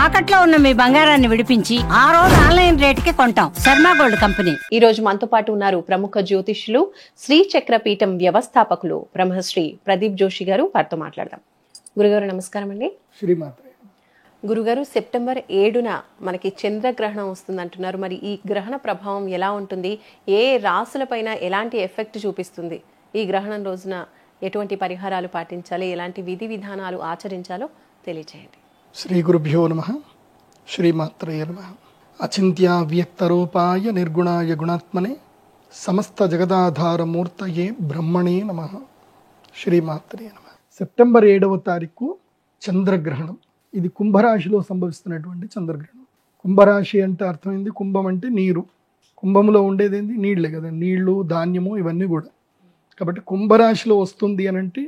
తాకట్లో ఉన్న మీ బంగారాన్ని విడిపించి ఆ రోజు ఆన్లైన్ రేటుకి కొంటాం. Sharma gold company. ఈ రోజు మనతో పాటు ఉన్నారు ప్రముఖ జ్యోతిష్యులు, శ్రీ చక్రపీఠం వ్యవస్థాపకులు బ్రహ్మశ్రీ ప్రదీప్ జోషి గారు. వారితో మాట్లాడదాం. గురుగారు నమస్కారం అండి. శ్రీమాత్రే. గురుగారు, సెప్టెంబర్ 7న మనకి చంద్రగ్రహణం వస్తుంది అంటున్నారు. మరి ఈ గ్రహణ ప్రభావం ఎలా ఉంటుంది? ఏ రాశులపైన ఎలాంటి ఎఫెక్ట్ చూపిస్తుంది? ఈ గ్రహణం రోజున ఎటువంటి పరిహారాలు పాటించాలి, ఎలాంటి విధి విధానాలు ఆచరించాలో తెలియజేయండి. శ్రీ గురుభ్యో నమః. శ్రీమాత్రే నమః. అచింత్య వ్యక్తరూపాయ నిర్గుణాయ గుణాత్మనే సమస్త జగదాధారమూర్తయే బ్రహ్మణే నమః. శ్రీమాత్రే నమః. సెప్టెంబర్ 7వ తారీఖు చంద్రగ్రహణం. ఇది కుంభరాశిలో సంభవిస్తున్నటువంటి చంద్రగ్రహణం. కుంభరాశి అంటే అర్థమైంది, కుంభం అంటే నీరు. కుంభంలో ఉండేది ఏంది? నీళ్లే కదా. నీళ్లు, ధాన్యము ఇవన్నీ కూడా. కాబట్టి కుంభరాశిలో వస్తుంది అని అంటే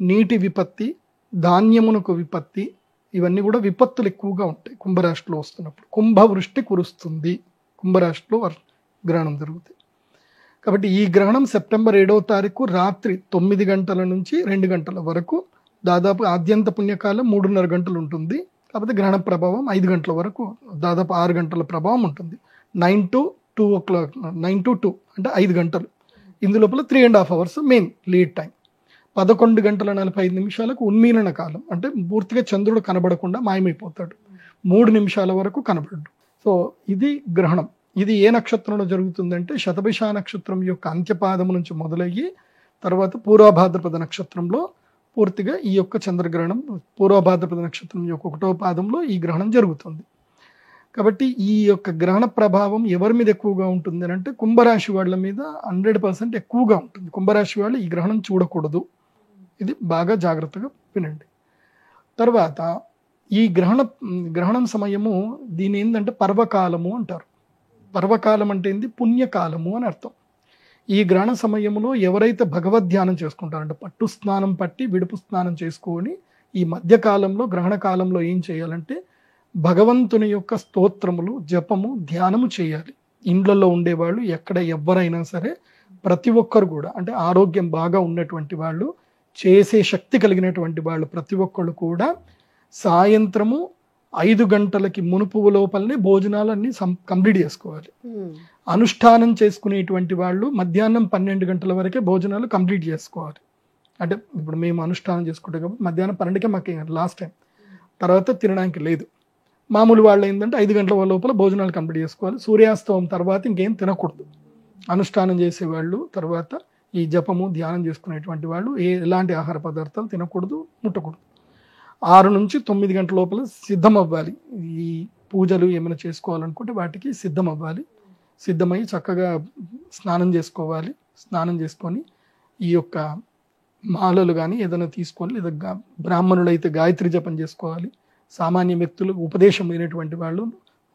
నీటి విపత్తి, ధాన్యమునకు విపత్తి, ఇవన్నీ కూడా విపత్తులు ఎక్కువగా ఉంటాయి కుంభరాశిలో వస్తున్నప్పుడు. కుంభవృష్టి కురుస్తుంది కుంభరాశిలో గ్రహణం జరుగుతుంది. కాబట్టి ఈ గ్రహణం సెప్టెంబర్ 7వ తారీఖు రాత్రి 9 గంటల నుంచి 2 గంటల వరకు, దాదాపు ఆద్యంత పుణ్యకాలం 3.5 గంటలు ఉంటుంది. కాకపోతే గ్రహణ ప్రభావం 5 గంటల వరకు, దాదాపు 6 గంటల ప్రభావం ఉంటుంది. 9 to 2 o'clock, 9 to 2 అంటే 5 గంటలు. ఇందులోపల 3.5 hours మెయిన్ లీడ్ టైం. 11 గంటల 45 నిమిషాలకు ఉన్మీలన కాలం, అంటే పూర్తిగా చంద్రుడు కనబడకుండా మాయమైపోతాడు. 3 నిమిషాల వరకు కనబడడు. సో ఇది గ్రహణం. ఇది ఏ నక్షత్రంలో జరుగుతుందంటే శతభిష నక్షత్రం యొక్క అంత్యపాదము నుంచి మొదలయ్యి తర్వాత పూర్వభాద్రపద నక్షత్రంలో పూర్తిగా ఈ యొక్క చంద్రగ్రహణం, పూర్వభాద్రపద నక్షత్రం యొక్క 1వ పాదంలో ఈ గ్రహణం జరుగుతుంది. కాబట్టి ఈ యొక్క గ్రహణ ప్రభావం ఎవరి మీద ఎక్కువగా ఉంటుంది అని అంటే కుంభరాశి వాళ్ళ మీద 100% ఎక్కువగా ఉంటుంది. కుంభరాశి వాళ్ళు ఈ గ్రహణం చూడకూడదు. ఇది బాగా జాగ్రత్తగా వినండి. తర్వాత ఈ గ్రహణం సమయము దీని ఏంటంటే పర్వకాలము అంటారు. పర్వకాలం అంటే ఏంది? పుణ్యకాలము అని అర్థం. ఈ గ్రహణ సమయంలో ఎవరైతే భగవద్ ధ్యానం చేసుకుంటారంటే పట్టు స్నానం పట్టి విడుపు స్నానం చేసుకొని ఈ మధ్యకాలంలో గ్రహణ కాలంలో ఏం చేయాలంటే భగవంతుని యొక్క స్తోత్రములు, జపము, ధ్యానము చేయాలి. ఇండ్లలో ఉండేవాళ్ళు, ఎక్కడ ఎవరైనా సరే ప్రతి ఒక్కరు కూడా, అంటే ఆరోగ్యం బాగా ఉన్నటువంటి వాళ్ళు, చేసే శక్తి కలిగినటువంటి వాళ్ళు ప్రతి ఒక్కళ్ళు కూడా సాయంత్రము 5 గంటలకి మునుపు లోపలనే భోజనాలన్నీ కంప్లీట్ చేసుకోవాలి. అనుష్ఠానం చేసుకునేటువంటి వాళ్ళు మధ్యాహ్నం 12 గంటల వరకే భోజనాలు కంప్లీట్ చేసుకోవాలి. అంటే ఇప్పుడు మేము అనుష్ఠానం చేసుకుంటాం కాబట్టి మధ్యాహ్నం 12కే మాకు లాస్ట్ టైం, తర్వాత తినడానికి లేదు. మామూలు వాళ్ళు ఏంటంటే 5 గంటల లోపల భోజనాలు కంప్లీట్ చేసుకోవాలి. సూర్యాస్తమం తర్వాత ఇంకేం తినకూడదు. అనుష్ఠానం చేసేవాళ్ళు, తర్వాత ఈ జపము ధ్యానం చేసుకునేటువంటి వాళ్ళు ఎలాంటి ఆహార పదార్థాలు తినకూడదు, ముట్టకూడదు. 6 నుంచి 9 గంటల లోపల సిద్ధం అవ్వాలి. ఈ పూజలు ఏమైనా చేసుకోవాలనుకుంటే వాటికి సిద్ధం అవ్వాలి. సిద్ధమై చక్కగా స్నానం చేసుకోవాలి. స్నానం చేసుకొని ఈ యొక్క మాలలు కానీ ఏదైనా తీసుకొని, లేదా బ్రాహ్మణులు అయితే గాయత్రి జపం చేసుకోవాలి. సామాన్య వ్యక్తులు ఉపదేశం లేనటువంటి వాళ్ళు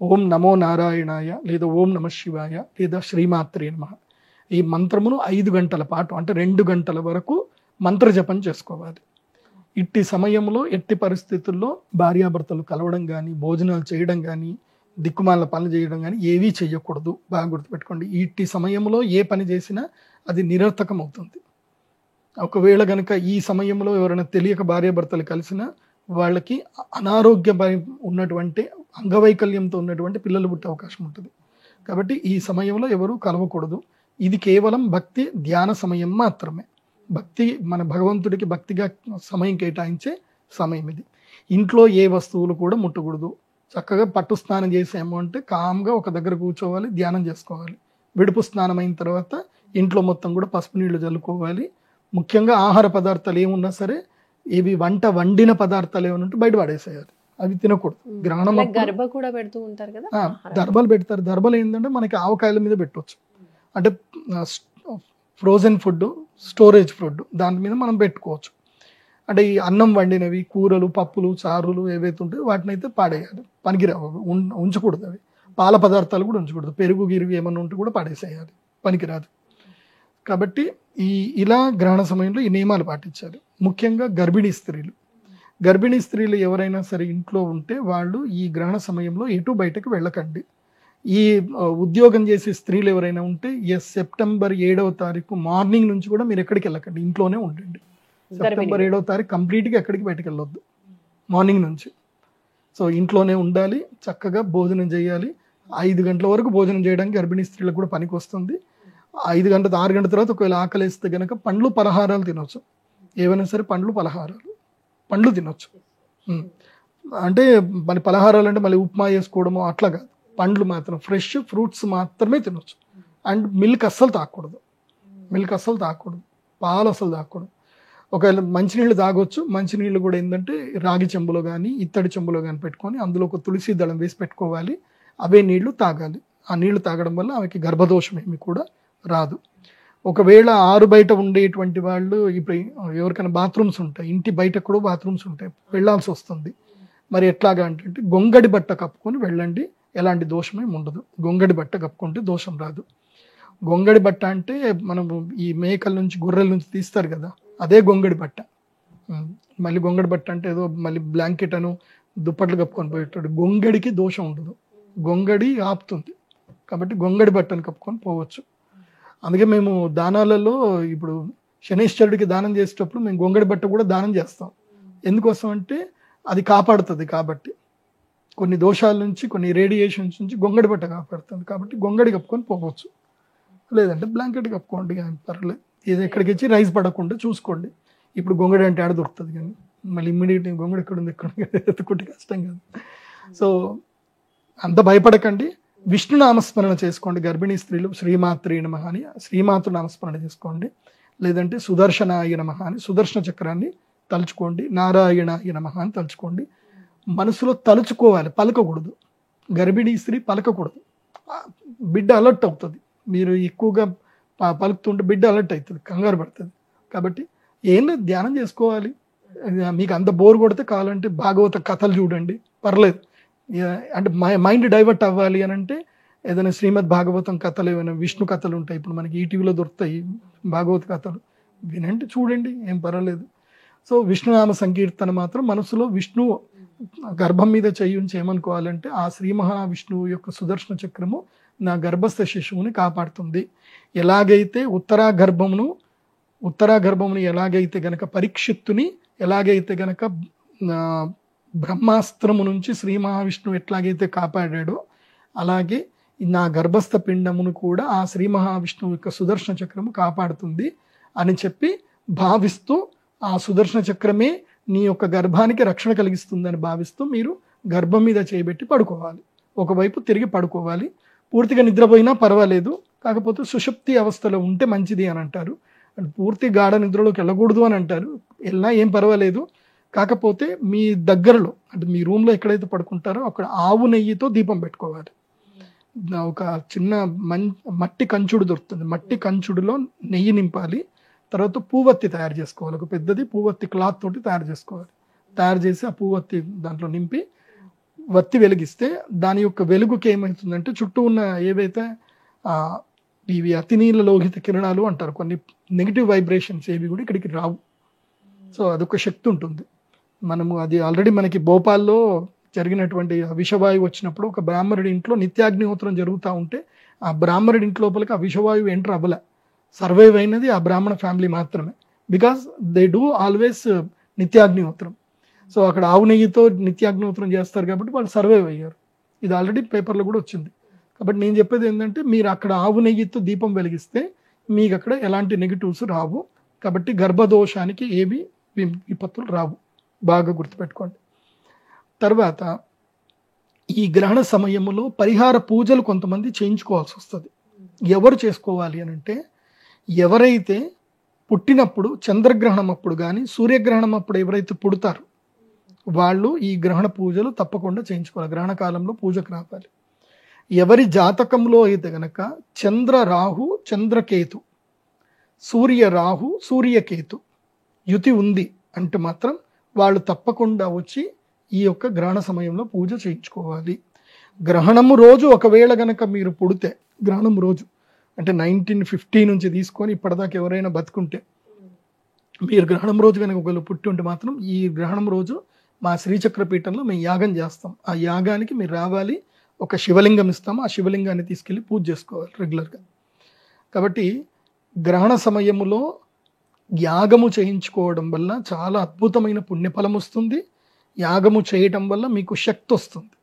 ఓం నమో నారాయణాయ, లేదా ఓం నమ శివాయ, లేదా శ్రీమాత్రే నమః ఈ మంత్రమును 5 గంటల పాటు, అంటే 2 గంటల వరకు మంత్ర జపం చేసుకోవాలి. ఇట్టి సమయంలో ఎట్టి పరిస్థితుల్లో భార్యాభర్తలు కలవడం కానీ, భోజనాలు చేయడం కానీ, దిక్కుమాల పనులు చేయడం కానీ ఏవీ చేయకూడదు. బాగా గుర్తుపెట్టుకోండి. ఇట్టి సమయంలో ఏ పని చేసినా అది నిరర్థకం అవుతుంది. ఒకవేళ కనుక ఈ సమయంలో ఎవరైనా తెలియక భార్యాభర్తలు కలిసినా వాళ్ళకి అనారోగ్య ఉన్నటువంటి, అంగవైకల్యంతో ఉన్నటువంటి పిల్లలు పుట్టే అవకాశం ఉంటుంది. కాబట్టి ఈ సమయంలో ఎవరు కలవకూడదు. ఇది కేవలం భక్తి ధ్యాన సమయం మాత్రమే. భక్తి, మన భగవంతుడికి భక్తిగా సమయం కేటాయించే సమయం ఇది. ఇంట్లో ఏ వస్తువులు కూడా ముట్టకూడదు. చక్కగా పట్టు స్నానం చేసాము అంటే కామ్గా ఒక దగ్గర కూర్చోవాలి, ధ్యానం చేసుకోవాలి. విడుపు స్నానం అయిన తర్వాత ఇంట్లో మొత్తం కూడా పసుపు నీళ్లు చల్లుకోవాలి. ముఖ్యంగా ఆహార పదార్థాలు ఏమున్నా సరే, ఇవి వండిన పదార్థాలు ఏమైనా ఉంటే బయట పడేసేయాలి. అవి తినకూడదు. గ్రహణం గర్భ కూడా పెడుతూ ఉంటారు కదా, దర్భలు పెడతారు. దర్భలు ఏంటంటే మనకి ఆవకాయల మీద పెట్టవచ్చు. అంటే ఫ్రోజన్ ఫుడ్, స్టోరేజ్ ఫుడ్, దాని మీద మనం పెట్టుకోవచ్చు. అంటే ఈ అన్నం వండినవి, కూరలు, పప్పులు, చారులు ఏవైతే ఉంటాయో వాటిని అయితే పాడేయాలి. పనికిరావు, ఉంచకూడదు. అవి పాల పదార్థాలు కూడా ఉంచకూడదు. పెరుగు గిరుగు ఏమన్నా ఉంటే కూడా పడేసేయాలి, పనికిరాదు. కాబట్టి ఇలా గ్రహణ సమయంలో ఈ నియమాలు పాటించాలి. ముఖ్యంగా గర్భిణీ స్త్రీలు ఎవరైనా సరే ఇంట్లో ఉంటే వాళ్ళు ఈ గ్రహణ సమయంలో ఎటు బయటకు వెళ్ళకండి. ఈ ఉద్యోగం చేసే స్త్రీలు ఎవరైనా ఉంటే సెప్టెంబర్ 7వ తారీఖు మార్నింగ్ నుంచి కూడా మీరు ఎక్కడికి వెళ్ళకండి, ఇంట్లోనే ఉండండి. సెప్టెంబర్ 7వ తారీఖు కంప్లీట్గా ఎక్కడికి బయటకు వెళ్ళొద్దు మార్నింగ్ నుంచి. సో ఇంట్లోనే ఉండాలి, చక్కగా భోజనం చేయాలి. 5 గంటల వరకు భోజనం చేయడానికి గర్భిణీ స్త్రీలకు కూడా పనికి వస్తుంది. 6 గంటల తర్వాత ఒకవేళ ఆకలిస్తే కనుక పండ్లు పలహారాలు తినొచ్చు. ఏవైనా సరే పండ్లు తినొచ్చు. అంటే మళ్ళీ పలహారాలు అంటే మళ్ళీ ఉప్మా వేసుకోవడము అట్లా కాదు, పండ్లు మాత్రం ఫ్రెష్ ఫ్రూట్స్ మాత్రమే తినొచ్చు. అండ్ మిల్క్ అస్సలు తాగకూడదు, పాలు అస్సలు తాగకూడదు. ఒకవేళ మంచినీళ్ళు తాగొచ్చు. మంచినీళ్ళు కూడా ఏంటంటే రాగి చెంబులో కానీ ఇత్తడి చెంబులో కానీ పెట్టుకొని అందులో ఒక తులసి దళం వేసి పెట్టుకోవాలి. అవే నీళ్లు తాగాలి. ఆ నీళ్లు తాగడం వల్ల ఆమెకి గర్భదోషం ఏమి కూడా రాదు. ఒకవేళ ఆరు బయట ఉండేటువంటి వాళ్ళు, ఇప్పుడు ఎవరికైనా బాత్రూమ్స్ ఉంటాయి, ఇంటి బయట కూడా బాత్రూమ్స్ ఉంటాయి, వెళ్ళాల్సి వస్తుంది. మరి ఎట్లాగా అంటే గొంగడి బట్ట కప్పుకొని వెళ్ళండి, ఎలాంటి దోషమేమి ఉండదు. గొంగడి బట్ట కప్పుకుంటే దోషం రాదు. గొంగడి బట్ట అంటే మనం ఈ మేకల నుంచి గొర్రెల నుంచి తీస్తారు కదా, అదే గొంగడి బట్ట. మళ్ళీ గొంగడి బట్ట అంటే ఏదో మళ్ళీ బ్లాంకెట్ అను దుప్పట్లు కప్పుకొని పోయేటాడు. గొంగడికి దోషం ఉండదు, గొంగడి ఆపుతుంది. కాబట్టి గొంగడి బట్టను కప్పుకొని పోవచ్చు. అందుకే మేము దానాలలో ఇప్పుడు శనీశ్వరుడికి దానం చేసేటప్పుడు మేము గొంగడి బట్ట కూడా దానం చేస్తాం. ఎందుకోసం అంటే అది కాపాడుతుంది. కాబట్టి కొన్ని దోషాల నుంచి, కొన్ని రేడియేషన్స్ నుంచి గొంగడి బట్ట కాపాడుతుంది. కాబట్టి గొంగడి కప్పుకొని పోవచ్చు. లేదంటే బ్లాంకెట్ కప్పుకోండి, పర్లేదు. ఇది ఎక్కడికి వచ్చి రైస్ పడకుండా చూసుకోండి. ఇప్పుడు గొంగడి అంటే ఆడ దొరుకుతుంది, కానీ మళ్ళీ ఇమ్మీడియట్గా గొంగడి ఎక్కడ ఎత్తుకుంటే కష్టం కదా. సో అంత భయపడకండి. విష్ణు నామస్మరణ చేసుకోండి. గర్భిణీ స్త్రీలు శ్రీమాత్రే నమః అని శ్రీమాతృ నామస్మరణ చేసుకోండి. లేదంటే సుదర్శనాయ నమః అని సుదర్శన చక్రాన్ని తలుచుకోండి. నారాయణాయ నమః అని తలుచుకోండి. మనసులో తలుచుకోవాలి, పలకకూడదు. గర్భిణీ స్త్రీ పలకకూడదు. బిడ్డ అలర్ట్ అవుతుంది. మీరు ఎక్కువగా పలుకుతుంటే బిడ్డ అలర్ట్ అవుతుంది, కంగారు పడుతుంది. కాబట్టి ఏం లేదు, ధ్యానం చేసుకోవాలి. మీకు అంత బోర్ కొడితే కావాలంటే భాగవత కథలు చూడండి, పర్లేదు. అంటే మైండ్ డైవర్ట్ అవ్వాలి అని అంటే ఏదైనా శ్రీమద్ భాగవతం కథలు, ఏమైనా విష్ణు కథలు ఉంటాయి, ఇప్పుడు మనకి ఈటీవీలో దొరుకుతాయి భాగవత కథలు, వినండి, చూడండి, ఏం పర్వాలేదు. సో విష్ణునామ సంకీర్తన మాత్రం మనసులో విష్ణు గర్భం మీద చేయించి ఏమనుకోవాలంటే, ఆ శ్రీ మహావిష్ణువు యొక్క సుదర్శన చక్రము నా గర్భస్థ శిశువుని కాపాడుతుంది. ఎలాగైతే ఉత్తరా గర్భముని ఎలాగైతే గనక పరీక్షిత్తుని ఎలాగైతే గనక బ్రహ్మాస్త్రము నుంచి శ్రీ మహావిష్ణువు ఎట్లాగైతే కాపాడాడో, అలాగే నా గర్భస్థ పిండమును కూడా ఆ శ్రీ మహావిష్ణువు యొక్క సుదర్శన చక్రము కాపాడుతుంది అని చెప్పి భావిస్తూ, ఆ సుదర్శన చక్రమే నీ యొక్క గర్భానికి రక్షణ కలిగిస్తుందని భావిస్తూ మీరు గర్భం మీద చేయబెట్టి పడుకోవాలి. ఒకవైపు తిరిగి పడుకోవాలి. పూర్తిగా నిద్రపోయినా పర్వాలేదు, కాకపోతే సుషుప్తి అవస్థలో ఉంటే మంచిది అని అంటారు. పూర్తి గాఢ నిద్రలోకి వెళ్ళకూడదు అని అంటారు. వెళ్ళినా ఏం పర్వాలేదు. కాకపోతే మీ దగ్గరలో, అంటే మీ రూమ్లో ఎక్కడైతే పడుకుంటారో అక్కడ ఆవు నెయ్యితో దీపం పెట్టుకోవాలి. ఒక చిన్న మట్టి కంచుడు దొరుకుతుంది, మట్టి కంచుడులో నెయ్యి నింపాలి. తర్వాత పూవత్తి తయారు చేసుకోవాలి. ఒక పెద్దది పూవత్తి క్లాత్ తోటి తయారు చేసుకోవాలి. తయారు చేసి ఆ పూవత్తి దాంట్లో నింపి వత్తి వెలిగిస్తే దాని యొక్క వెలుగుకి ఏమవుతుందంటే చుట్టూ ఉన్న ఏవైతే ఇవి అతినీల లోహిత కిరణాలు అంటారు, కొన్ని నెగిటివ్ వైబ్రేషన్స్ ఏవి కూడా ఇక్కడికి రావు. సో అదొక శక్తి ఉంటుంది. మనము అది ఆల్రెడీ మనకి భోపాల్లో జరిగినటువంటి విషవాయువు వచ్చినప్పుడు ఒక బ్రాహ్మణుడి ఇంట్లో నిత్యాగ్నిహోత్రం జరుగుతూ ఉంటే ఆ బ్రాహ్మణుడి ఇంటి లోపలికి ఆ విషవాయువు ఎంటర్ అవ్వలే. సర్వైవ్ అయినది ఆ బ్రాహ్మణ ఫ్యామిలీ మాత్రమే. బికాస్ దే డూ ఆల్వేస్ నిత్యాగ్నిహోత్రం. సో అక్కడ ఆవు నెయ్యితో నిత్యాగ్నిహోత్రం చేస్తారు కాబట్టి వాళ్ళు సర్వైవ్ అయ్యారు. ఇది ఆల్రెడీ పేపర్లో కూడా వచ్చింది. కాబట్టి నేను చెప్పేది ఏంటంటే, మీరు అక్కడ ఆవు నెయ్యితో దీపం వెలిగిస్తే మీకు అక్కడ ఎలాంటి నెగిటివ్స్ రావు. కాబట్టి గర్భదోషానికి ఏవి విపత్తులు రావు. బాగా గుర్తుపెట్టుకోండి. తర్వాత ఈ గ్రహణ సమయంలో పరిహార పూజలు కొంతమంది చేయించుకోవాల్సి వస్తుంది. ఎవరు చేసుకోవాలి అని అంటే, ఎవరైతే పుట్టినప్పుడు చంద్రగ్రహణం అప్పుడు కానీ సూర్యగ్రహణం అప్పుడు ఎవరైతే పుడతారో వాళ్ళు ఈ గ్రహణ పూజలు తప్పకుండా చేయించుకోవాలి. గ్రహణ కాలంలో పూజకు రావాలి. ఎవరి జాతకంలో అయితే గనక చంద్ర రాహు చంద్రకేతు, సూర్య రాహు సూర్యకేతు యుతి ఉంది అంటే మాత్రం వాళ్ళు తప్పకుండా వచ్చి ఈ యొక్క గ్రహణ సమయంలో పూజ చేయించుకోవాలి. గ్రహణము రోజు ఒకవేళ గనక మీరు పుడితే, గ్రహణం రోజు అంటే 1950 నుంచి తీసుకొని ఇప్పటిదాకా ఎవరైనా బతుకుంటే, మీరు గ్రహణం రోజు కనుక ఒకవేళ పుట్టి ఉంటే మాత్రం ఈ గ్రహణం రోజు మా శ్రీచక్రపీఠంలో మేము యాగం చేస్తాం. ఆ యాగానికి మీరు రావాలి. ఒక శివలింగం ఇస్తాము, ఆ శివలింగాన్ని తీసుకెళ్ళి పూజ చేసుకోవాలి రెగ్యులర్గా. కాబట్టి గ్రహణ సమయములో యాగము చేయించుకోవడం వల్ల చాలా అద్భుతమైన పుణ్యఫలం వస్తుంది. యాగము చేయటం వల్ల మీకు శక్తి వస్తుంది.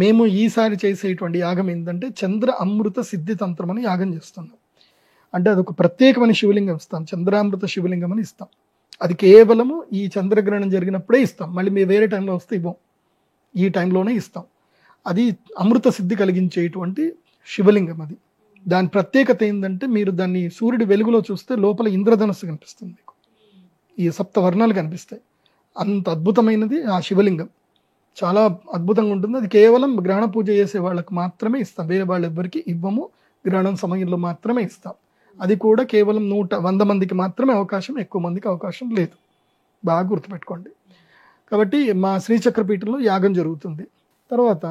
మేము ఈసారి చేసేటువంటి యాగం ఏంటంటే చంద్ర అమృత సిద్ధి తంత్రం అని యాగం చేస్తున్నాం. అంటే అదొక ప్రత్యేకమైన శివలింగం ఇస్తాం, చంద్రామృత శివలింగం అని ఇస్తాం. అది కేవలము ఈ చంద్రగ్రహణం జరిగినప్పుడే ఇస్తాం, మళ్ళీ మీరు వేరే టైంలో వస్తే ఇవ్వం, ఈ టైంలోనే ఇస్తాం. అది అమృత సిద్ధి కలిగించేటువంటి శివలింగం. అది దాని ప్రత్యేకత ఏంటంటే మీరు దాన్ని సూర్యుడి వెలుగులో చూస్తే లోపల ఇంద్రధనస్సు కనిపిస్తుంది, మీకు ఈ సప్త వర్ణాలు కనిపిస్తాయి. అంత అద్భుతమైనది ఆ శివలింగం, చాలా అద్భుతంగా ఉంటుంది. అది కేవలం గ్రహణ పూజ చేసే వాళ్ళకి మాత్రమే ఇస్తాం, వేరే వాళ్ళు ఎవ్వరికి ఇవ్వము. గ్రహణం సమయంలో మాత్రమే ఇస్తాం. అది కూడా కేవలం 100 మందికి మాత్రమే అవకాశం, ఎక్కువ మందికి అవకాశం లేదు, బాగా గుర్తుపెట్టుకోండి. కాబట్టి మా శ్రీచక్రపీఠంలో యాగం జరుగుతుంది. తర్వాత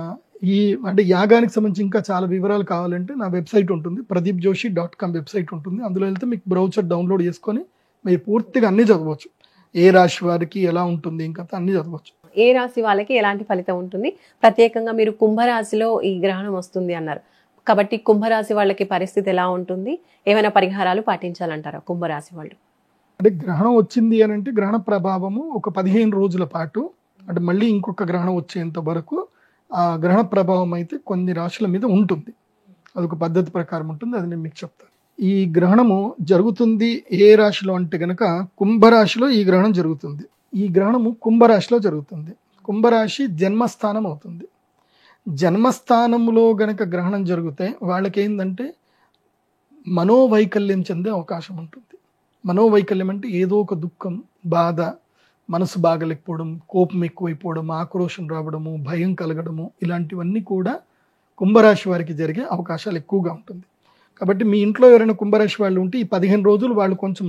అంటే యాగానికి సంబంధించి ఇంకా చాలా వివరాలు కావాలంటే నా వెబ్సైట్ ఉంటుంది, pradeepjoshi.com వెబ్సైట్ ఉంటుంది. అందులో వెళ్తే మీకు బ్రౌచర్ డౌన్లోడ్ చేసుకొని మీరు పూర్తిగా అన్నీ చదవచ్చు. ఏ రాశి వారికి ఎలా ఉంటుంది ఇంకా అన్నీ చదవచ్చు. ఏ రాశి వాళ్ళకి ఎలాంటి ఫలితం ఉంటుంది, ప్రత్యేకంగా మీరు కుంభరాశిలో ఈ గ్రహణం వస్తుంది అన్నారు కాబట్టి కుంభరాశి వాళ్ళకి పరిస్థితి ఎలా ఉంటుంది, ఏమైనా పరిహారాలు పాటించాలంటారా కుంభరాశి వాళ్ళు? అంటే గ్రహణం వచ్చింది అని అంటే గ్రహణ ప్రభావము ఒక 15 రోజుల పాటు, అంటే మళ్ళీ ఇంకొక గ్రహణం వచ్చేంత వరకు ఆ గ్రహణ ప్రభావం అయితే కొన్ని రాశుల మీద ఉంటుంది. అదొక పద్ధతి ప్రకారం ఉంటుంది, అది నేను మీకు చెప్తాను. ఈ గ్రహణము జరుగుతుంది ఏ రాశిలో అంటే గనక కుంభరాశిలో ఈ గ్రహణం జరుగుతుంది. ఈ గ్రహణము కుంభరాశిలో జరుగుతుంది. కుంభరాశి జన్మస్థానం అవుతుంది. జన్మస్థానంలో గనక గ్రహణం జరిగితే వాళ్ళకి ఏంటంటే మనోవైకల్యం చెందే అవకాశం ఉంటుంది. మనోవైకల్యం అంటే ఏదో ఒక దుఃఖం, బాధ, మనసు బాగలేకపోవడం, కోపం ఎక్కువైపోవడం, ఆక్రోశం రావడము, భయం కలగడము, ఇలాంటివన్నీ కూడా కుంభరాశి వారికి జరిగే అవకాశాలు ఎక్కువగా ఉంటుంది. కాబట్టి మీ ఇంట్లో ఎవరైనా కుంభరాశి వాళ్ళు ఉంటే ఈ 15 రోజులు వాళ్ళు కొంచెం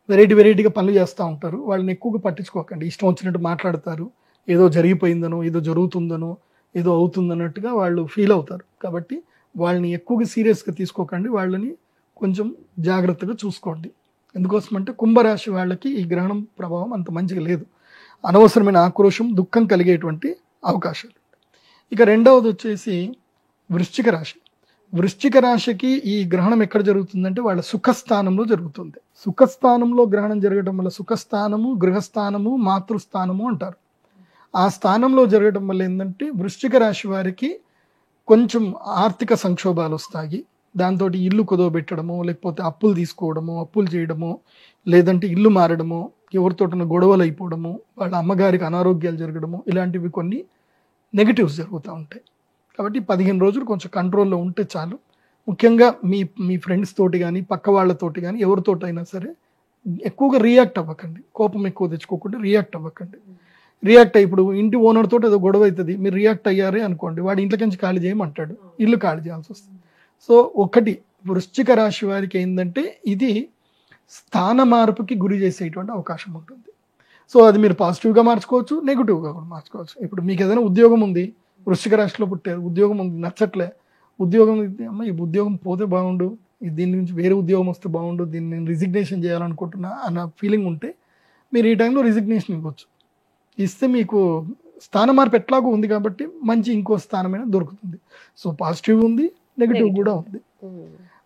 వెరైటీగా పనులు చేస్తూ ఉంటారు. వాళ్ళని ఎక్కువగా పట్టించుకోకండి. ఇష్టం వచ్చినట్టు మాట్లాడతారు, ఏదో జరిగిపోయిందనో, ఏదో జరుగుతుందనో, ఏదో అవుతుందన్నట్టుగా వాళ్ళు ఫీల్ అవుతారు. కాబట్టి వాళ్ళని ఎక్కువగా సీరియస్గా తీసుకోకండి, వాళ్ళని కొంచెం జాగ్రత్తగా చూసుకోండి. ఎందుకోసమంటే కుంభరాశి వాళ్ళకి ఈ గ్రహణం ప్రభావం అంత మంచిగా లేదు. అనవసరమైన ఆక్రోశం, దుఃఖం కలిగేటువంటి అవకాశాలు. ఇక రెండవది వచ్చేసి వృశ్చిక రాశి. వృశ్చిక రాశికి ఈ గ్రహణం ఎక్కడ జరుగుతుందంటే వాళ్ళ సుఖస్థానంలో జరుగుతుంది. సుఖస్థానంలో గ్రహణం జరగడం వల్ల సుఖస్థానము, గృహస్థానము, మాతృస్థానము అంటారు. ఆ స్థానంలో జరగడం వల్ల ఏంటంటే వృశ్చిక రాశి వారికి కొంచెం ఆర్థిక సంక్షోభాలు వస్తాయి. దాంతో ఇల్లు కుదవబెట్టడము, లేకపోతే అప్పులు తీసుకోవడము, అప్పులు చేయడము, లేదంటే ఇల్లు మారడము, ఎవరితోటన గొడవలు అయిపోవడము, వాళ్ళ అమ్మగారికి అనారోగ్యాలు జరగడము, ఇలాంటివి కొన్ని నెగిటివ్స్ జరుగుతూ ఉంటాయి. కాబట్టి 15 రోజులు కొంచెం కంట్రోల్లో ఉంటే చాలు. ముఖ్యంగా మీ ఫ్రెండ్స్ తోటి కానీ, పక్క వాళ్ళతోటి కానీ, ఎవరితోటైనా సరే ఎక్కువగా రియాక్ట్ అవ్వకండి. కోపం ఎక్కువ తెచ్చుకోకుండా రియాక్ట్ అవ్వకండి. రియాక్ట్ అయ్యి ఇప్పుడు ఇంటి ఓనర్ తోటి ఏదో గొడవ అవుతుంది, మీరు రియాక్ట్ అయ్యారే అనుకోండి, వాడు ఇంట్లోకి నుంచి ఖాళీ చేయమంటాడు, ఇల్లు ఖాళీ చేయాల్సి వస్తుంది. సో ఒకటి వృశ్చిక రాశి వారికి ఏంటంటే ఇది స్థాన మార్పుకి గురి చేసేటువంటి అవకాశం ఉంటుంది. సో అది మీరు పాజిటివ్గా మార్చుకోవచ్చు, నెగిటివ్గా కూడా మార్చుకోవచ్చు. ఇప్పుడు మీకు ఏదైనా ఉద్యోగం ఉంది, వృశ్చిక రాశిలో పుట్టారు, ఉద్యోగం ఉంది, నచ్చట్లే, ఉద్యోగం అమ్మ ఈ ఉద్యోగం పోతే బాగుండు, దీని నుంచి వేరే ఉద్యోగం వస్తే బాగుండు, దీన్ని నేను రిజిగ్నేషన్ చేయాలనుకుంటున్నా అన్న ఫీలింగ్ ఉంటే మీరు ఈ టైంలో రిజిగ్నేషన్ ఇవ్వచ్చు. ఇస్తే మీకు స్థాన మార్పు ఎట్లాగో ఉంది కాబట్టి మంచి ఇంకో స్థానమైనా దొరుకుతుంది. సో పాజిటివ్ ఉంది, నెగిటివ్ కూడా ఉంది.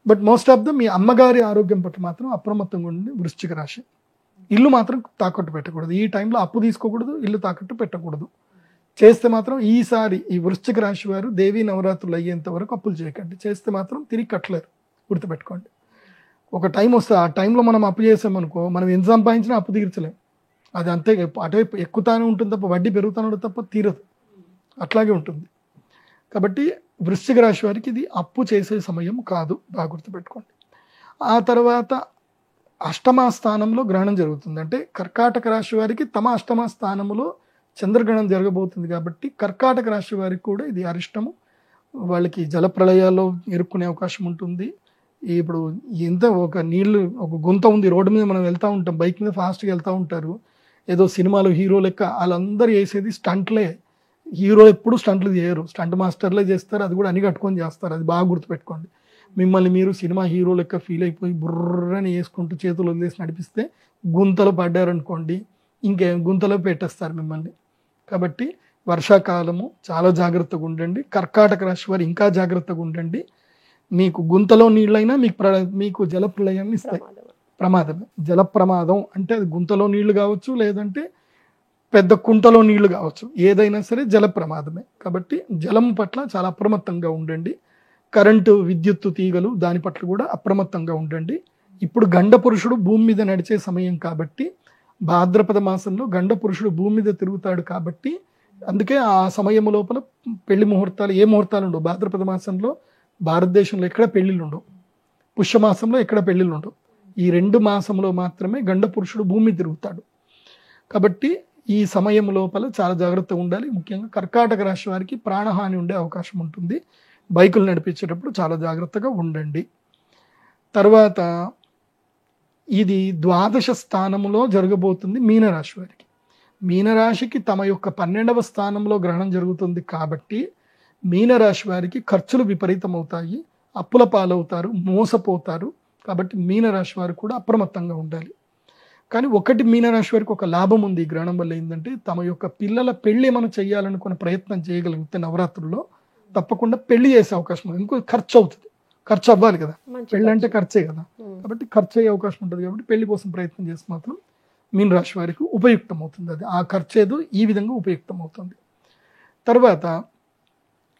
బట్ మోస్ట్ ఆఫ్ ద మీ అమ్మగారి ఆరోగ్యం పట్ల మాత్రం అప్రమత్తంగా ఉండి వృశ్చిక రాశి. ఇల్లు మాత్రం తాకట్టు పెట్టకూడదు, ఈ టైంలో అప్పు తీసుకోకూడదు, ఇల్లు తాకట్టు పెట్టకూడదు. చేస్తే మాత్రం ఈసారి ఈ వృశ్చిక రాశి వారు దేవీ నవరాత్రులు అయ్యేంత వరకు అప్పులు చేయకండి. చేస్తే మాత్రం తిరిగి కట్టలేరు, గుర్తుపెట్టుకోండి. ఒక టైం వస్తే ఆ టైంలో మనం అప్పు చేసామనుకో, మనం ఎంత సంపాదించినా అప్పు తీర్చలేము. అది అంతే, అటువైపు ఎక్కుతానే ఉంటుంది తప్ప వడ్డీ పెరుగుతానే తప్ప తీరదు, అట్లాగే ఉంటుంది. కాబట్టి వృశ్చిక రాశి వారికి ఇది అప్పు చేసే సమయం కాదు, బాగా గుర్తుపెట్టుకోండి. ఆ తర్వాత అష్టమ స్థానంలో గ్రహణం జరుగుతుంది. అంటే కర్కాటక రాశి వారికి తమ అష్టమ స్థానంలో చంద్రగ్రహణం జరగబోతుంది కాబట్టి కర్కాటక రాశి వారికి కూడా ఇది అరిష్టము. వాళ్ళకి జల ప్రళయాల్లో ఇరుక్కునే అవకాశం ఉంటుంది. ఇప్పుడు ఎంత ఒక నీళ్లు ఒక గుంత ఉంది, రోడ్డు మీద మనం వెళ్తూ ఉంటాం, బైక్ మీద ఫాస్ట్గా వెళ్తూ ఉంటారు, ఏదో సినిమాలో హీరో లెక్క వాళ్ళందరూ వేసేది స్టంట్లే. హీరో ఎప్పుడు స్టంట్లు చేయరు, స్టంట్ మాస్టర్లే చేస్తారు, అది కూడా అన్ని కట్టుకొని చేస్తారు. అది బాగా గుర్తుపెట్టుకోండి. మిమ్మల్ని మీరు సినిమా హీరో లెక్క ఫీల్ అయిపోయి బుర్రని వేసుకుంటూ చేతులు వదిలేసి నడిపిస్తే గుంతలు పడ్డారనుకోండి, ఇంకే గుంతలో పెట్టేస్తారు మిమ్మల్ని. కాబట్టి వర్షాకాలము చాలా జాగ్రత్తగా ఉండండి. కర్కాటక రాశి వారు ఇంకా జాగ్రత్తగా ఉండండి. మీకు గుంతలో నీళ్ళైనా మీకు జల ప్రళయాన్ని ఇస్తాయి, ప్రమాదమే. జల ప్రమాదం అంటే అది గుంతలో నీళ్లు కావచ్చు, లేదంటే పెద్ద కుంటలో నీళ్లు కావచ్చు, ఏదైనా సరే జల ప్రమాదమే. కాబట్టి జలం పట్ల చాలా అప్రమత్తంగా ఉండండి. కరెంటు విద్యుత్తు తీగలు దాని పట్ల కూడా అప్రమత్తంగా ఉండండి. ఇప్పుడు గండ పురుషుడు భూమి మీద నడిచే సమయం కాబట్టి, భాద్రపద మాసంలో గండ పురుషుడు భూమి మీద తిరుగుతాడు కాబట్టి, అందుకే ఆ సమయం లోపల పెళ్లి ముహూర్తాలు ఏ ముహూర్తాలు ఉండవు. భాద్రపద మాసంలో భారతదేశంలో ఎక్కడ పెళ్లిళ్ళు ఉండవు, పుష్యమాసంలో ఎక్కడ పెళ్లిళ్ళు ఉండవు. ఈ 2 మాసంలో మాత్రమే గండ పురుషుడు భూమి తిరుగుతాడు. కాబట్టి ఈ సమయం లోపల చాలా జాగ్రత్తగా ఉండాలి. ముఖ్యంగా కర్కాటక రాశి వారికి ప్రాణహాని ఉండే అవకాశం ఉంటుంది. బైకులు నడిపించేటప్పుడు చాలా జాగ్రత్తగా ఉండండి. తర్వాత ఇది ద్వాదశ స్థానంలో జరగబోతుంది మీనరాశి వారికి. మీనరాశికి తమ యొక్క 12వ స్థానంలో గ్రహణం జరుగుతుంది కాబట్టి మీనరాశి వారికి ఖర్చులు విపరీతమవుతాయి, అప్పుల పాలవుతారు, మోసపోతారు. కాబట్టి మీనరాశి వారు కూడా అప్రమత్తంగా ఉండాలి. కానీ ఒకటి మీనరాశి వారికి ఒక లాభం ఉంది ఈ గ్రహణం వల్ల, ఏంటంటే తమ యొక్క పిల్లల పెళ్లి ఏమైనా చేయాలనుకున్న ప్రయత్నం చేయగలిగితే నవరాత్రుల్లో తప్పకుండా పెళ్లి చేసే అవకాశం ఉంది. ఇంకో ఖర్చు అవుతుంది, ఖర్చు అవ్వాలి కదా, పెళ్ళి అంటే ఖర్చే కదా. కాబట్టి ఖర్చు అయ్యే అవకాశం ఉంటుంది. కాబట్టి పెళ్లి కోసం ప్రయత్నం చేసి మాత్రం మీనరాశి వారికి ఉపయుక్తం అవుతుంది. అది ఆ ఖర్చు ఏదో ఈ విధంగా ఉపయుక్తం అవుతుంది. తర్వాత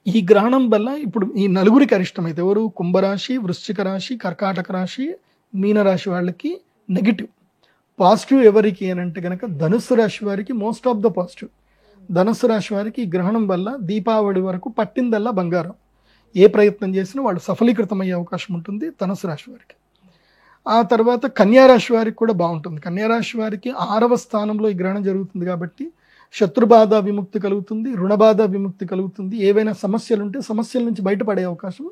ఈ గ్రహణం వల్ల ఇప్పుడు ఈ నలుగురికి అరిష్టమైతే ఎవరు? కుంభరాశి, వృశ్చిక రాశి, కర్కాటక రాశి, మీనరాశి వాళ్ళకి నెగిటివ్. పాజిటివ్ ఎవరికి అని అంటే కనుక ధనుస్సు రాశి వారికి మోస్ట్ ఆఫ్ ద పాజిటివ్. ధనుస్సు రాశి వారికి ఈ గ్రహణం వల్ల దీపావళి వరకు పట్టిందల్లా బంగారం. ఏ ప్రయత్నం చేసినా వాళ్ళు సఫలీకృతం అయ్యే అవకాశం ఉంటుంది ధనుస్సు రాశి వారికి. ఆ తర్వాత కన్యారాశి వారికి కూడా బాగుంటుంది. కన్యారాశి వారికి 6వ స్థానంలో ఈ గ్రహణం జరుగుతుంది కాబట్టి శత్రుబాధ విముక్తి కలుగుతుంది, రుణబాధ విముక్తి కలుగుతుంది. ఏవైనా సమస్యలు ఉంటే సమస్యల నుంచి బయటపడే అవకాశం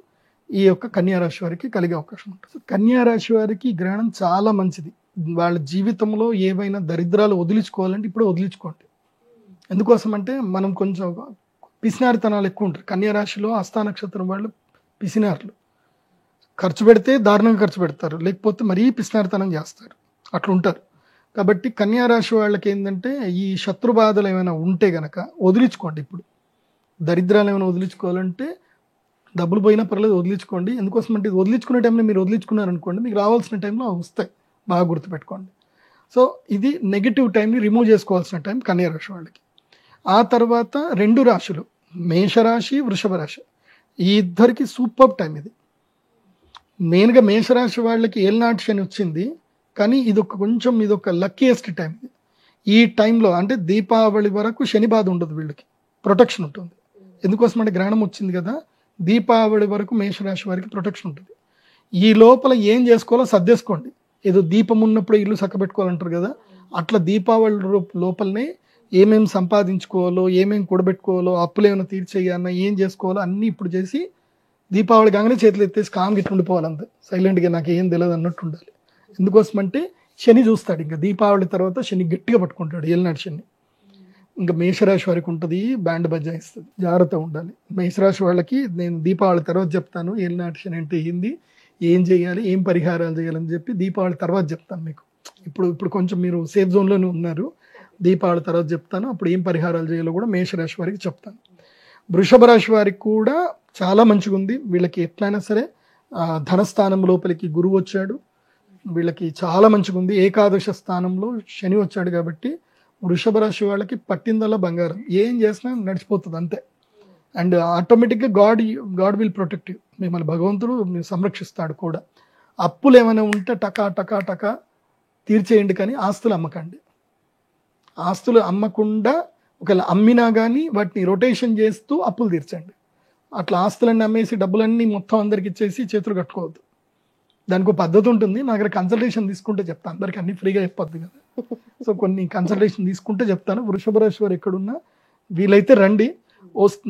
ఈ యొక్క కన్యారాశి వారికి కలిగే అవకాశం ఉంటుంది. కన్యారాశి వారికి ఈ గ్రహణం చాలా మంచిది. వాళ్ళ జీవితంలో ఏవైనా దరిద్రాలు వదిలించుకోవాలంటే ఇప్పుడు వదిలించుకోండి. ఎందుకోసం అంటే మనం కొంచెం పిసినారితనాలు ఎక్కువ ఉంటారు. కన్యారాశిలో హస్త నక్షత్రం వాళ్ళు పిసినారులు. ఖర్చు పెడితే దారుణంగా ఖర్చు పెడతారు, లేకపోతే మరీ పిసినారితనం చేస్తారు, అట్లా ఉంటారు. కాబట్టి కన్యారాశి వాళ్ళకి ఏంటంటే ఈ శత్రుబాధలు ఏమైనా ఉంటే గనక వదిలించుకోండి. ఇప్పుడు దరిద్రాలు ఏమైనా వదిలించుకోవాలంటే డబ్బులు పోయినా పర్లేదు వదిలించుకోండి. ఎందుకోసం అంటే వదిలించుకునే టైంలో మీరు వదిలించుకున్నారనుకోండి, మీకు రావాల్సిన టైంలో వస్తాయి, బాగా గుర్తుపెట్టుకోండి. సో ఇది నెగిటివ్ టైంని రిమూవ్ చేసుకోవాల్సిన టైం కన్యారాశి వాళ్ళకి. ఆ తర్వాత 2 రాశులు మేషరాశి, వృషభ రాశి, ఈ ఇద్దరికి సూపర్ టైం ఇది. మెయిన్గా మేషరాశి వాళ్ళకి ఏలినాటి శని వచ్చింది, కానీ ఇదొక లక్కీయెస్ట్ టైం. ఈ టైంలో అంటే దీపావళి వరకు శని బాధ ఉండదు, వీళ్ళకి ప్రొటెక్షన్ ఉంటుంది. ఎందుకోసం అంటే గ్రహణం వచ్చింది కదా, దీపావళి వరకు మేషరాశి వారికి ప్రొటెక్షన్ ఉంటుంది. ఈ లోపల ఏం చేసుకోవాలో సర్దేసుకోండి. ఏదో దీపం ఉన్నప్పుడు ఇల్లు చక్కబెట్టుకోవాలంటారు కదా, అట్లా దీపావళి లోపలనే ఏమేమి సంపాదించుకోవాలో, ఏమేమి కూడబెట్టుకోవాలో, అప్పులు ఏమైనా తీర్చేయాలన్నా ఏం చేసుకోవాలో అన్నీ ఇప్పుడు చేసి దీపావళి కాగానే చేతులు ఎత్తేసి కామ్గా ఇట్లా ఉండిపోవాలి, అంతే సైలెంట్గా, నాకు ఏం తెలియదు అన్నట్టు ఉండాలి. ఎందుకోసం అంటే శని చూస్తాడు, ఇంకా దీపావళి తర్వాత శని గట్టిగా పట్టుకుంటాడు, ఏలినాటి శని. ఇంకా మేషరాశి వారికి ఉంటుంది, బ్యాండ్ బజాయిస్తుంది, జాగ్రత్తగా ఉండాలి. మేషరాశి వాళ్ళకి నేను దీపావళి తర్వాత చెప్తాను ఏలినాటి శని అంటే ఏంది, ఏం చేయాలి, ఏం పరిహారాలు చేయాలని చెప్పి దీపావళి తర్వాత చెప్తాను మీకు. ఇప్పుడు కొంచెం మీరు సేఫ్ జోన్లోనే ఉన్నారు, దీపావళి తర్వాత చెప్తాను. అప్పుడు ఏం పరిహారాలు చేయాలో కూడా మేషరాశి వారికి చెప్తాను. వృషభ రాశి వారికి కూడా చాలా మంచిగా ఉంది. వీళ్ళకి ఎట్లయినా సరే ధనస్థానం లోపలికి గురువు వచ్చాడు, వీళ్ళకి చాలా మంచిగా ఉంది. ఏకాదశ స్థానంలో శని వచ్చాడు కాబట్టి వృషభ రాశి వాళ్ళకి పట్టిందల్లా బంగారం, ఏం చేసినా నడిచిపోతుంది అంతే. అండ్ ఆటోమేటిక్గా గాడ్ విల్ ప్రొటెక్ట్ యూ, మిమ్మల్ని భగవంతుడు సంరక్షిస్తాడు కూడా. అప్పులు ఏమైనా ఉంటే టకా టకా టకా తీర్చేయండి, కానీ ఆస్తులు అమ్మకండి. ఆస్తులు అమ్మకుండా ఒకవేళ అమ్మినా కానీ వాటిని రొటేషన్ చేస్తూ అప్పులు తీర్చండి. అట్లా ఆస్తులన్నీ అమ్మేసి డబ్బులన్నీ మొత్తం అందరికి ఇచ్చేసి చేతులు కట్టుకోవద్దు. దానికి ఒక పద్ధతి ఉంటుంది, నా దగ్గర కన్సల్టేషన్ తీసుకుంటే చెప్తాను. అందరికి అన్ని ఫ్రీగా చెప్పొద్దు కదా, సో కొన్ని కన్సల్టేషన్ తీసుకుంటే చెప్తాను. వృషభ రాశి వారు ఎక్కడున్నా వీలైతే రండి,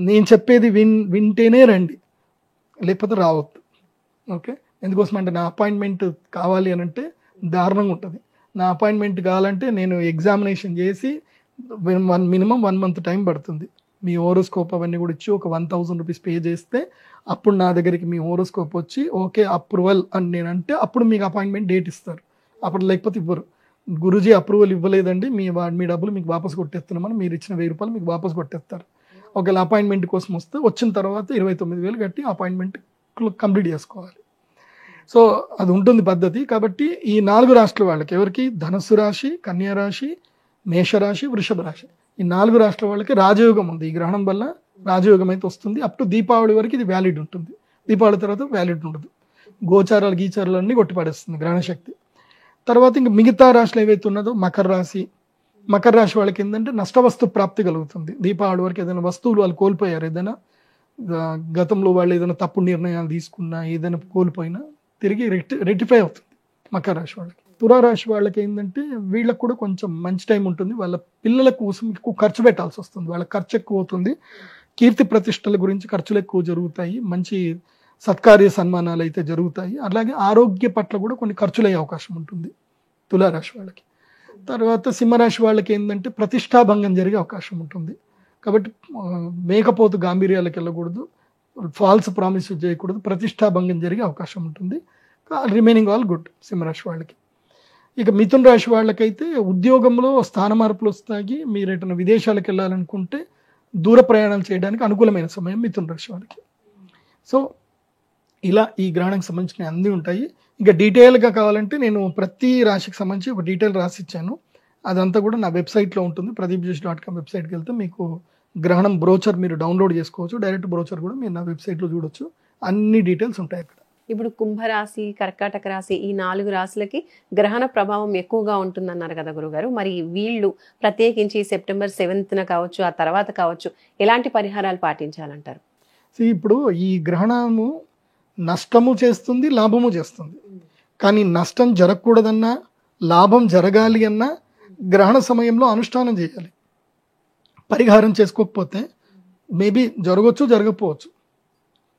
నేను చెప్పేది వింటేనే రండి, లేకపోతే రావద్దు. ఓకే, ఎందుకోసం అంటే నా అపాయింట్మెంట్ కావాలి అని అంటే దారుణంగా ఉంటుంది. నా అపాయింట్మెంట్ కావాలంటే నేను ఎగ్జామినేషన్ చేసి మినిమం 1 month టైం పడుతుంది. మీ హోరోస్కోప్ అవన్నీ కూడా ఇచ్చి ఒక 1000 రూపీస్ పే చేస్తే అప్పుడు నా దగ్గరికి మీ హోరోస్కోప్ వచ్చి ఓకే అప్రూవల్ అని నేను అంటే అప్పుడు మీకు అపాయింట్మెంట్ డేట్ ఇస్తారు. అప్పుడు లేకపోతే ఇవ్వరు. గురూజీ అప్రూవల్ ఇవ్వలేదండి, మీ డబ్బులు మీకు వాపస్ కొట్టేస్తున్నామని మీరు ఇచ్చిన 1000 రూపాయలు మీకు వాపస్ కొట్టేస్తారు. ఒకవేళ అపాయింట్మెంట్ కోసం వస్తే వచ్చిన తర్వాత 29,000 కట్టి అపాయింట్మెంట్ కంప్లీట్ చేసుకోవాలి. సో అది ఉంటుంది పద్ధతి. కాబట్టి ఈ 4 రాశుల వాళ్ళకి ఎవరికి ధనుస్సు రాశి, కన్యా రాశి, మేషరాశి, వృషభ రాశి ఈ 4 రాష్ట్రాల వాళ్ళకి రాజయోగం ఉంది. ఈ గ్రహణం వల్ల రాజయోగం అయితే వస్తుంది. అప్ టు దీపావళి వరకు ఇది వ్యాలిడ్ ఉంటుంది. దీపావళి తర్వాత వ్యాలిడ్ ఉండదు. గోచారాలు గీచారాలు అన్నీ కొట్టిపడేస్తుంది గ్రహణ శక్తి. తర్వాత ఇంకా మిగతా రాశులు ఏవైతే ఉన్నదో మకర రాశి వాళ్ళకి ఏంటంటే నష్టవస్తు ప్రాప్తి కలుగుతుంది. దీపావళి వరకు ఏదైనా వస్తువులు వాళ్ళు కోల్పోయారు, ఏదైనా గతంలో వాళ్ళు ఏదైనా తప్పు నిర్ణయాలు తీసుకున్నా, ఏదైనా కోల్పోయినా తిరిగి రెక్టిఫై అవుతుంది మకర రాశి వాళ్ళకి. తులారాశి వాళ్ళకి ఏంటంటే వీళ్ళకి కూడా కొంచెం మంచి టైం ఉంటుంది. వాళ్ళ పిల్లల కోసం ఎక్కువ ఖర్చు పెట్టాల్సి వస్తుంది. వాళ్ళ ఖర్చు ఎక్కువ అవుతుంది. కీర్తి ప్రతిష్టల గురించి ఖర్చులు ఎక్కువ జరుగుతాయి. మంచి సత్కార్య సన్మానాలు అయితే జరుగుతాయి. అలాగే ఆరోగ్య పట్ల కూడా కొన్ని ఖర్చులు అయ్యే అవకాశం ఉంటుంది తులారాశి వాళ్ళకి. తర్వాత సింహరాశి వాళ్ళకి ఏంటంటే ప్రతిష్టాభంగం జరిగే అవకాశం ఉంటుంది. కాబట్టి మేకపోతు గాంభీర్యాలకు వెళ్ళకూడదు, ఫాల్స్ ప్రామిస్ చేయకూడదు, ప్రతిష్టాభంగం జరిగే అవకాశం ఉంటుంది. రిమైనింగ్ ఆల్ గుడ్ సింహరాశి వాళ్ళకి. ఇక మిథున రాశి వాళ్ళకైతే ఉద్యోగంలో స్థాన మార్పులు వస్తాయి. మీరు ఎటైనా విదేశాలకు వెళ్ళాలనుకుంటే దూర ప్రయాణాలు చేయడానికి అనుకూలమైన సమయం మిథున రాశి వాళ్ళకి. సో ఇలా ఈ గ్రహణానికి సంబంధించిన అన్నీ ఉంటాయి. ఇంకా డీటెయిల్గా కావాలంటే నేను ప్రతి రాశికి సంబంధించి ఒక డీటెయిల్ రాసి ఇచ్చాను. అదంతా కూడా నా వెబ్సైట్లో ఉంటుంది. pradeepjoshi.com వెబ్సైట్కి వెళ్తే మీకు గ్రహణం బ్రోచర్ మీరు డౌన్లోడ్ చేసుకోవచ్చు. డైరెక్ట్ బ్రోచర్ కూడా మీరు నా వెబ్సైట్లో చూడొచ్చు. అన్ని డీటెయిల్స్ ఉంటాయి అక్కడ. ఇప్పుడు కుంభరాశి, కర్కాటక రాశి, ఈ 4 రాశులకి గ్రహణ ప్రభావం ఎక్కువగా ఉంటుందన్నారు కదా గురుగారు. మరి వీళ్ళు ప్రత్యేకించి సెప్టెంబర్ 7న కావచ్చు, ఆ తర్వాత కావచ్చు, ఎలాంటి పరిహారాలు పాటించాలంటారు? ఇప్పుడు ఈ గ్రహణము నష్టము చేస్తుంది, లాభము చేస్తుంది. కానీ నష్టం జరగకూడదన్నా, లాభం జరగాలి అన్నా గ్రహణ సమయంలో అనుష్ఠానం చేయాలి. పరిహారం చేసుకోకపోతే మేబీ జరగవచ్చు, జరగకపోవచ్చు.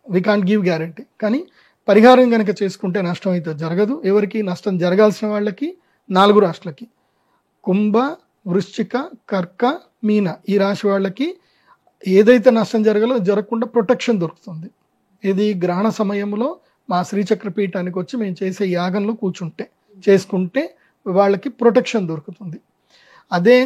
We can't give guarantee. కానీ పరిహారం కనుక చేసుకుంటే నష్టం అయితే జరగదు. ఎవరికి నష్టం జరగాల్సిన వాళ్ళకి 4 రాశులకి కుంభ, వృశ్చిక, కర్క, మీన ఈ రాశి వాళ్ళకి ఏదైతే నష్టం జరగాలో జరగకుండా ప్రొటెక్షన్ దొరుకుతుంది. ఇది గ్రహణ సమయంలో మా శ్రీచక్ర పీఠానికి వచ్చి మేము చేసే యాగంలో చేసుకుంటే వాళ్ళకి ప్రొటెక్షన్ దొరుకుతుంది. అదే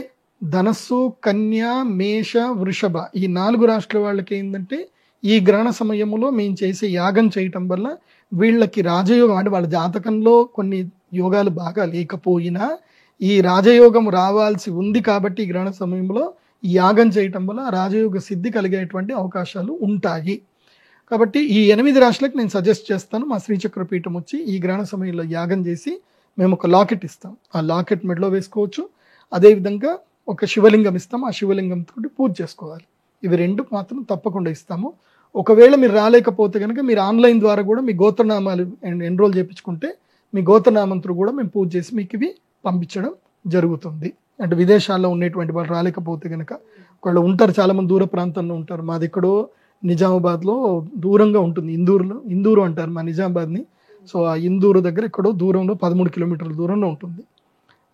ధనస్సు, కన్య, మేష, వృషభ ఈ 4 రాశుల వాళ్ళకి ఏంటంటే ఈ గ్రహణ సమయంలో మేము చేసే యాగం చేయటం వల్ల వీళ్ళకి రాజయోగం, అంటే వాళ్ళ జాతకంలో కొన్ని యోగాలు బాగా లేకపోయినా ఈ రాజయోగం రావాల్సి ఉంది. కాబట్టి ఈ గ్రహణ సమయంలో ఈ యాగం చేయటం వల్ల రాజయోగ సిద్ధి కలిగేటువంటి అవకాశాలు ఉంటాయి. కాబట్టి ఈ 8 రాశులకు నేను సజెస్ట్ చేస్తాను. మా శ్రీచక్ర పీఠం వచ్చి ఈ గ్రహణ సమయంలో యాగం చేసి మేము ఒక లాకెట్ ఇస్తాం. ఆ లాకెట్ మెడలో వేసుకోవచ్చు. అదేవిధంగా ఒక శివలింగం ఇస్తాం. ఆ శివలింగం తోటి పూజ చేసుకోవాలి. ఇవి 2 మాత్రం తప్పకుండా ఇస్తాము. ఒకవేళ మీరు రాలేకపోతే కనుక మీరు ఆన్లైన్ ద్వారా కూడా మీ గోత్రనామాలు ఎన్రోల్ చేయించుకుంటే మీ గోత్రనామంతో కూడా మేము పూజ చేసి మీకు ఇవి పంపించడం జరుగుతుంది. అంటే విదేశాల్లో ఉండేటువంటి వాళ్ళు రాలేకపోతే కనుక ఒకళ్ళు ఉంటారు, చాలామంది దూర ప్రాంతంలో ఉంటారు. మాది ఎక్కడో నిజామాబాద్లో దూరంగా ఉంటుంది, ఇందూరు అంటారు మా నిజామాబాద్ని. సో ఆ ఇందూరు దగ్గర ఎక్కడో దూరంలో 13 కిలోమీటర్ల దూరంలో ఉంటుంది.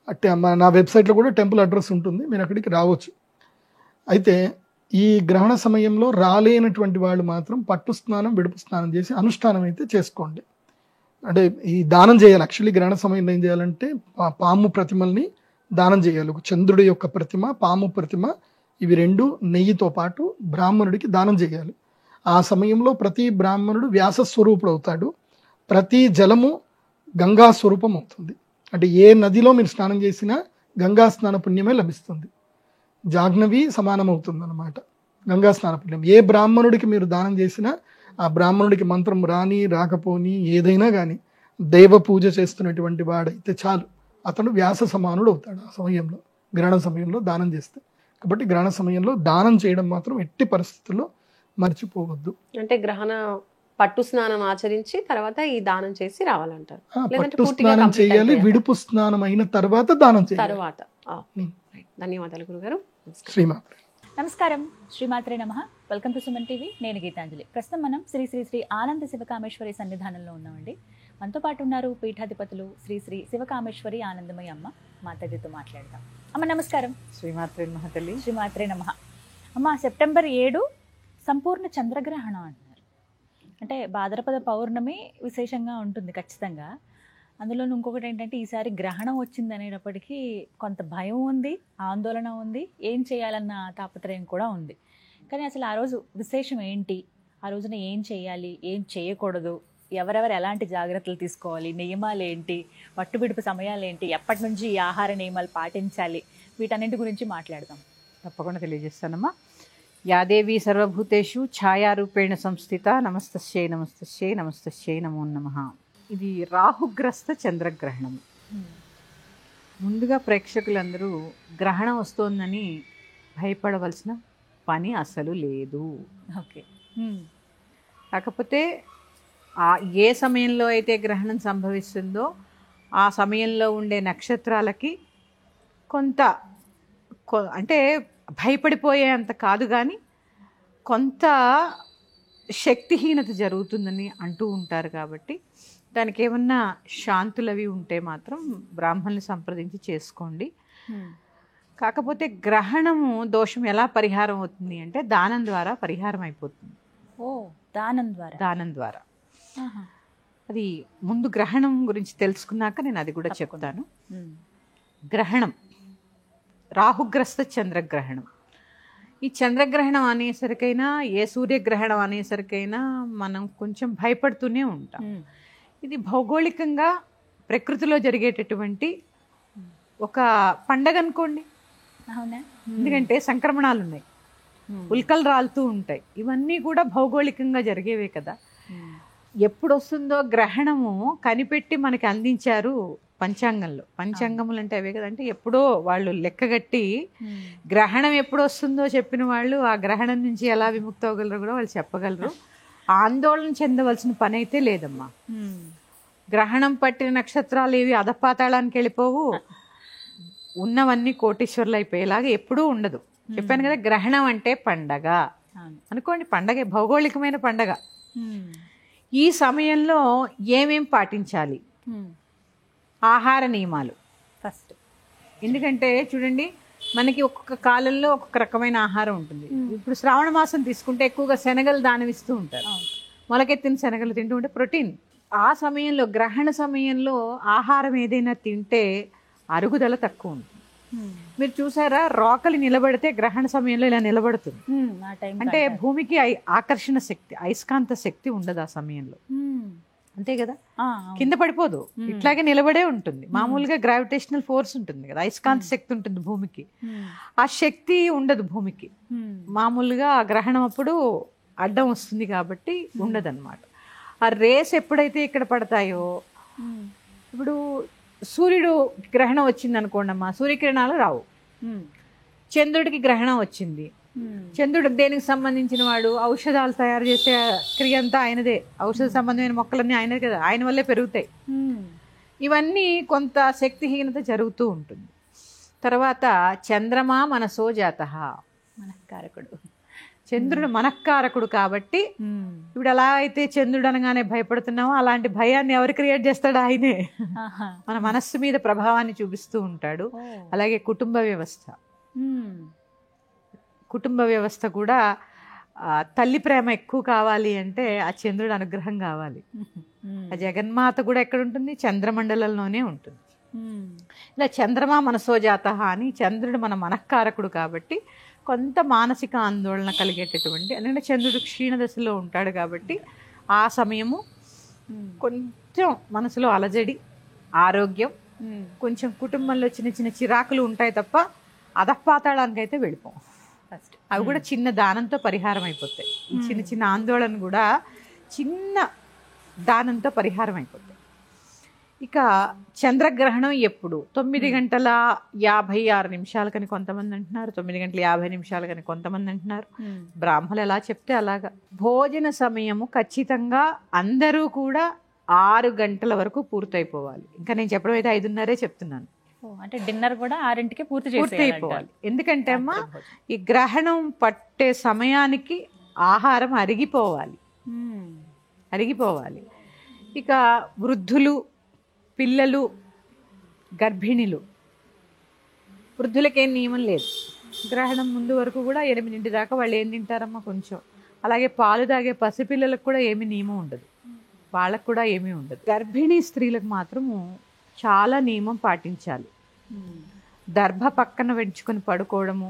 అంటే నా వెబ్సైట్లో కూడా టెంపుల్ అడ్రస్ ఉంటుంది, మీరు అక్కడికి రావచ్చు. అయితే ఈ గ్రహణ సమయంలో రాలేనటువంటి వాళ్ళు మాత్రం పట్టు స్నానం, విడుపు స్నానం చేసి అనుష్ఠానం అయితే చేసుకోండి. అంటే ఈ దానం చేయాలి. యాక్చువల్లీ గ్రహణ సమయంలో ఏం చేయాలంటే పాము ప్రతిమల్ని దానం చేయాలి. ఒక చంద్రుడి యొక్క ప్రతిమ, పాము ప్రతిమ, ఇవి 2 నెయ్యితో పాటు బ్రాహ్మణుడికి దానం చేయాలి. ఆ సమయంలో ప్రతి బ్రాహ్మణుడు వ్యాస స్వరూపుడు అవుతాడు. ప్రతి జలము గంగా స్వరూపం అవుతుంది. అంటే ఏ నదిలో మీరు స్నానం చేసినా గంగా స్నాన పుణ్యమే లభిస్తుంది. జాహ్నవి సమానం అవుతుంది అన్నమాట గంగా స్నాన పుణ్యం. ఏ బ్రాహ్మణుడికి మీరు దానం చేసినా ఆ బ్రాహ్మణుడికి మంత్రం రాని రాకపోని ఏదైనా కానీ దైవ పూజ చేస్తున్నటువంటి వాడైతే చాలు, అతను వ్యాస సమానుడు అవుతాడు ఆ సమయంలో, గ్రహణ సమయంలో దానం చేస్తే. కాబట్టి గ్రహణ సమయంలో దానం చేయడం మాత్రం ఎట్టి పరిస్థితుల్లో మర్చిపోవద్దు. అంటే గ్రహణ పట్టు స్నానం ఆచరించి తర్వాత ఈ దానం చేసి రావాలంటారు. పట్టు స్నానం చేయాలి, విడుపు స్నానం అయిన తర్వాత దానం చేయాలి. తర్వాత ధన్యవాదాలు గురుగారు. శ్రీమాత్రే నమస్కారం. శ్రీమాత్రే నమః. Welcome to Suman TV. నేను గీతాంజలి. ప్రస్తుతం మనం శ్రీ శ్రీ శ్రీ ఆనంద శివకామేశ్వరి సన్నిధానంలో ఉన్నామండి. మనతో పాటు ఉన్నారు పీఠాధిపతులు శ్రీ శ్రీ శివకామేశ్వరి ఆనందమయ్య అమ్మ. మాతాజీతో మాట్లాడదాం. అమ్మ నమస్కారం. శ్రీమాత్రే నమః తల్లి. శ్రీమాత్రే నమః. అమ్మ, సెప్టెంబర్ 7 సంపూర్ణ చంద్రగ్రహణం అంటున్నారు. అంటే భాద్రపద పౌర్ణమి విశేషంగా ఉంటుంది ఖచ్చితంగా. అందులో ఇంకొకటి ఏంటంటే ఈసారి గ్రహణం వచ్చింది అనేటప్పటికీ కొంత భయం ఉంది, ఆందోళన ఉంది, ఏం చేయాలన్న తాపత్రయం కూడా ఉంది. కానీ అసలు ఆ రోజు విశేషం ఏంటి, ఆ రోజున ఏం చేయాలి, ఏం చేయకూడదు, ఎవరెవరు ఎలాంటి జాగ్రత్తలు తీసుకోవాలి, నియమాలు ఏంటి, పట్టుబిడుపు సమయాలు ఏంటి, ఎప్పటి నుంచి ఈ ఆహార నియమాలు పాటించాలి, వీటన్నింటి గురించి మాట్లాడదాం. తప్పకుండా తెలియజేస్తానమ్మా. యాదేవి సర్వభూతేషు ఛాయారూపేణ సంస్థిత నమస్తస్యై నమస్తస్యై నమస్తస్యై నమో నమః. ఇది రాహుగ్రస్త చంద్రగ్రహణం. ముందుగా ప్రేక్షకులందరూ గ్రహణం వస్తోందని భయపడవలసిన పని అసలు లేదు. ఓకే. కాకపోతే ఏ సమయంలో అయితే గ్రహణం సంభవిస్తుందో ఆ సమయంలో ఉండే నక్షత్రాలకి కొంత అంటే భయపడిపోయే అంత కాదు, కానీ కొంత శక్తిహీనత జరుగుతుందని అంటూ ఉంటారు. కాబట్టి దానికి ఏమన్నా శాంతులవి ఉంటే మాత్రం బ్రాహ్మణుని సంప్రదించి చేసుకోండి. కాకపోతే గ్రహణము దోషం ఎలా పరిహారం అవుతుంది అంటే దానం ద్వారా పరిహారం అయిపోతుంది. ఓ, దానం ద్వారా. దానం ద్వారా. అది ముందు గ్రహణం గురించి తెలుసుకున్నాక నేను అది కూడా చెప్తాను. గ్రహణం రాహుగ్రస్త చంద్రగ్రహణం. ఈ చంద్రగ్రహణం అనేసరికైనా ఏ సూర్యగ్రహణం అనేసరికైనా మనం కొంచెం భయపడుతూనే ఉంటాం. ఇది భౌగోళికంగా ప్రకృతిలో జరిగేటటువంటి ఒక పండగ అనుకోండి. అవునా? ఎందుకంటే సంక్రమణాలు ఉన్నాయి, ఉల్కలు రాలుతూ ఉంటాయి, ఇవన్నీ కూడా భౌగోళికంగా జరిగేవే కదా. ఎప్పుడు వస్తుందో గ్రహణము కనిపెట్టి మనకి అందించారు పంచాంగంలో. పంచాంగములు అంటే అవే కదా, అంటే ఎప్పుడో వాళ్ళు లెక్కగట్టి గ్రహణం ఎప్పుడు వస్తుందో చెప్పిన వాళ్ళు ఆ గ్రహణం నుంచి ఎలా విముక్తి అవ్వగలరో కూడా వాళ్ళు చెప్పగలరు. ఆందోళన చెందవలసిన పని అయితే లేదమ్మా. గ్రహణం పట్టిన నక్షత్రాలు ఏవి అధపాతాళానికి వెళ్ళిపోవు, ఉన్నవన్నీ కోటీశ్వర్లు అయిపోయేలాగా ఎప్పుడూ ఉండదు. చెప్పాను కదా, గ్రహణం అంటే పండగ అనుకోండి, పండగ భౌగోళికమైన పండగ. ఈ సమయంలో ఏమేం పాటించాలి? ఆహార నియమాలు ఫస్ట్. ఎందుకంటే చూడండి, మనకి ఒక్కొక్క కాలంలో ఒక్కొక్క రకమైన ఆహారం ఉంటుంది. ఇప్పుడు శ్రావణ మాసం తీసుకుంటే ఎక్కువగా శనగలు దానమిస్తూ ఉంటారు. మొలకెత్తిన శనగలు తింటూ ఉంటే ప్రోటీన్. ఆ సమయంలో గ్రహణ సమయంలో ఆహారం ఏదైనా తింటే అరుగుదల తక్కువ ఉంటుంది. మీరు చూసారా, రోకలి నిలబడితే గ్రహణ సమయంలో ఇలా నిలబడుతుంది. అంటే భూమికి ఆకర్షణ శక్తి, అయస్కాంత శక్తి ఉండదు ఆ సమయంలో, అంతే కదా. కింద పడిపోదు, ఇట్లాగే నిలబడే ఉంటుంది. మామూలుగా గ్రావిటేషనల్ ఫోర్స్ ఉంటుంది కదా, అయస్కాంత శక్తి ఉంటుంది భూమికి. ఆ శక్తి ఉండదు భూమికి మామూలుగా. ఆ గ్రహణం అప్పుడు అడ్డం వస్తుంది కాబట్టి ఉండదన్నమాట. ఆ రేస్ ఎప్పుడైతే ఇక్కడ పడతాయో, ఇప్పుడు సూర్యుడు గ్రహణం వచ్చింది అనుకోండి అమ్మా, సూర్యకిరణాలు రావు. చంద్రుడికి గ్రహణం వచ్చింది, చంద్రుడు దేనికి సంబంధించిన వాడు? ఔషధాలు తయారు చేసే క్రియ అంతా ఆయనదే, ఔషధ సంబంధమైన మొక్కలన్నీ ఆయనదే కదా, ఆయన వల్లే పెరుగుతాయి. ఇవన్నీ కొంత శక్తిహీనత జరుగుతూ ఉంటుంది. తర్వాత చంద్రమా మనసో జాతః, మనఃకారకుడు. చంద్రుడు మనఃకారకుడు కాబట్టి ఇప్పుడు ఎలా అయితే చంద్రుడు అనగానే భయపడుతున్నామో అలాంటి భయాన్ని ఎవరు క్రియేట్ చేస్తాడు? ఆయనే. మన మనస్సు మీద ప్రభావాన్ని చూపిస్తూ ఉంటాడు. అలాగే కుటుంబ వ్యవస్థ, కుటుంబ వ్యవస్థ కూడా తల్లి ప్రేమ ఎక్కువ కావాలి అంటే ఆ చంద్రుడు అనుగ్రహం కావాలి. ఆ జగన్మాత కూడా ఎక్కడ ఉంటుంది? చంద్రమండలంలోనే ఉంటుంది. ఇలా చంద్రమా మనసో జాతః అని, చంద్రుడు మన మనఃకారకుడు కాబట్టి కొంత మానసిక ఆందోళన కలిగేటటువంటి, అంటే చంద్రుడు క్షీణదశలో ఉంటాడు కాబట్టి ఆ సమయము కొంచెం మనసులో అలజడి, ఆరోగ్యం, కొంచెం కుటుంబంలో చిన్న చిన్న చిరాకులు ఉంటాయి తప్ప అధపాతాళానికి అయితే వెళ్ళిపోం. ఫస్ట్ అవి కూడా చిన్న దానంతో పరిహారం అయిపోతాయి. ఈ చిన్న చిన్న ఆందోళన కూడా చిన్న దానంతో పరిహారం అయిపోతాయి. ఇక చంద్రగ్రహణం ఎప్పుడు? 9:56 కొంతమంది అంటున్నారు, 9:50 కొంతమంది అంటున్నారు. బ్రాహ్మణులు ఎలా చెప్తే అలాగా. భోజన సమయము ఖచ్చితంగా అందరూ కూడా 6 గంటల వరకు పూర్తయిపోవాలి. ఇంకా నేను చెప్పడం అయితే 5:30 చెప్తున్నాను. అంటే డిన్నర్ కూడా 6ంటికి పూర్తి అయిపోవాలి. ఎందుకంటే అమ్మా, ఈ గ్రహణం పట్టే సమయానికి ఆహారం అరిగిపోవాలి. ఇక వృద్ధులు, పిల్లలు, గర్భిణీలు, వృద్ధులకేం నియమం లేదు. గ్రహణం ముందు వరకు కూడా 8 దాకా వాళ్ళు ఏం తింటారమ్మా కొంచెం. అలాగే పాలు తాగే పసిపిల్లలకు కూడా ఏమీ నియమం ఉండదు, వాళ్ళకు కూడా ఏమీ ఉండదు. గర్భిణీ స్త్రీలకు మాత్రము చాలా నియమం పాటించాలి. దర్భ పక్కన వెంచుకొని పడుకోవడము,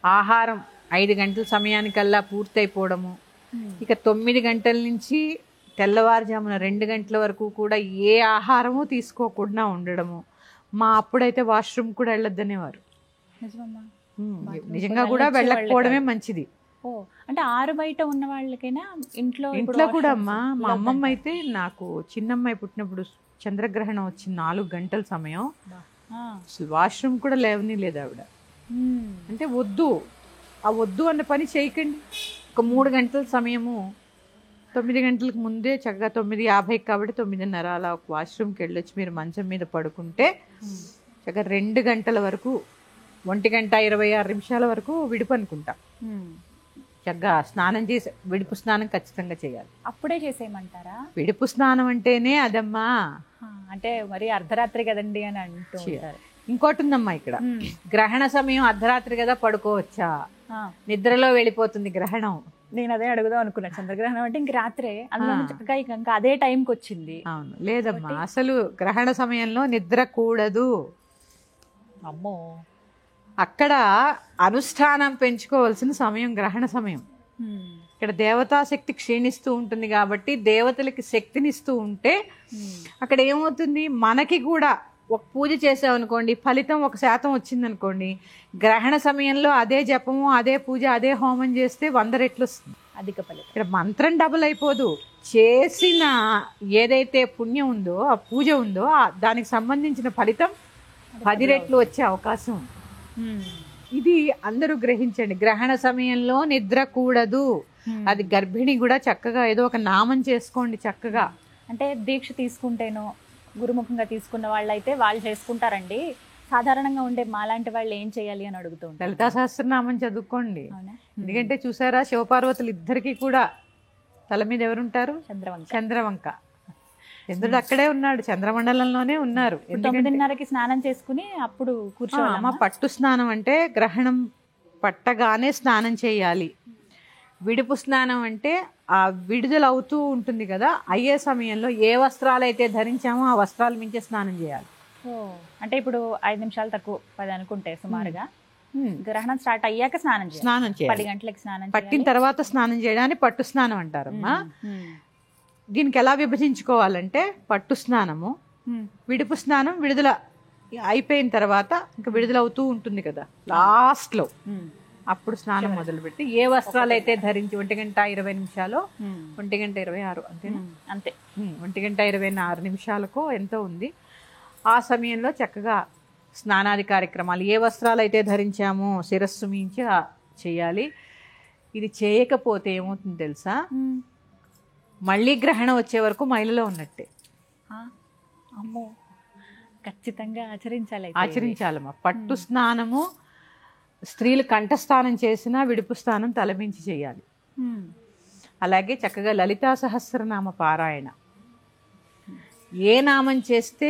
ఆహారం 5 గంటల సమయానికల్లా పూర్తయిపోవడము. ఇక 9 గంటల నుంచి తెల్లవారుజామున 2 గంటల వరకు కూడా ఏ ఆహారము తీసుకోకుండా ఉండడము. మా అప్పుడైతే వాష్రూమ్ కూడా వెళ్ళొద్దనేవారు. నిజంగా కూడా వెళ్ళకపోవడమే మంచిది. ఓ అంటే ఆరు బయట ఉన్న వాళ్ళకైనా ఇంట్లో ఇంట్లో కూడా అమ్మా, మా అమ్మమ్మ అయితే నాకు చిన్నమ్మాయి పుట్టినప్పుడు చంద్రగ్రహణం వచ్చింది 4 గంటల సమయం, అసలు వాష్రూమ్ కూడా లేవని లేదు ఆవిడ. అంటే వద్దు అన్న పని చేయకండి. ఒక 3 గంటల సమయము 9 గంటలకు ముందే చక్కగా 9:50 కాబట్టి 9:30 అలా ఒక వాష్రూమ్కి వెళ్ళొచ్చి మీరు మంచం మీద పడుకుంటే చక్కగా 2 గంటల వరకు 1:26 వరకు విడుపు అనుకుంటా. చక్కగా స్నానం చేసి విడుపు స్నానం ఖచ్చితంగా చేయాలి. అప్పుడే చేసేయమంటారా? విడుపు స్నానం అంటేనే అదమ్మా. అంటే మరి అర్ధరాత్రి కదండి అని అంటూ ఉంటారు. ఇంకోటి ఉందమ్మా ఇక్కడ, గ్రహణ సమయం అర్ధరాత్రి కదా పడుకోవచ్చా? నిద్రలో వెళ్ళిపోతుంది గ్రహణం. నేను అదే అడుగుదాం అనుకున్నా. చంద్రగ్రహణం అంటే ఇంక రాత్రే, అందులో చక్కగా ఇంకా అదే టైంకి వచ్చింది. అవును, లేదమ్మా, అసలు గ్రహణ సమయంలో నిద్ర కూడదు. అమ్మో, అక్కడ అనుష్ఠానం పెంచుకోవాల్సిన సమయం గ్రహణ సమయం. ఇక్కడ దేవతాశక్తి క్షీణిస్తూ ఉంటుంది కాబట్టి దేవతలకి శక్తినిస్తూ ఉంటే అక్కడ ఏమవుతుంది, మనకి కూడా ఒక పూజ చేసామనుకోండి, ఫలితం 1% వచ్చిందనుకోండి, గ్రహణ సమయంలో అదే జపము, అదే పూజ, అదే హోమం చేస్తే 100 రెట్లు వస్తుంది అధిక ఫలితం. ఇక్కడ మంత్రం డబుల్ అయిపోదు. చేసిన ఏదైతే పుణ్యం ఉందో, ఆ పూజ ఉందో, దానికి సంబంధించిన ఫలితం 10 రెట్లు వచ్చే అవకాశం ఉంది. ఇది అందరూ గ్రహించండి. గ్రహణ సమయంలో నిద్ర కూడదు. అది గర్భిణి కూడా చక్కగా ఏదో ఒక నామం చేసుకోండి చక్కగా. అంటే దీక్ష తీసుకుంటేనో గురుముఖంగా తీసుకున్న వాళ్ళు అయితే వాళ్ళు చేసుకుంటారండి. సాధారణంగా ఉండే మాలాంటి వాళ్ళు ఏం చేయాలి అని అడుగుతూ ఉంటారు. లలితా సహస్రనామం చదువుకోండి. ఎందుకంటే చూసారా, శివపార్వతులు ఇద్దరికి కూడా తల మీద ఎవరుంటారు? చంద్రవంక. చంద్రుడు అక్కడే ఉన్నాడు, చంద్రమండలంలోనే ఉన్నారు. 9:30కి స్నానం చేసుకుని అప్పుడు కూర్చోవాలమ్మా. పట్టు స్నానం అంటే గ్రహణం పట్టగానే స్నానం చేయాలి. విడుపు స్నానం అంటే ఆ విడుదల అవుతూ ఉంటుంది కదా, అయ్యే సమయంలో ఏ వస్త్రాలు అయితే ధరించామో ఆ వస్త్రాలు మించే స్నానం చేయాలి. అంటే ఇప్పుడు 5 నిమిషాలు తక్కువ 10 అనుకుంటే సుమారుగా గ్రహణం స్టార్ట్ అయ్యాక స్నానం చేయాలి. 10 గంటలకి స్నానం పట్టిన తర్వాత స్నానం చేయడాన్ని పట్టు స్నానం అంటారమ్మా. దీనికి ఎలా విభజించుకోవాలంటే పట్టు స్నానము, విడుపు స్నానం విడుదల అయిపోయిన తర్వాత ఇంకా విడుదల అవుతూ ఉంటుంది కదా లాస్ట్ లో, అప్పుడు స్నానం మొదలుపెట్టి ఏ వస్త్రాలు అయితే ధరించి 1:20 1:26 అంతేనా? అంతే, 1:26 ఎంతో ఉంది. ఆ సమయంలో చక్కగా స్నానాది కార్యక్రమాలు ఏ వస్త్రాలు అయితే ధరించామో శిరస్సు మించి చేయాలి. ఇది చేయకపోతే ఏమవుతుంది తెలుసా, మళ్ళీ గ్రహణం వచ్చే వరకు మైలలో ఉన్నట్టే. అమ్మో, ఖచ్చితంగా ఆచరించాలమ్మా. పట్టు స్నానము స్త్రీలు కంఠస్నానం చేసినా విడుపు స్నానం తలమించి చేయాలి. అలాగే చక్కగా లలితా సహస్రనామ పారాయణ. ఏ నామం చేస్తే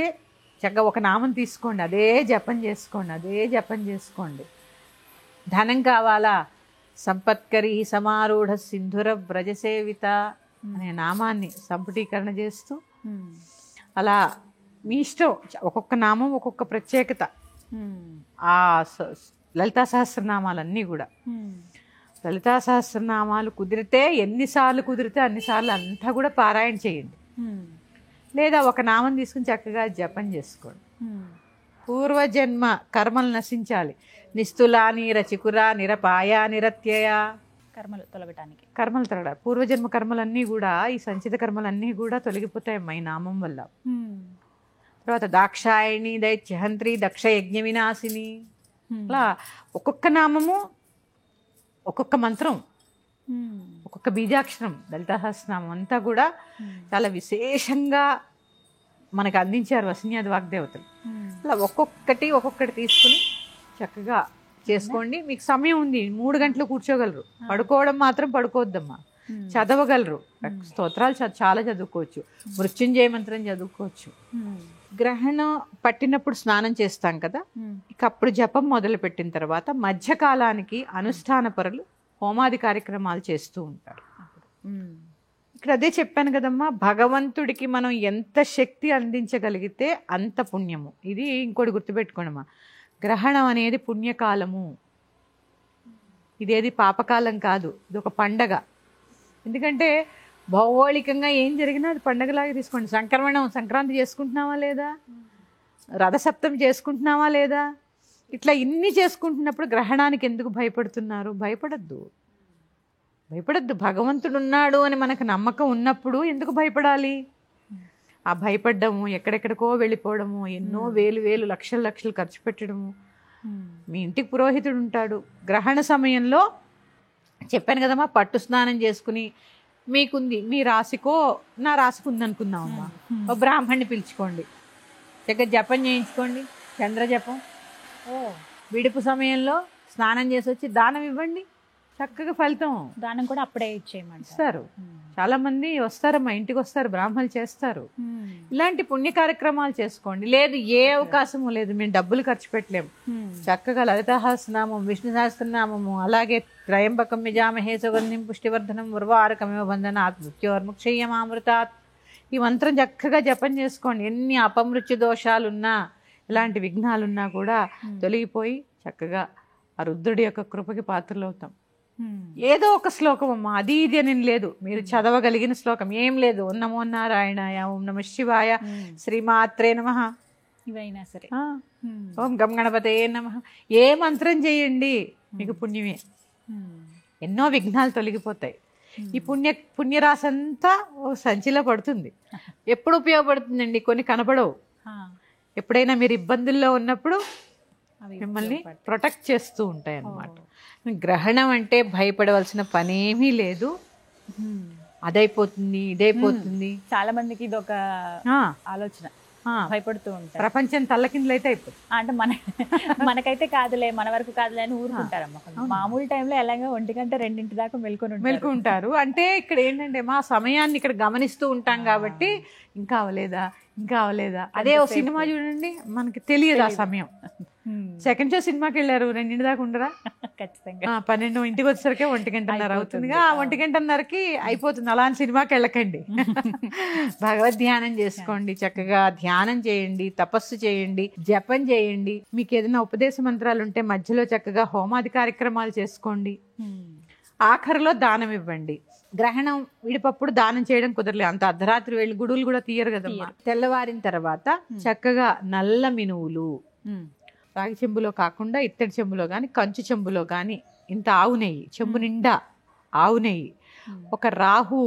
చక్కగా ఒక నామం తీసుకోండి, అదే జపం చేసుకోండి. ధనం కావాలా, సంపత్కరి సమారూఢ సింధుర వ్రజసేవిత అనే నామాన్ని సంపుటీకరణ చేస్తూ, అలా మీ ఇష్టం, ఒక్కొక్క నామం ఒక్కొక్క ప్రత్యేకత. ఆ లలితా సహస్రనామాలన్నీ కూడా, లలితా సహస్రనామాలు కుదిరితే ఎన్నిసార్లు కుదిరితే అన్నిసార్లు అంతా కూడా పారాయణ చేయండి. లేదా ఒక నామం తీసుకుని చక్కగా జపం చేసుకోండి. పూర్వజన్మ కర్మలు నశించాలి. నిస్తులా నీరచికురా నిరపాయ నిరత్యయ, కర్మలు తొలగటానికి, కర్మలు తొలగ, పూర్వజన్మ కర్మలన్నీ కూడా, ఈ సంచిత కర్మలన్నీ కూడా తొలగిపోతాయి ఈ నామం వల్ల. తర్వాత దాక్షాయణి దైత్యహంత్రి దక్ష యజ్ఞ వినాశిని, అలా ఒక్కొక్క నామము ఒక్కొక్క మంత్రం ఒక్కొక్క బీజాక్షరం లలితా సహస్రనామం అంతా కూడా చాలా విశేషంగా మనకు అందించారు వసిన్యాది వాగ్దేవతలు. అలా ఒక్కొక్కటి తీసుకుని చక్కగా చేసుకోండి. మీకు సమయం ఉంది, 3 గంటలు కూర్చోగలరు. పడుకోవడం మాత్రం పడుకోవద్దమ్మా, చదవగలరు. స్తోత్రాలు చాలా చదువుకోవచ్చు, మృత్యుంజయ మంత్రం చదువుకోవచ్చు. గ్రహణం పట్టినప్పుడు స్నానం చేస్తాం కదా, ఇక అప్పుడు జపం మొదలు పెట్టిన తర్వాత మధ్యకాలానికి అనుష్ఠాన పరులు హోమాది కార్యక్రమాలు చేస్తూ ఉంటారు. ఇక్కడ అదే చెప్పాను కదమ్మా, భగవంతుడికి మనం ఎంత శక్తి అందించగలిగితే అంత పుణ్యము. ఇది ఇంకోటి గుర్తుపెట్టుకోండమ్మా, గ్రహణం అనేది పుణ్యకాలము, ఇదేది పాపకాలం కాదు. ఇది ఒక పండగ. ఎందుకంటే భౌగోళికంగా ఏం జరిగినా అది పండగలాగా తీసుకోండి. సంక్రాంతి చేసుకుంటున్నావా లేదా, రథసప్తమి చేసుకుంటున్నావా లేదా, ఇట్లా ఇన్ని చేసుకుంటున్నప్పుడు గ్రహణానికి ఎందుకు భయపడుతున్నారు? భయపడద్దు. భగవంతుడు ఉన్నాడు అని మనకు నమ్మకం ఉన్నప్పుడు ఎందుకు భయపడాలి? ఆ భయపడ్డము, ఎక్కడెక్కడికో వెళ్ళిపోవడము, ఎన్నో వేలు లక్షలు ఖర్చు పెట్టడము. మీ ఇంటికి పురోహితుడు ఉంటాడు. గ్రహణ సమయంలో చెప్పాను కదమ్మా, పట్టు స్నానం చేసుకుని మీకుంది, మీ రాశికో నా రాశికి ఉందనుకుందామమ్మా, ఓ బ్రాహ్మణ్ణి పిలుచుకోండి, చక్కగా జపం చేయించుకోండి, చంద్ర జపం. విడుపు సమయంలో స్నానం చేసి వచ్చి దానం ఇవ్వండి, చక్కగా ఫలితం. దానం కూడా అప్పుడే ఇచ్చేయమంటారు. ఇస్తారు. చాలా మంది వస్తారమ్మా, ఇంటికి వస్తారు, బ్రాహ్మణులు చేస్తారు. ఇలాంటి పుణ్య కార్యక్రమాలు చేసుకోండి. లేదు, ఏ అవకాశము లేదు, మేము డబ్బులు ఖర్చు పెట్టలేము, చక్కగా లలితాసహస్రనామం, విష్ణు సహస్రనామము, అలాగే త్రయంబకం యజామహే సుగంధిం పుష్టివర్ధనం ఉర్వారకమివ బంధనాత్ మృత్యోర్ముక్షయ్యమామృతాత్, ఈ మంత్రం చక్కగా జపం చేసుకోండి. ఎన్ని అపమృత్యు దోషాలున్నా, ఎలాంటి విఘ్నాలున్నా కూడా తొలగిపోయి చక్కగా ఆ రుద్రుడి యొక్క కృపకి పాత్రలు అవుతాం. ఏదో ఒక శ్లోకం అమ్మా, అది ఇది అని లేదు, మీరు చదవగలిగిన శ్లోకం ఏం లేదు. ఓం నమో నారాయణాయ, ఓం నమ శివాయ, శ్రీమాత్రే నమః, ఇవైనా సరే, ఓం గం గణపతే నమః, ఏ మంత్రం చేయండి మీకు పుణ్యమే. ఎన్నో విఘ్నాలు తొలగిపోతాయి. ఈ పుణ్యరాశంతా ఓ సంచిలో పడుతుంది. ఎప్పుడు ఉపయోగపడుతుందండి? కొన్ని కనపడవు. ఎప్పుడైనా మీరు ఇబ్బందుల్లో ఉన్నప్పుడు మిమ్మల్ని ప్రొటెక్ట్ చేస్తూ ఉంటాయి అన్నమాట. గ్రహణం అంటే భయపడవలసిన పనేమీ లేదు. అదైపోతుంది, ఇదైపోతుంది. చాలా మందికి ఇది ఒక ఆలోచన, భయపడుతూ ఉంటారు. ప్రపంచం తల్లకిందులైతే అయిపోతుంది. అంటే మనకైతే కాదులే, మన వరకు కాదులే అని ఊరుకుంటారమ్మా. మామూలు టైంలో ఎలాగో 1 గంట 2 దాకా మెలుకుంటారు. అంటే ఇక్కడ ఏంటంటే మా సమయాన్ని ఇక్కడ గమనిస్తూ ఉంటాం కాబట్టి ఇంకా అవలేదా అదే ఓ సినిమా చూడండి, మనకి తెలియదు ఆ సమయం. సెకండ్ షో సినిమాకి వెళ్ళారు, 2 దాకా ఉండరా? ఖచ్చితంగా 12 ఇంటికి వచ్చేసరికి 1 అవుతుంది. ఆ 1 అయిపోతుంది. అలాంటి సినిమాకి వెళ్ళకండి. భగవద్ ధ్యానం చేసుకోండి, చక్కగా ధ్యానం చేయండి, తపస్సు చేయండి, జపం చేయండి. మీకు ఏదైనా ఉపదేశ మంత్రాలు ఉంటే మధ్యలో చక్కగా హోమాది కార్యక్రమాలు చేసుకోండి. ఆఖరిలో దానం ఇవ్వండి. గ్రహణం విడిపప్పుడు దానం చేయడం కుదరలేదు, అంత అర్ధరాత్రి వెళ్ళి గుడులు కూడా తీయరు కదమ్మా. తెల్లవారిన తర్వాత చక్కగా నల్ల మినువులు, రాగి చెంబులో కాకుండా ఇత్తడి చెంబులో కానీ, కంచు చెంబులో కానీ, ఇంత ఆవు నెయ్యి, చెంబు నిండా ఆవు నెయ్యి, ఒక రాహు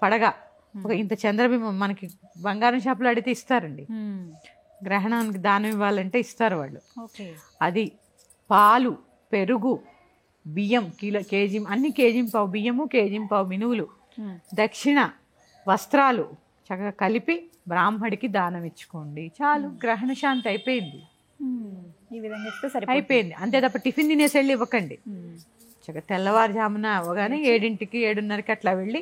పడగ, ఒక ఇంత చంద్రబింబం, మనకి బంగారం షాపులో అడిగితే ఇస్తారండి. గ్రహణానికి దానం ఇవ్వాలంటే ఇస్తారు వాళ్ళు. అది పాలు, పెరుగు, బియ్యం, కేజీ అన్ని కేజీ-పావు బియ్యము, కేజీ-పావు మినువులు, దక్షిణ, వస్త్రాలు చక్కగా కలిపి బ్రాహ్మడికి దానం ఇచ్చుకోండి. చాలు, గ్రహణ శాంతి అయిపోయింది. ఈ విధంగా అయిపోయింది. అంతే తప్ప టిఫిన్ తినేసి వెళ్ళి ఇవ్వకండి. చక్కగా తెల్లవారుజామున అవగానే 7ంటికి 7:30కి అట్లా వెళ్ళి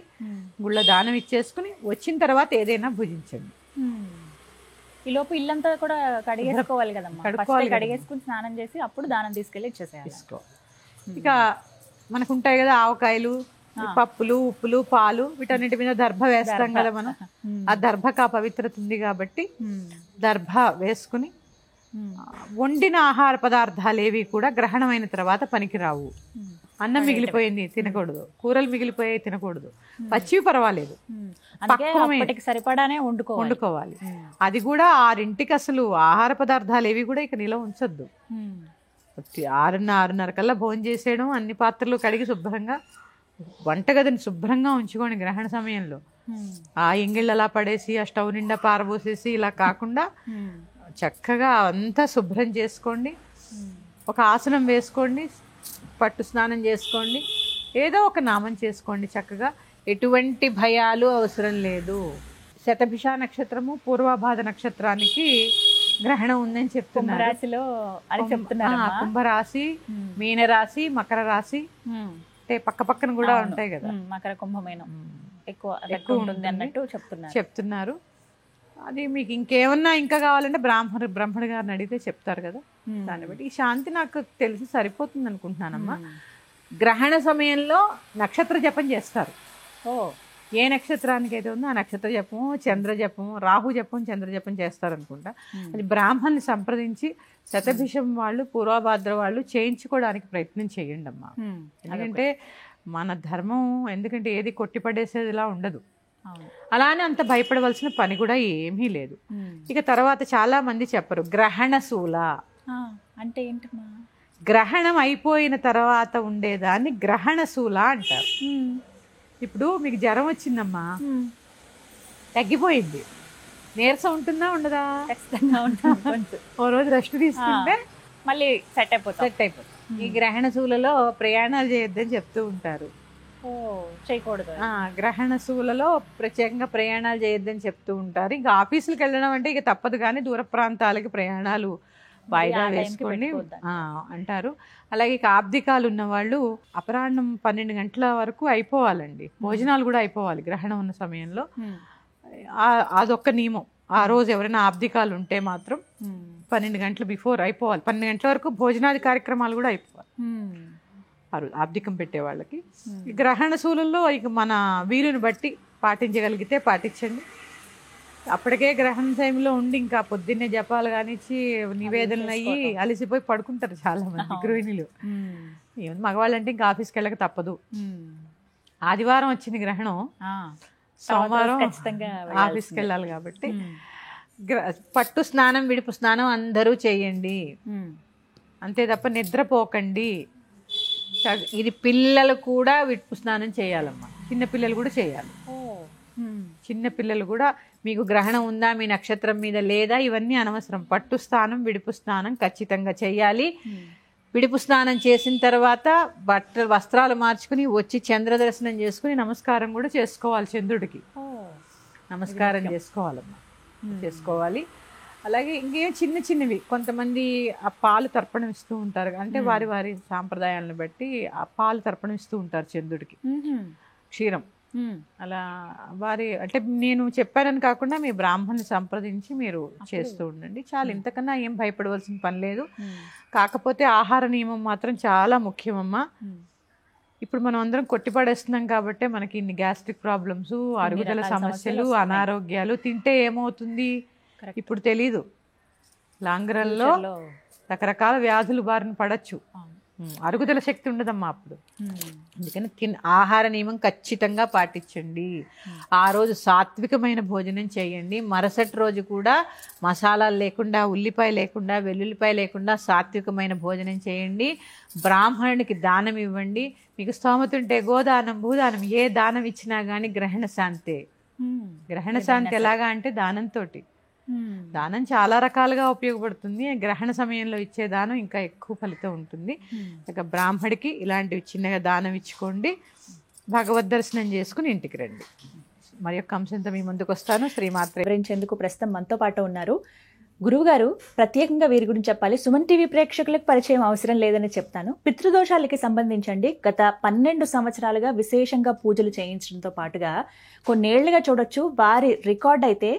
గుళ్ళ దానం ఇచ్చేసుకుని వచ్చిన తర్వాత ఏదైనా భుజించండి. ఈ లోపు ఇల్లంతా కూడా కడిగేసుకోవాలి కదమ్మా. కడిగేసుకుని స్నానం చేసి అప్పుడు దానం తీసుకెళ్ళి ఇచ్చేసేయాలి. ఇక మనకు ఉంటాయి కదా ఆవకాయలు, పప్పులు, ఉప్పులు, పాలు, వీటన్నిటి మీద దర్భ వేస్తాం కదా మనం. ఆ దర్భకు ఆ పవిత్రత ఉంది కాబట్టి దర్భ వేసుకుని వండిన ఆహార పదార్థాలు ఏవి కూడా గ్రహణమైన తర్వాత పనికిరావు. అన్నం మిగిలిపోయింది తినకూడదు, కూరలు మిగిలిపోయాయి తినకూడదు, పచ్చివి పర్వాలేదు, సరిపడానే వండుకోవాలి. అది కూడా 6ంటికి అసలు ఆహార పదార్థాలు ఏవి కూడా ఇక నిలవ ఉంచొద్దు. 6:30 కల్లా భోజనం చేసేయడం, అన్ని పాత్రలు కడిగి శుభ్రంగా వంటగదిని శుభ్రంగా ఉంచుకోండి. గ్రహణ సమయంలో ఆ ఎంగిళ్ళు అలా పడేసి ఆ స్టవ్ నిండా పారబోసేసి ఇలా కాకుండా చక్కగా అంతా శుభ్రం చేసుకోండి. ఒక ఆసనం వేసుకోండి, పట్టు స్నానం చేసుకోండి, ఏదో ఒక నామం చేసుకోండి. చక్కగా ఎటువంటి భయాలు అవసరం లేదు. శతభిష నక్షత్రము పూర్వభాద నక్షత్రానికి గ్రహణం ఉందని చెప్తున్నారు. రాశిలో అని చెప్తున్నారు. కుంభరాశి, మీనరాశి, మకర రాశి అంటే పక్క పక్కన కూడా ఉంటాయి కదా. మకర కుంభమేనం ఎక్కువ ఉంటుంది అన్నట్టు చెప్తున్నారు. అది మీకు ఇంకేమన్నా ఇంకా కావాలంటే బ్రాహ్మణుడు గారిని అడిగితే చెప్తారు కదా. దాన్ని బట్టి ఈ శాంతి నాకు తెలిసి సరిపోతుంది అనుకుంటున్నానమ్మా. గ్రహణ సమయంలో నక్షత్ర జపం చేస్తారు. ఏ నక్షత్రానికి అయితే ఉందో ఆ నక్షత్ర జపము, చంద్ర జపము, రాహు జపం, చంద్ర జపం చేస్తారు అనుకుంటా. అది బ్రాహ్మణ్ని సంప్రదించి శతభిషం వాళ్ళు, పూర్వభాద్ర వాళ్ళు చేయించుకోవడానికి ప్రయత్నం చేయండి అమ్మా. ఎందుకంటే మన ధర్మం, ఎందుకంటే ఏది కొట్టిపడేసేదిలా ఉండదు. అలానే అంత భయపడవలసిన పని కూడా ఏమీ లేదు. ఇక తర్వాత చాలా మంది చెప్పరు గ్రహణ శూల అంటే ఏంటమ్మా? గ్రహణం అయిపోయిన తర్వాత ఉండేదాన్ని గ్రహణ శూల అంటారు. ఇప్పుడు మీకు జ్వరం వచ్చిందమ్మా, తగ్గిపోయింది, నీరసం ఉంటుందా ఉండదా? ఖచ్చితంగా ఉంటుంది. ఓ రోజు రెస్ట్ తీసుకుంటే మళ్ళీ సెట్ అయిపోతుంది. ఈ గ్రహణ శూలలో ప్రయాణాలు చేయొద్దని చెప్తూ ఉంటారు. చేయకూడదు. గ్రహణ శూలలో ప్రత్యేకంగా ప్రయాణాలు చేయొద్దని చెప్తూ ఉంటారు. ఇంకా ఆఫీసులకు వెళ్ళడం అంటే ఇక తప్పదు, కానీ దూర ప్రాంతాలకి ప్రయాణాలు వాయిదా వేసుకోండి అంటారు. అలాగే ఇక ఆబ్దికాలు ఉన్న వాళ్ళు అపరాహ్నం 12 గంటల వరకు అయిపోవాలండి, భోజనాలు కూడా అయిపోవాలి గ్రహణం ఉన్న సమయంలో. అదొక్క నియమం. ఆ రోజు ఎవరైనా ఆబ్దికాలు ఉంటే మాత్రం 12 గంటల బిఫోర్ అయిపోవాలి. 12 గంటల వరకు భోజనాది కార్యక్రమాలు కూడా అయిపోవాలి ఆ రోజు ఆబ్దికం పెట్టే వాళ్ళకి. గ్రహణ శూలంలో ఇక మన వీలుని బట్టి పాటించగలిగితే పాటించండి. అప్పటికే గ్రహణ టైంలో ఉండి ఇంకా పొద్దున్నే జపాలు కానిచ్చి నివేదనలు అయ్యి అలసిపోయి పడుకుంటారు చాలా మంది గృహిణులు. మగవాళ్ళు అంటే ఇంకా ఆఫీస్కి వెళ్ళక తప్పదు. ఆదివారం వచ్చింది గ్రహణం, సోమవారం ఆఫీస్కి వెళ్ళాలి కాబట్టి పట్టు స్నానం విడుపు స్నానం అందరూ చేయండి, అంతే తప్ప నిద్రపోకండి. ఇది పిల్లలు కూడా విడుపు స్నానం చేయాలమ్మా, చిన్న పిల్లలు కూడా చేయాలి. చిన్న పిల్లలు కూడా మీకు గ్రహణం ఉందా, మీ నక్షత్రం మీద లేదా, ఇవన్నీ అనవసరం. పట్టు స్నానం విడుపు స్నానం ఖచ్చితంగా చేయాలి. విడుపు స్నానం చేసిన తర్వాత వస్త్రాలు మార్చుకుని వచ్చి చంద్ర దర్శనం చేసుకుని నమస్కారం కూడా చేసుకోవాలి, చంద్రుడికి నమస్కారం చేసుకోవాలమ్మా, చేసుకోవాలి. అలాగే ఇంకేం చిన్న చిన్నవి కొంతమంది ఆ పాలు తర్పణం ఇస్తూ ఉంటారు, అంటే వారి వారి సాంప్రదాయాలను బట్టి ఆ పాలు తర్పణం ఇస్తూ ఉంటారు చంద్రుడికి, క్షీరం. అలా వారి అంటే నేను చెప్పానని కాకుండా మీ బ్రాహ్మణ్ని సంప్రదించి మీరు చేస్తూ ఉండండి చాలు. ఇంతకన్నా ఏం భయపడవలసిన పని లేదు. కాకపోతే ఆహార నియమం మాత్రం చాలా ముఖ్యమమ్మా. ఇప్పుడు మనం అందరం కొట్టిపడేస్తున్నాం కాబట్టి మనకి ఇన్ని గ్యాస్ట్రిక్ ప్రాబ్లమ్స్, అరుగుదల సమస్యలు, అనారోగ్యాలు. తింటే ఏమవుతుంది ఇప్పుడు తెలీదు. లాంగ్ రన్లో రకరకాల వ్యాధులు బారిన పడచ్చు, అరుగుదల శక్తి ఉండదమ్మా అప్పుడు. అందుకని ఆహార నియమం ఖచ్చితంగా పాటించండి. ఆ రోజు సాత్వికమైన భోజనం చేయండి. మరుసటి రోజు కూడా మసాలాలు లేకుండా, ఉల్లిపాయ లేకుండా, వెల్లుల్లిపాయ లేకుండా సాత్వికమైన భోజనం చేయండి. బ్రాహ్మణునికి దానం ఇవ్వండి. మీకు స్తోమత ఉంటే గోదానం, భూదానం, ఏ దానం ఇచ్చినా కానీ గ్రహణ శాంతే. గ్రహణ శాంతి ఎలాగా అంటే దానంతో. దానం చాలా రకాలుగా ఉపయోగపడుతుంది. గ్రహణ సమయంలో ఇచ్చే దానం ఇంకా ఎక్కువ ఫలితం ఉంటుంది. ఇక బ్రాహ్మడికి ఇలాంటివి చిన్నగా దానం ఇచ్చుకోండి. భగవద్ దర్శనం చేసుకుని ఇంటికి రండి. మరి యొక్క అంశంతో మీ ముందుకు వస్తాను. శ్రీమాత్రే. వివరించేందుకు ప్రస్తుతం మనతో పాటు ఉన్నారు గురువుగారు. ప్రత్యేకంగా వీరి గురించి చెప్పాలి. సుమన్ టీవీ ప్రేక్షకులకు పరిచయం అవసరం లేదని చెప్తాను. పితృదోషాలకి సంబంధించండి గత 12 సంవత్సరాలుగా విశేషంగా పూజలు చేయించడంతో పాటుగా కొన్నేళ్లుగా చూడొచ్చు వారి రికార్డ్ అయితే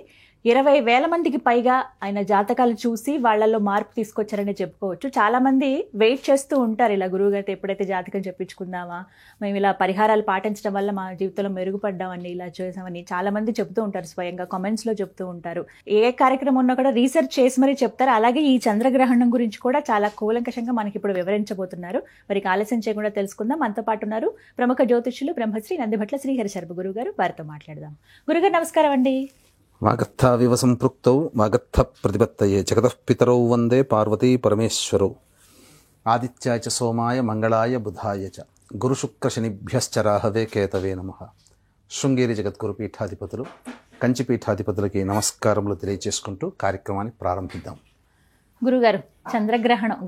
20,000 మందికి పైగా ఆయన జాతకాలు చూసి వాళ్లలో మార్పు తీసుకొచ్చారని చెప్పుకోవచ్చు. చాలా మంది వెయిట్ చేస్తూ ఉంటారు, ఇలా గురువుగారితో ఎప్పుడైతే జాతకం చెప్పించుకుందామా, మేము ఇలా పరిహారాలు పాటించడం వల్ల మా జీవితంలో మెరుగుపడ్డామని, ఇలా చేసామని చాలా మంది చెప్తూ ఉంటారు. స్వయంగా కామెంట్స్ లో చెప్తూ ఉంటారు. ఏ కార్యక్రమం ఉన్నా కూడా రీసెర్చ్ చేసి మరీ చెప్తారు. అలాగే ఈ చంద్రగ్రహణం గురించి కూడా చాలా కూలంకషంగా మనకి ఇప్పుడు వివరించబోతున్నారు. మరి ఆలస్యం చేయకుండా తెలుసుకుందాం. మనతో పాటు ఉన్నారు ప్రముఖ జ్యోతిష్యులు బ్రహ్మశ్రీ నందిభట్ల శ్రీహరి శర్మ గురువు గారు. వారితో మాట్లాడదాం. గురుగారు నమస్కారం అండి. వాగర్థావివ సంపృక్తౌ వాగర్థ ప్రతిపత్తయే జగతః పితరౌ వందే పార్వతీ పరమేశ్వరౌ. ఆదిత్యాయ చ సోమాయ మంగళాయ బుధాయ చ గురుశుక్రశనిభ్యశ్చ రాహవే కేతవే నమః. శృంగేరి జగద్గురు పీఠాధిపతులు, కంచి పీఠాధిపతులకి నమస్కారములు తెలియజేసుకుంటూ కార్యక్రమాన్ని ప్రారంభిద్దాం. గురుగారు,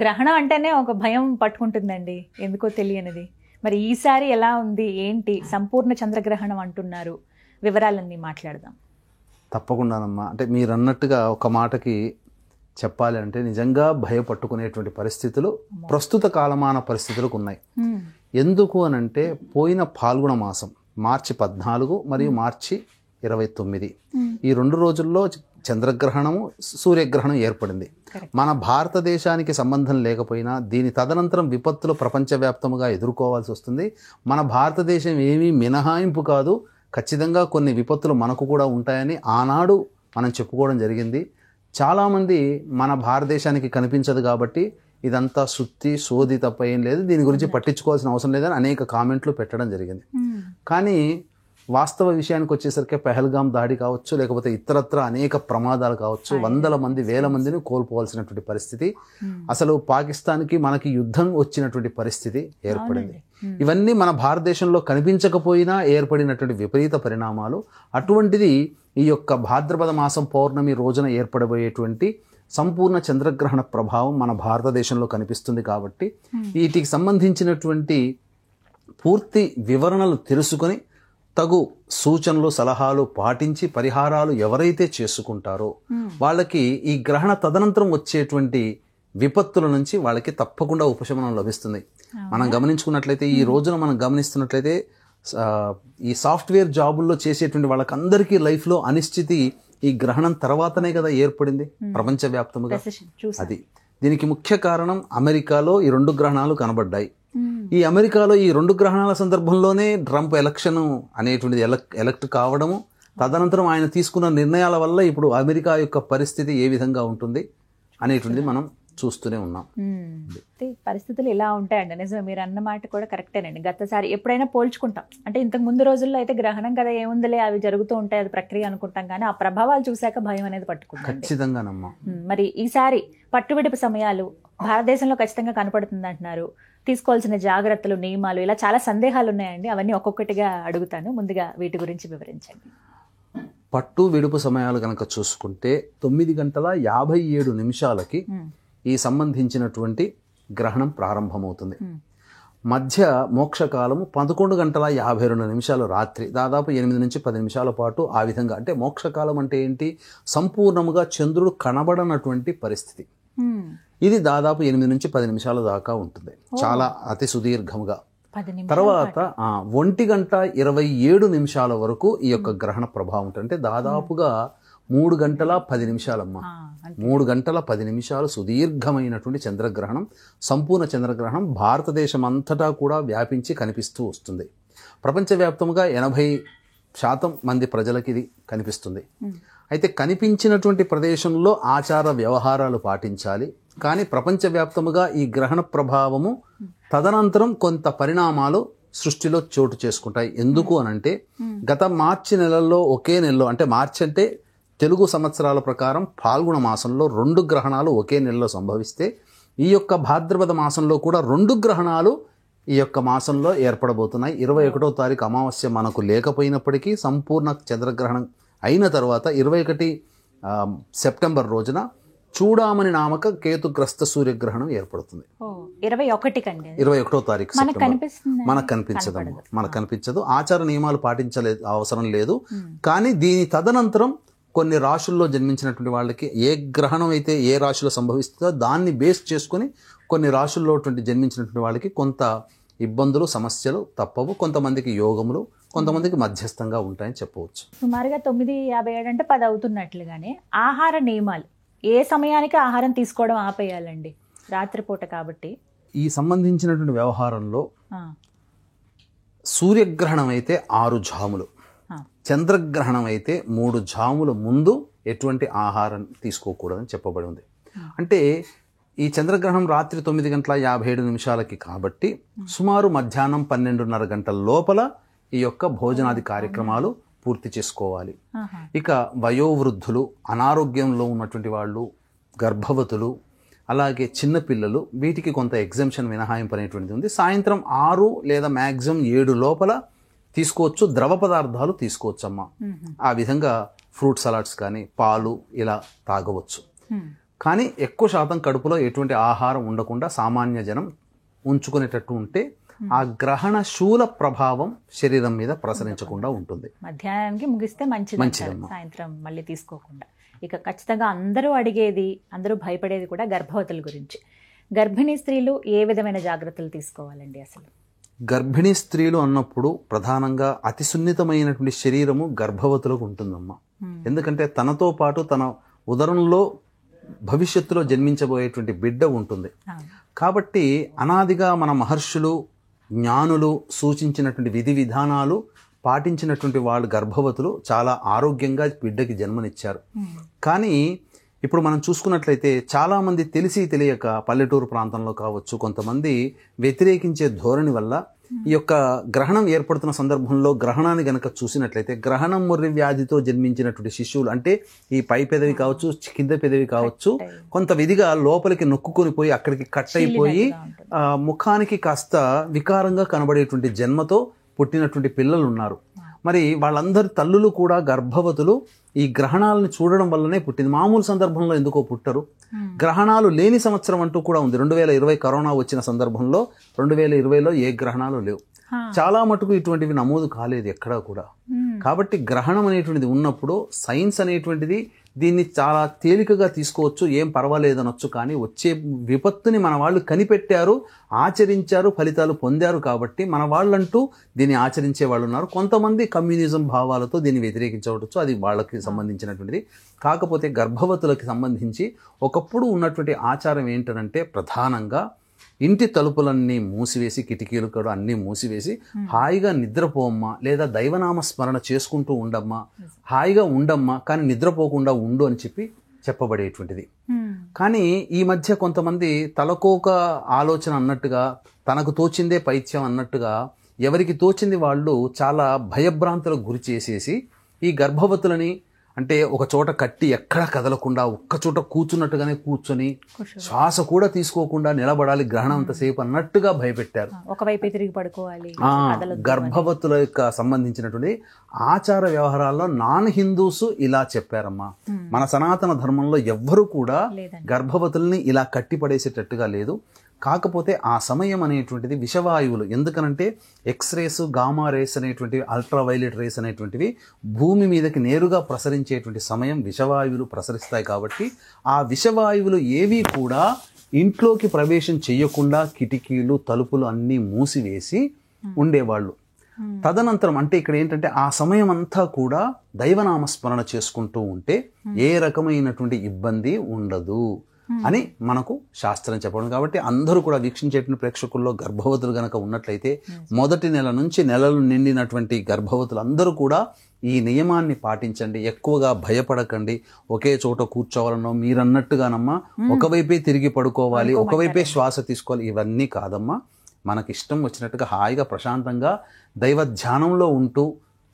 గ్రహణం అంటేనే ఒక భయం పట్టుకుంటుందండి, ఎందుకో తెలియనిది. మరి ఈసారి ఎలా ఉంది, ఏంటి? సంపూర్ణ చంద్రగ్రహణం అంటున్నారు, వివరాలన్నీ మాట్లాడదాం. తప్పకుండానమ్మా. అంటే మీరు అన్నట్టుగా ఒక మాటకి చెప్పాలి అంటే నిజంగా భయపట్టుకునేటువంటి పరిస్థితులు ప్రస్తుత కాలమాన పరిస్థితులకు ఉన్నాయి. ఎందుకు అనంటే పోయిన పాల్గొన మాసం మార్చి 14 మరియు మార్చి 29 ఈ 2 రోజుల్లో చంద్రగ్రహణము, సూర్యగ్రహణం ఏర్పడింది. మన భారతదేశానికి సంబంధం లేకపోయినా దీని తదనంతరం విపత్తులు ప్రపంచవ్యాప్తంగా ఎదుర్కోవాల్సి వస్తుంది. మన భారతదేశం ఏమీ మినహాయింపు కాదు. ఖచ్చితంగా కొన్ని విపత్తులు మనకు కూడా ఉంటాయని ఆనాడు మనం చెప్పుకోవడం జరిగింది. చాలామంది మన భారతదేశానికి కనిపించదు కాబట్టి ఇదంతా సుత్తి సోది తప్ప ఏం లేదు, దీని గురించి పట్టించుకోవాల్సిన అవసరం లేదని అనేక కామెంట్లు పెట్టడం జరిగింది. కానీ వాస్తవ విషయానికి వచ్చేసరికి పెహల్గాం దాడి కావచ్చు, లేకపోతే ఇతరత్ర అనేక ప్రమాదాలు కావచ్చు, వందల మంది వేల మందిని కోల్పోవాల్సినటువంటి పరిస్థితి, అసలు పాకిస్తాన్కి మనకి యుద్ధం వచ్చినటువంటి పరిస్థితి ఏర్పడింది. ఇవన్నీ మన భారతదేశంలో కనిపించకపోయినా ఏర్పడినటువంటి విపరీత పరిణామాలు. అటువంటిది ఈ యొక్క భాద్రపద మాసం పౌర్ణమి రోజున ఏర్పడబోయేటువంటి సంపూర్ణ చంద్రగ్రహణ ప్రభావం మన భారతదేశంలో కనిపిస్తుంది. కాబట్టి వీటికి సంబంధించినటువంటి పూర్తి వివరణలు తెలుసుకొని తగు సూచనలు సలహాలు పాటించి పరిహారాలు ఎవరైతే చేసుకుంటారో వాళ్ళకి ఈ గ్రహణ తదనంతరం వచ్చేటువంటి విపత్తుల నుంచి వాళ్ళకి తప్పకుండా ఉపశమనం లభిస్తుంది. మనం గమనించుకున్నట్లయితే ఈ రోజున మనం గమనిస్తున్నట్లయితే ఈ సాఫ్ట్వేర్ జాబుల్లో చేసేటువంటి వాళ్ళకందరికీ లైఫ్లో అనిశ్చితి ఈ గ్రహణం తర్వాతనే కదా ఏర్పడింది ప్రపంచవ్యాప్తంగా. అది దీనికి ముఖ్య కారణం అమెరికాలో ఈ 2 గ్రహణాలు కనబడ్డాయి. ఈ అమెరికాలో ఈ 2 గ్రహణాల సందర్భంలోనే ట్రంప్ ఎలక్షన్ అనేటువంటిది ఎలక్ట్ కావడము, తదనంతరం ఆయన తీసుకున్న నిర్ణయాల వల్ల ఇప్పుడు అమెరికా యొక్క పరిస్థితి ఏ విధంగా ఉంటుంది అనేటువంటిది మనం చూస్తూనే ఉన్నాం. పరిస్థితులు ఇలా ఉంటాయండి. నిజమే, మీరు అన్న మాట కూడా కరెక్టేనండి. గతసారి ఎప్పుడైనా పోల్చుకుంటాం అంటే ఇంతకు ముందు రోజుల్లో అయితే గ్రహణం కదా ఏముందిలే అవి జరుగుతూ ఉంటాయి అది ప్రక్రియ అనుకుంటాం, కానీ ఆ ప్రభావాలు చూశాక భయం అనేది పట్టుకుంటాం. ఖచ్చితంగానమ్మా. మరి ఈసారి పట్టువిడుపు సమయాలు భారతదేశంలో ఖచ్చితంగా కనపడుతుంది అంటున్నారు. తీసుకోవాల్సిన జాగ్రత్తలు, నియమాలు, ఇలా చాలా సందేహాలు ఉన్నాయండి. అవన్నీ ఒక్కొక్కటిగా అడుగుతాను. ముందుగా వీటి గురించి వివరించండి. పట్టు విడుపు సమయాలు కనుక చూసుకుంటే 9:57 ఈ సంబంధించినటువంటి గ్రహణం ప్రారంభమవుతుంది. మధ్య మోక్షకాలము 11:52 రాత్రి, దాదాపు 8 నుంచి 10 నిమిషాల పాటు ఆ విధంగా. అంటే మోక్షకాలం అంటే ఏంటి? సంపూర్ణముగా చంద్రుడు కనబడనటువంటి పరిస్థితి. ఇది దాదాపు 8 నుంచి 10 నిమిషాల దాకా ఉంటుంది, చాలా అతి సుదీర్ఘంగా. తర్వాత 1:27 వరకు ఈ యొక్క గ్రహణ ప్రభావం ఉంటుంది. అంటే దాదాపుగా 3 గంటల 10 నిమిషాలమ్మా. 3 గంటల 10 నిమిషాలు సుదీర్ఘమైనటువంటి చంద్రగ్రహణం, సంపూర్ణ చంద్రగ్రహణం భారతదేశం అంతటా కూడా వ్యాపించి కనిపిస్తూ వస్తుంది. ప్రపంచవ్యాప్తంగా 80% మంది ప్రజలకి ఇది కనిపిస్తుంది. అయితే కనిపించినటువంటి ప్రదేశంలో ఆచార వ్యవహారాలు పాటించాలి. కానీ ప్రపంచవ్యాప్తముగా ఈ గ్రహణ ప్రభావము తదనంతరం కొంత పరిణామాలు సృష్టిలో చోటు చేసుకుంటాయి. ఎందుకు అనంటే గత మార్చి నెలల్లో ఒకే నెలలో, అంటే మార్చి అంటే తెలుగు సంవత్సరాల ప్రకారం ఫాల్గుణ మాసంలో 2 గ్రహణాలు ఒకే నెలలో సంభవిస్తే ఈ యొక్క భాద్రపద మాసంలో కూడా 2 గ్రహణాలు ఈ యొక్క మాసంలో ఏర్పడబోతున్నాయి. 21వ తారీఖు అమావాస్య మనకు లేకపోయినప్పటికీ సంపూర్ణ చంద్రగ్రహణం అయిన తర్వాత 21 సెప్టెంబర్ రోజున చూడామణి నామక కేతుగ్రస్త సూర్యగ్రహణం ఏర్పడుతుంది. 21వ తారీఖు మనకు కనిపించదు, మనకు కనిపించదు. ఆచార నియమాలు పాటించలేదు, అవసరం లేదు. కానీ దీని తదనంతరం కొన్ని రాశుల్లో జన్మించినటువంటి వాళ్ళకి ఏ గ్రహణం అయితే ఏ రాశిలో సంభవిస్తుందో దాన్ని బేస్ చేసుకుని కొన్ని రాశుల్లో జన్మించినటువంటి వాళ్ళకి కొంత ఇబ్బందులు సమస్యలు తప్పవు. కొంతమందికి యోగములు, కొంతమందికి మధ్యస్థంగా ఉంటాయని చెప్పవచ్చు. సుమారుగా 9:57 అంటే 10 అవుతున్నట్లుగానే ఆహార నియమాలు, ఏ సమయానికి ఆహారం తీసుకోవడం ఆపేయాలండి? రాత్రిపూట కాబట్టి ఈ సంబంధించినటువంటి వ్యవహారంలో సూర్యగ్రహణం అయితే 6 జాములు, చంద్రగ్రహణం అయితే 3 జాముల ముందు ఎటువంటి ఆహారం తీసుకోకూడదని చెప్పబడి ఉంది. అంటే ఈ చంద్రగ్రహణం రాత్రి 9:57 కాబట్టి సుమారు మధ్యాహ్నం 12:30 గంటల లోపల ఈ యొక్క భోజనాది కార్యక్రమాలు పూర్తి చేసుకోవాలి. ఇక వయోవృద్ధులు, అనారోగ్యంలో ఉన్నటువంటి వాళ్ళు, గర్భవతులు, అలాగే చిన్నపిల్లలు, వీటికి కొంత ఎగ్జంప్షన్ మినహాయింపు అనేటువంటిది ఉంది. సాయంత్రం 6 లేదా మ్యాక్సిమం 7 లోపల తీసుకోవచ్చు. ద్రవ పదార్థాలు తీసుకోవచ్చు అమ్మా. ఆ విధంగా ఫ్రూట్ సలాడ్స్ కానీ పాలు ఇలా తాగవచ్చు. కానీ ఎక్కువ శాతం కడుపులో ఎటువంటి ఆహారం ఉండకుండా సామాన్య జనం ఉంచుకునేటట్టు ఉంటే ఆ గ్రహణ శూల ప్రభావం శరీరం మీద ప్రసరించకుండా ఉంటుంది. మధ్యాహ్నానికి ముగిస్తే మంచిది, సాయంత్రం మళ్ళీ తీసుకోకుండా. ఇక ఖచ్చితంగా అందరూ అడిగేది, అందరూ భయపడేది కూడా గర్భవతుల గురించి. గర్భిణీ స్త్రీలు ఏ విధమైన జాగ్రత్తలు తీసుకోవాలండి? అసలు గర్భిణీ స్త్రీలు అన్నప్పుడు ప్రధానంగా అతి సున్నితమైనటువంటి శరీరము గర్భవతులకు ఉంటుందమ్మా. ఎందుకంటే తనతో పాటు తన ఉదరంలో భవిష్యత్తులో జన్మించబోయేటువంటి బిడ్డ ఉంటుంది. కాబట్టి అనాదిగా మన మహర్షులు, జ్ఞానులు సూచించినటువంటి విధి విధానాలు పాటించినటువంటి వాళ్ళు గర్భవతులు చాలా ఆరోగ్యంగా బిడ్డకి జన్మనిచ్చారు. కానీ ఇప్పుడు మనం చూసుకున్నట్లయితే చాలామంది తెలిసి తెలియక పల్లెటూరు ప్రాంతంలో కావచ్చు, కొంతమంది వ్యతిరేకించే ధోరణి వల్ల ఈ యొక్క గ్రహణం ఏర్పడుతున్న సందర్భంలో గ్రహణాన్ని గనక చూసినట్లయితే గ్రహణం ముర్రి వ్యాధితో జన్మించినటువంటి శిశువులు, అంటే ఈ పై పెదవి కావచ్చు, కింద పెదవి కావచ్చు, కొంత విధిగా లోపలికి నొక్కుకొని పోయి అక్కడికి కట్ అయిపోయి ముఖానికి కాస్త వికారంగా కనబడేటువంటి జన్మతో పుట్టినటువంటి పిల్లలు ఉన్నారు. మరి వాళ్ళందరి తల్లులు కూడా గర్భవతులు ఈ గ్రహణాలను చూడడం వల్లనే పుట్టింది. మామూలు సందర్భంలో ఎందుకో పుట్టరు. గ్రహణాలు లేని సంవత్సరం అంటూ కూడా ఉంది. 2020 కరోనా వచ్చిన సందర్భంలో 2020లో ఏ గ్రహణాలు లేవు. చాలా మటుకు ఇటువంటివి నమోదు కాలేదు ఎక్కడా కూడా. కాబట్టి గ్రహణం అనేటువంటిది ఉన్నప్పుడు సైన్స్ అనేటువంటిది దీన్ని చాలా తేలికగా తీసుకోవచ్చు, ఏం పర్వాలేదనొచ్చు. కానీ వచ్చే విపత్తుని మన వాళ్ళు కనిపెట్టారు, ఆచరించారు, ఫలితాలు పొందారు. కాబట్టి మన వాళ్ళంటూ దీన్ని ఆచరించే వాళ్ళు ఉన్నారు. కొంతమంది కమ్యూనిజం భావాలతో దీన్ని వ్యతిరేకించవచ్చు, అది వాళ్ళకి సంబంధించినటువంటిది. కాకపోతే గర్భవతులకి సంబంధించి ఒకప్పుడు ఉన్నటువంటి ఆచారం ఏంటంటే ప్రధానంగా ఇంటి తలుపులన్నీ మూసివేసి, కిటికీలు కూడా అన్నీ మూసివేసి హాయిగా నిద్రపోమ్మా, లేదా దైవనామ స్మరణ చేసుకుంటూ ఉండమ్మా, హాయిగా ఉండమ్మా, కానీ నిద్రపోకుండా ఉండు అని చెప్పబడేటువంటిది. కానీ ఈ మధ్య కొంతమంది తలకోక ఆలోచన అన్నట్టుగా, తనకు తోచిందే పైత్యం అన్నట్టుగా ఎవరికి తోచింది వాళ్ళు చాలా భయభ్రాంతులకు గురి చేసేసి ఈ గర్భవతులని అంటే ఒక చోట కట్టి ఎక్కడా కదలకుండా ఒక్క చోట కూర్చున్నట్టుగానే కూర్చొని శ్వాస కూడా తీసుకోకుండా నిలబడాలి గ్రహణం అంతసేపు అన్నట్టుగా భయపెట్టారు. ఒకవైపు తిరిగి పడుకోవాలి. గర్భవతుల యొక్క సంబంధించినటువంటి ఆచార వ్యవహారాల్లో నాన్ హిందూస్ ఇలా చెప్పారమ్మా. మన సనాతన ధర్మంలో ఎవ్వరూ కూడా గర్భవతుల్ని ఇలా కట్టి పడేసేటట్టుగా లేదు. కాకపోతే ఆ సమయం అనేటువంటిది విషవాయువులు, ఎందుకనంటే ఎక్స్రేస్, గామా రేస్ అనేటువంటివి, అల్ట్రావైలెట్ రేస్ అనేటువంటివి భూమి మీదకి నేరుగా ప్రసరించేటువంటి సమయం విషవాయువులు ప్రసరిస్తాయి. కాబట్టి ఆ విషవాయువులు ఏవి కూడా ఇంట్లోకి ప్రవేశం చేయకుండా కిటికీలు, తలుపులు అన్నీ మూసివేసి ఉండేవాళ్ళు. తదనంతరం అంటే ఇక్కడ ఏంటంటే ఆ సమయం అంతా కూడా దైవనామస్మరణ చేసుకుంటూ ఉంటే ఏ రకమైనటువంటి ఇబ్బంది ఉండదు అని మనకు శాస్త్రం చెప్పడం. కాబట్టి అందరూ కూడా వీక్షించేటువంటి ప్రేక్షకుల్లో గర్భవతులు గనక ఉన్నట్లయితే మొదటి నెల నుంచి నెలలు నిండినటువంటి గర్భవతులు అందరూ కూడా ఈ నియమాన్ని పాటించండి. ఎక్కువగా భయపడకండి. ఒకే చోట కూర్చోవాలనో మీరన్నట్టుగానమ్మా ఒకవైపే తిరిగి పడుకోవాలి, ఒకవైపే శ్వాస తీసుకోవాలి, ఇవన్నీ కాదమ్మా. మనకి ఇష్టం వచ్చినట్టుగా హాయిగా ప్రశాంతంగా దైవ ధ్యానంలో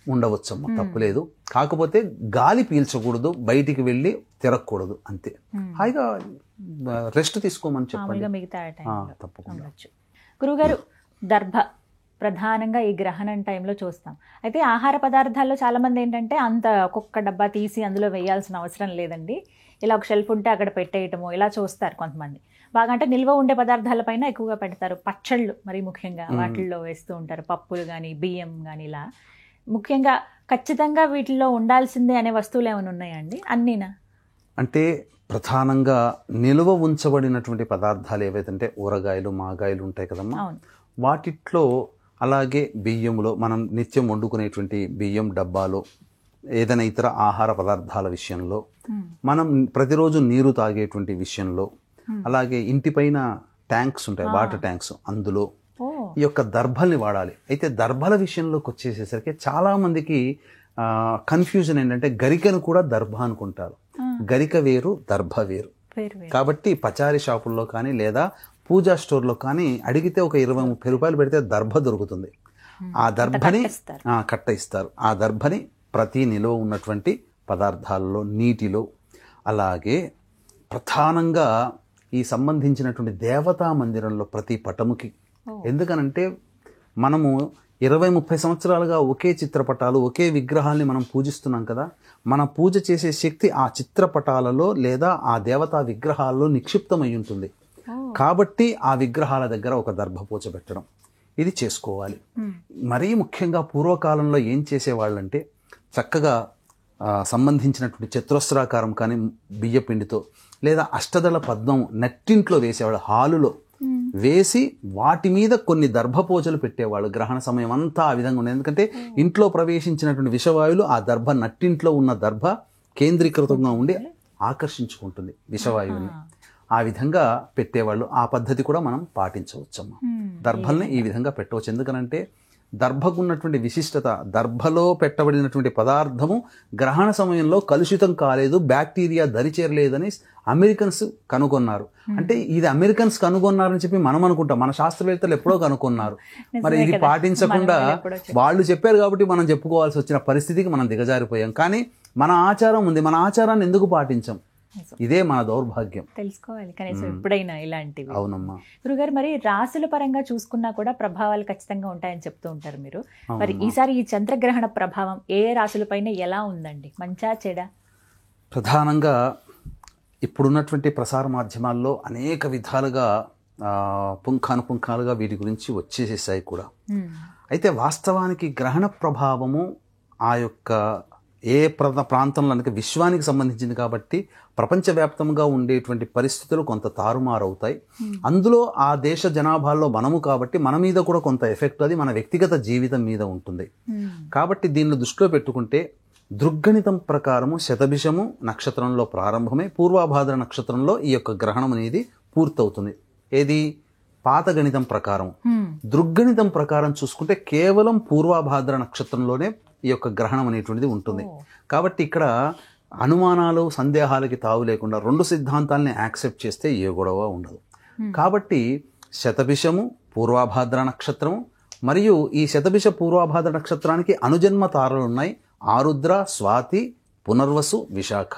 ఉండవచ్చమ్మా, తప్పులేదు. కాకపోతే గాలి పీల్చకూడదు, బయటికి వెళ్ళి తిరగకూడదు, అంతే. హాయిగా రెస్ట్ తీసుకోమని చెప్పండి, మిగతా తప్పకుండా. గురుగారు, దర్భ ప్రధానంగా ఈ గ్రహణం టైంలో చూస్తాం. అయితే ఆహార పదార్థాల్లో చాలామంది ఏంటంటే అంత ఒక్కొక్క డబ్బా తీసి అందులో వేయాల్సిన అవసరం లేదండి, ఇలా ఒక షెల్ఫ్ ఉంటే అక్కడ పెట్టేయటము ఇలా చూస్తారు కొంతమంది. బాగా అంటే నిల్వ ఉండే పదార్థాలపైన ఎక్కువగా పెడతారు. పచ్చళ్ళు మరి ముఖ్యంగా వాటిల్లో వేస్తూ ఉంటారు, పప్పులు కానీ బియ్యం కానీ. ఇలా ముఖ్యంగా ఖచ్చితంగా వీటిల్లో ఉండాల్సిందే అనే వస్తువులు ఏమైనా ఉన్నాయండి? అన్నీనా? అంటే ప్రధానంగా నిల్వ ఉంచబడినటువంటి పదార్థాలు ఏవైతే ఊరగాయలు, మాగాయలు ఉంటాయి కదమ్మా, వాటిట్లో అలాగే బియ్యంలో మనం నిత్యం వండుకునేటువంటి బియ్యం డబ్బాలో, ఏదైనా ఇతర ఆహార పదార్థాల విషయంలో, మనం ప్రతిరోజు నీరు తాగేటువంటి విషయంలో, అలాగే ఇంటిపైన ట్యాంక్స్ ఉంటాయి, వాటర్ ట్యాంక్స్, అందులో ఈ యొక్క దర్భల్ని వాడాలి. అయితే దర్భల విషయంలోకి వచ్చేసేసరికి చాలామందికి కన్ఫ్యూజన్ ఏంటంటే గరికను కూడా దర్భ అనుకుంటారు. గరిక వేరు, దర్భ వేరు. కాబట్టి పచారీ షాపుల్లో కానీ లేదా పూజా స్టోర్లో కానీ అడిగితే ఒక 20-30 రూపాయలు పెడితే దర్భ దొరుకుతుంది. ఆ దర్భని కట్ట ఇస్తారు. ఆ దర్భని ప్రతి నిలువ ఉన్నటువంటి పదార్థాలలో, నీటిలో, అలాగే ప్రధానంగా ఈ సంబంధించినటువంటి దేవతా మందిరంలో ప్రతి పటముకి. ఎందుకనంటే మనము 20-30 సంవత్సరాలుగా ఒకే చిత్రపటాలు, ఒకే విగ్రహాల్ని మనం పూజిస్తున్నాం కదా. మన పూజ చేసే శక్తి ఆ చిత్రపటాలలో లేదా ఆ దేవతా విగ్రహాల్లో నిక్షిప్తమై ఉంటుంది. కాబట్టి ఆ విగ్రహాల దగ్గర ఒక దర్భపూజ పెట్టడం ఇది చేసుకోవాలి. మరీ ముఖ్యంగా పూర్వకాలంలో ఏం చేసేవాళ్ళంటే చక్కగా సంబంధించినటువంటి చతురస్రాకారం కానీ బియ్యపిండితో లేదా అష్టదళ పద్మం నెట్టింట్లో వేసేవాళ్ళు, హాలులో వేసి వాటి మీద కొన్ని దర్భపూజలు పెట్టేవాళ్ళు. గ్రహణ సమయం అంతా ఆ విధంగా ఉండేది. ఎందుకంటే ఇంట్లో ప్రవేశించినటువంటి విషవాయువులు ఆ దర్భ, నట్టింట్లో ఉన్న దర్భ కేంద్రీకృతంగా ఉండి ఆకర్షించుకుంటుంది విషవాయువుని. ఆ విధంగా పెట్టేవాళ్ళు. ఆ పద్ధతి కూడా మనం పాటించవచ్చమ్మా. దర్భల్ని ఈ విధంగా పెట్టవచ్చు. ఎందుకనంటే దర్భకున్నటువంటి విశిష్టత, దర్భలో పెట్టబడినటువంటి పదార్థము గ్రహణ సమయంలో కలుషితం కాలేదు, బ్యాక్టీరియా దరిచేరలేదని అమెరికన్స్ కనుగొన్నారు. అంటే ఇది అమెరికన్స్ కనుగొన్నారని చెప్పి మనం అనుకుంటాం, మన శాస్త్రవేత్తలు ఎప్పుడో కనుగొన్నారు. మరి ఇది పాటించకుండా వాళ్ళు చెప్పారు కాబట్టి మనం చెప్పుకోవాల్సి వచ్చిన పరిస్థితికి మనం దిగజారిపోయాం. కానీ మన ఆచారం ఉంది, మన ఆచారాన్ని ఎందుకు పాటించాం? ఇదే మన దౌర్భాగ్యం. తెలుసుకోవాలి కనీసం ఎప్పుడైనా ఇలాంటివి. అవునమ్మా. గురుగారు, మరి రాశుల పరంగా చూసుకున్నా కూడా ప్రభావాలు ఖచ్చితంగా ఉంటాయని చెప్తూ ఉంటారు మీరు. మరి ఈసారి ఈ చంద్రగ్రహణ ప్రభావం ఏ రాశులపైన ఎలా ఉందండి? మంచా చెడా? ప్రధానంగా ఇప్పుడున్నటువంటి ప్రసార మాధ్యమాల్లో అనేక విధాలుగా పుంఖానుపుంఖాలుగా వీటి గురించి వచ్చేసేసాయి కూడా. అయితే వాస్తవానికి గ్రహణ ప్రభావము ఆ యొక్క ఏ ప్రాంతంలో అంటే విశ్వానికి సంబంధించింది కాబట్టి ప్రపంచవ్యాప్తంగా ఉండేటువంటి పరిస్థితులు కొంత తారుమారవుతాయి. అందులో ఆ దేశ జనాభాలో మనము కాబట్టి మన మీద కూడా కొంత ఎఫెక్ట్ అది మన వ్యక్తిగత జీవితం మీద ఉంటుంది. కాబట్టి దీన్ని దృష్టిలో పెట్టుకుంటే దృగ్గణితం ప్రకారము శతభిషము నక్షత్రంలో ప్రారంభమై పూర్వాభాద్ర నక్షత్రంలో ఈ యొక్క గ్రహణం అనేది పూర్తవుతుంది. ఏది పాత గణితం ప్రకారం. దృగ్గణితం ప్రకారం చూసుకుంటే కేవలం పూర్వాభాద్ర నక్షత్రంలోనే ఈ యొక్క గ్రహణం అనేటువంటిది ఉంటుంది. కాబట్టి ఇక్కడ అనుమానాలు సందేహాలకి తావు లేకుండా రెండు సిద్ధాంతాలని యాక్సెప్ట్ చేస్తే ఏ గొడవ ఉండదు. కాబట్టి శతభిషము పూర్వాభాద్ర నక్షత్రము మరియు ఈ శతభిష పూర్వాభాద్ర నక్షత్రానికి అనుజన్మ తారలు ఉన్నాయి, ఆరుద్ర, స్వాతి, పునర్వసు, విశాఖ.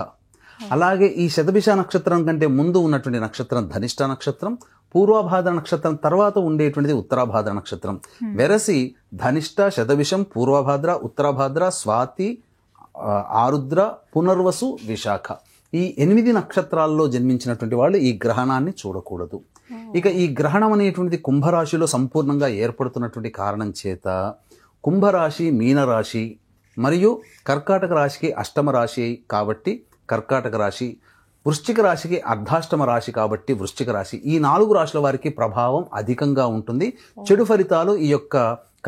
అలాగే ఈ శతభిష నక్షత్రం కంటే ముందు ఉన్నటువంటి నక్షత్రం ధనిష్ట నక్షత్రం, పూర్వాభాద్ర నక్షత్రం తర్వాత ఉండేటువంటిది ఉత్తరాభాద్ర నక్షత్రం. వెరసి ధనిష్ట, శతభిషం, పూర్వభాద్ర, ఉత్తరాభాద్ర, స్వాతి, ఆరుద్ర, పునర్వసు, విశాఖ ఈ 8 నక్షత్రాల్లో జన్మించినటువంటి వాళ్ళు ఈ గ్రహణాన్ని చూడకూడదు. ఇక ఈ గ్రహణం అనేటువంటిది కుంభరాశిలో సంపూర్ణంగా ఏర్పడుతున్నటువంటి కారణం చేత కుంభరాశి, మీనరాశి మరియు కర్కాటక రాశికి అష్టమ రాశి కాబట్టి కర్కాటక రాశి, వృశ్చిక రాశికి అర్ధాష్టమ రాశి కాబట్టి వృశ్చిక రాశి, ఈ 4 రాశుల వారికి ప్రభావం అధికంగా ఉంటుంది. చెడు ఫలితాలు ఈ యొక్క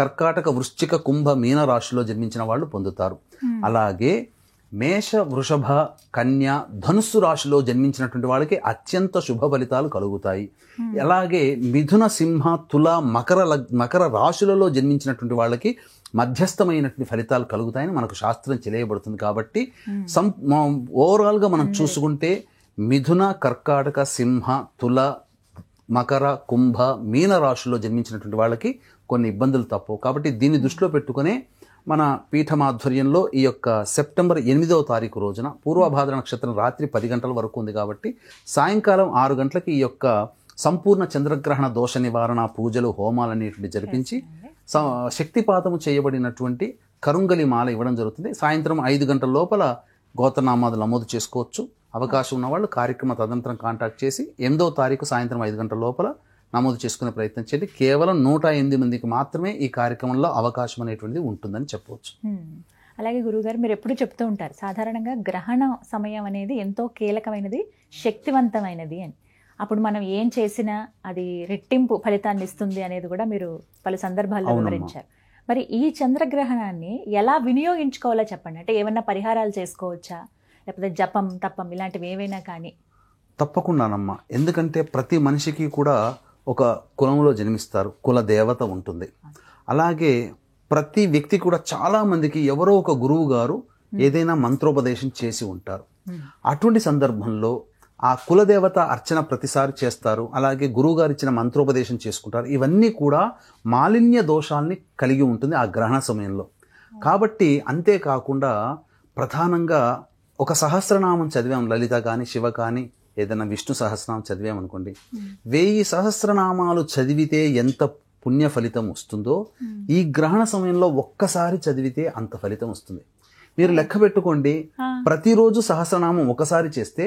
కర్కాటక, వృశ్చిక, కుంభ, మీన రాశిలో జన్మించిన వాళ్ళు పొందుతారు. అలాగే మేష, వృషభ, కన్య, ధనుస్సు రాశిలో జన్మించినటువంటి వాళ్ళకి అత్యంత శుభ ఫలితాలు కలుగుతాయి. అలాగే మిథున, సింహ, తుల, మకర రాశులలో జన్మించినటువంటి వాళ్ళకి మధ్యస్థమైనటువంటి ఫలితాలు కలుగుతాయని మనకు శాస్త్రం తెలియబడుతుంది. కాబట్టి ఓవరాల్గా మనం చూసుకుంటే మిథున, కర్కాటక, సింహ, తుల, మకర, కుంభ, మీన రాశుల్లో జన్మించినటువంటి వాళ్ళకి కొన్ని ఇబ్బందులు తప్పవు. కాబట్టి దీన్ని దృష్టిలో పెట్టుకునే మన పీఠమాధ్వర్యంలో ఈ యొక్క సెప్టెంబర్ 8వ తారీఖు రోజున పూర్వభాద్ర నక్షత్రం రాత్రి 10 గంటల వరకు ఉంది కాబట్టి సాయంకాలం 6 గంటలకి ఈ యొక్క సంపూర్ణ చంద్రగ్రహణ దోష నివారణ పూజలు, హోమాలు అనేటువంటి జరిపించి శక్తిపాతము చేయబడినటువంటి కరుంగలి మాల ఇవ్వడం జరుగుతుంది. సాయంత్రం 5 గంటల లోపల గోత్రనామాలు నమోదు చేసుకోవచ్చు. అవకాశం ఉన్న వాళ్ళు కార్యక్రమ తదనంతరం కాంటాక్ట్ చేసి 8వ తారీఖు సాయంత్రం 5 గంటల లోపల నమోదు చేసుకునే ప్రయత్నం చేయండి. కేవలం 108 మందికి మాత్రమే ఈ కార్యక్రమంలో అవకాశం అనేటువంటిది ఉంటుందని చెప్పవచ్చు. అలాగే గురువుగారు, మీరు ఎప్పుడు చెప్తూ ఉంటారు సాధారణంగా గ్రహణ సమయం అనేది ఎంతో కీలకమైనది, శక్తివంతమైనది అని. అప్పుడు మనం ఏం చేసినా అది రెట్టింపు ఫలితాన్ని ఇస్తుంది అనేది కూడా మీరు పలు సందర్భాల్లో వివరించారు. మరి ఈ చంద్రగ్రహణాన్ని ఎలా వినియోగించుకోవాలో చెప్పండి. అంటే ఏమన్నా పరిహారాలు చేసుకోవచ్చా, లేకపోతే జపం, తప్పం ఇలాంటివి ఏవైనా కానీ? తప్పకుండానమ్మా. ఎందుకంటే ప్రతి మనిషికి కూడా ఒక కులంలో జన్మిస్తారు, కుల దేవత ఉంటుంది. అలాగే ప్రతి వ్యక్తి కూడా చాలా మందికి ఎవరో ఒక గురువు గారు ఏదైనా మంత్రోపదేశం చేసి ఉంటారు. అటువంటి సందర్భంలో ఆ కులదేవత అర్చన ప్రతిసారి చేస్తారు. అలాగే గురువుగారు ఇచ్చిన మంత్రోపదేశం చేసుకుంటారు. ఇవన్నీ కూడా మాలిన్య దోషాల్ని కలిగి ఉంటుంది ఆ గ్రహణ సమయంలో. కాబట్టి అంతేకాకుండా ప్రధానంగా ఒక సహస్రనామం చదివాం, లలిత కానీ శివ కానీ ఏదైనా విష్ణు సహస్రనామం చదివామనుకోండి, 1000 సహస్రనామాలు చదివితే ఎంత పుణ్య ఫలితం వస్తుందో ఈ గ్రహణ సమయంలో ఒక్కసారి చదివితే అంత ఫలితం వస్తుంది. మీరు లెక్క పెట్టుకోండి, ప్రతిరోజు సహస్రనామం ఒకసారి చేస్తే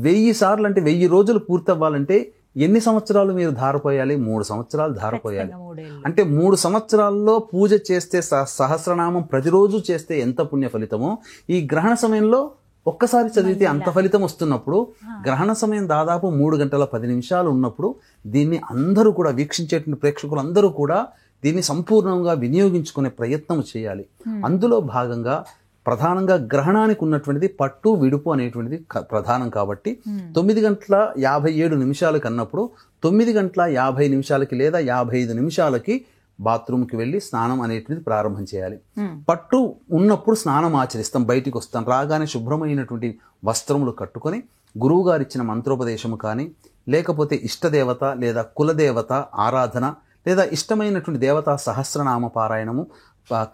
1000 సార్లు అంటే 1000 రోజులు పూర్తవ్వాలంటే ఎన్ని సంవత్సరాలు మీరు ధారపోయాలి? 3 సంవత్సరాలు ధారపోయాలి. అంటే 3 సంవత్సరాల్లో పూజ చేస్తే సహస్రనామం ప్రతిరోజు చేస్తే ఎంత పుణ్య ఫలితమో ఈ గ్రహణ సమయంలో ఒక్కసారి చదివితే అంత ఫలితం వస్తున్నప్పుడు గ్రహణ సమయం దాదాపు 3 గంటల 10 నిమిషాలు ఉన్నప్పుడు దీన్ని అందరూ కూడా వీక్షించేటువంటి ప్రేక్షకులు అందరూ కూడా దీన్ని సంపూర్ణంగా వినియోగించుకునే ప్రయత్నం చేయాలి. అందులో భాగంగా ప్రధానంగా గ్రహణానికి ఉన్నటువంటిది పట్టు విడుపు అనేటువంటిది ప్రధానం కాబట్టి 9 గంటల 57 నిమిషాలకి అన్నప్పుడు 9 గంటల 50 నిమిషాలకి లేదా 55 నిమిషాలకి బాత్రూమ్కి వెళ్ళి స్నానం అనేటువంటిది ప్రారంభం చేయాలి. పట్టు ఉన్నప్పుడు స్నానం ఆచరిస్తాం, బయటికి వస్తాం, రాగానే శుభ్రమైనటువంటి వస్త్రములు కట్టుకొని గురువు గారు ఇచ్చిన మంత్రోపదేశము కానీ, లేకపోతే ఇష్టదేవత లేదా కులదేవత ఆరాధన, లేదా ఇష్టమైనటువంటి దేవతా సహస్రనామ పారాయణము,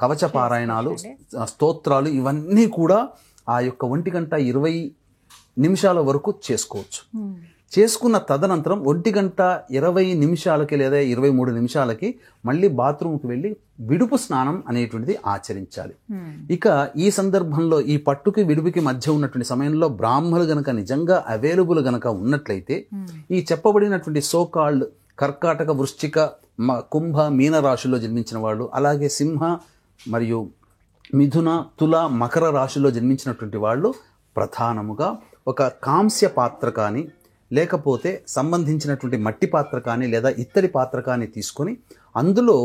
కవచ పారాయణాలు, స్తోత్రాలు, ఇవన్నీ కూడా ఆ యొక్క 1:20 నిమిషాల వరకు చేసుకోవచ్చు. చేసుకున్న తదనంతరం 1:20 లేదా 23 నిమిషాలకి మళ్ళీ బాత్రూమ్కి వెళ్ళి విడుపు స్నానం అనేటువంటిది ఆచరించాలి. ఇక ఈ సందర్భంలో ఈ పట్టుకి విడుపుకి మధ్య ఉన్నటువంటి సమయంలో బ్రాహ్మణులు గనక నిజంగా అవైలబుల్ గనక ఉన్నట్లయితే ఈ చెప్పబడినటువంటి సోకాల్డ్ కర్కాటక, వృశ్చిక, కుంభ, మీన రాశుల్లో జన్మించిన వాళ్ళు, అలాగే సింహ మరియు మిథున, తుల, మకర రాశుల్లో జన్మించినటువంటి వాళ్ళు ప్రధానముగా ఒక కాంస్య పాత్ర కానీ, లేకపోతే సంబంధించినటువంటి మట్టి పాత్ర కానీ, లేదా ఇత్తడి పాత్ర కానీ తీసుకొని అందులో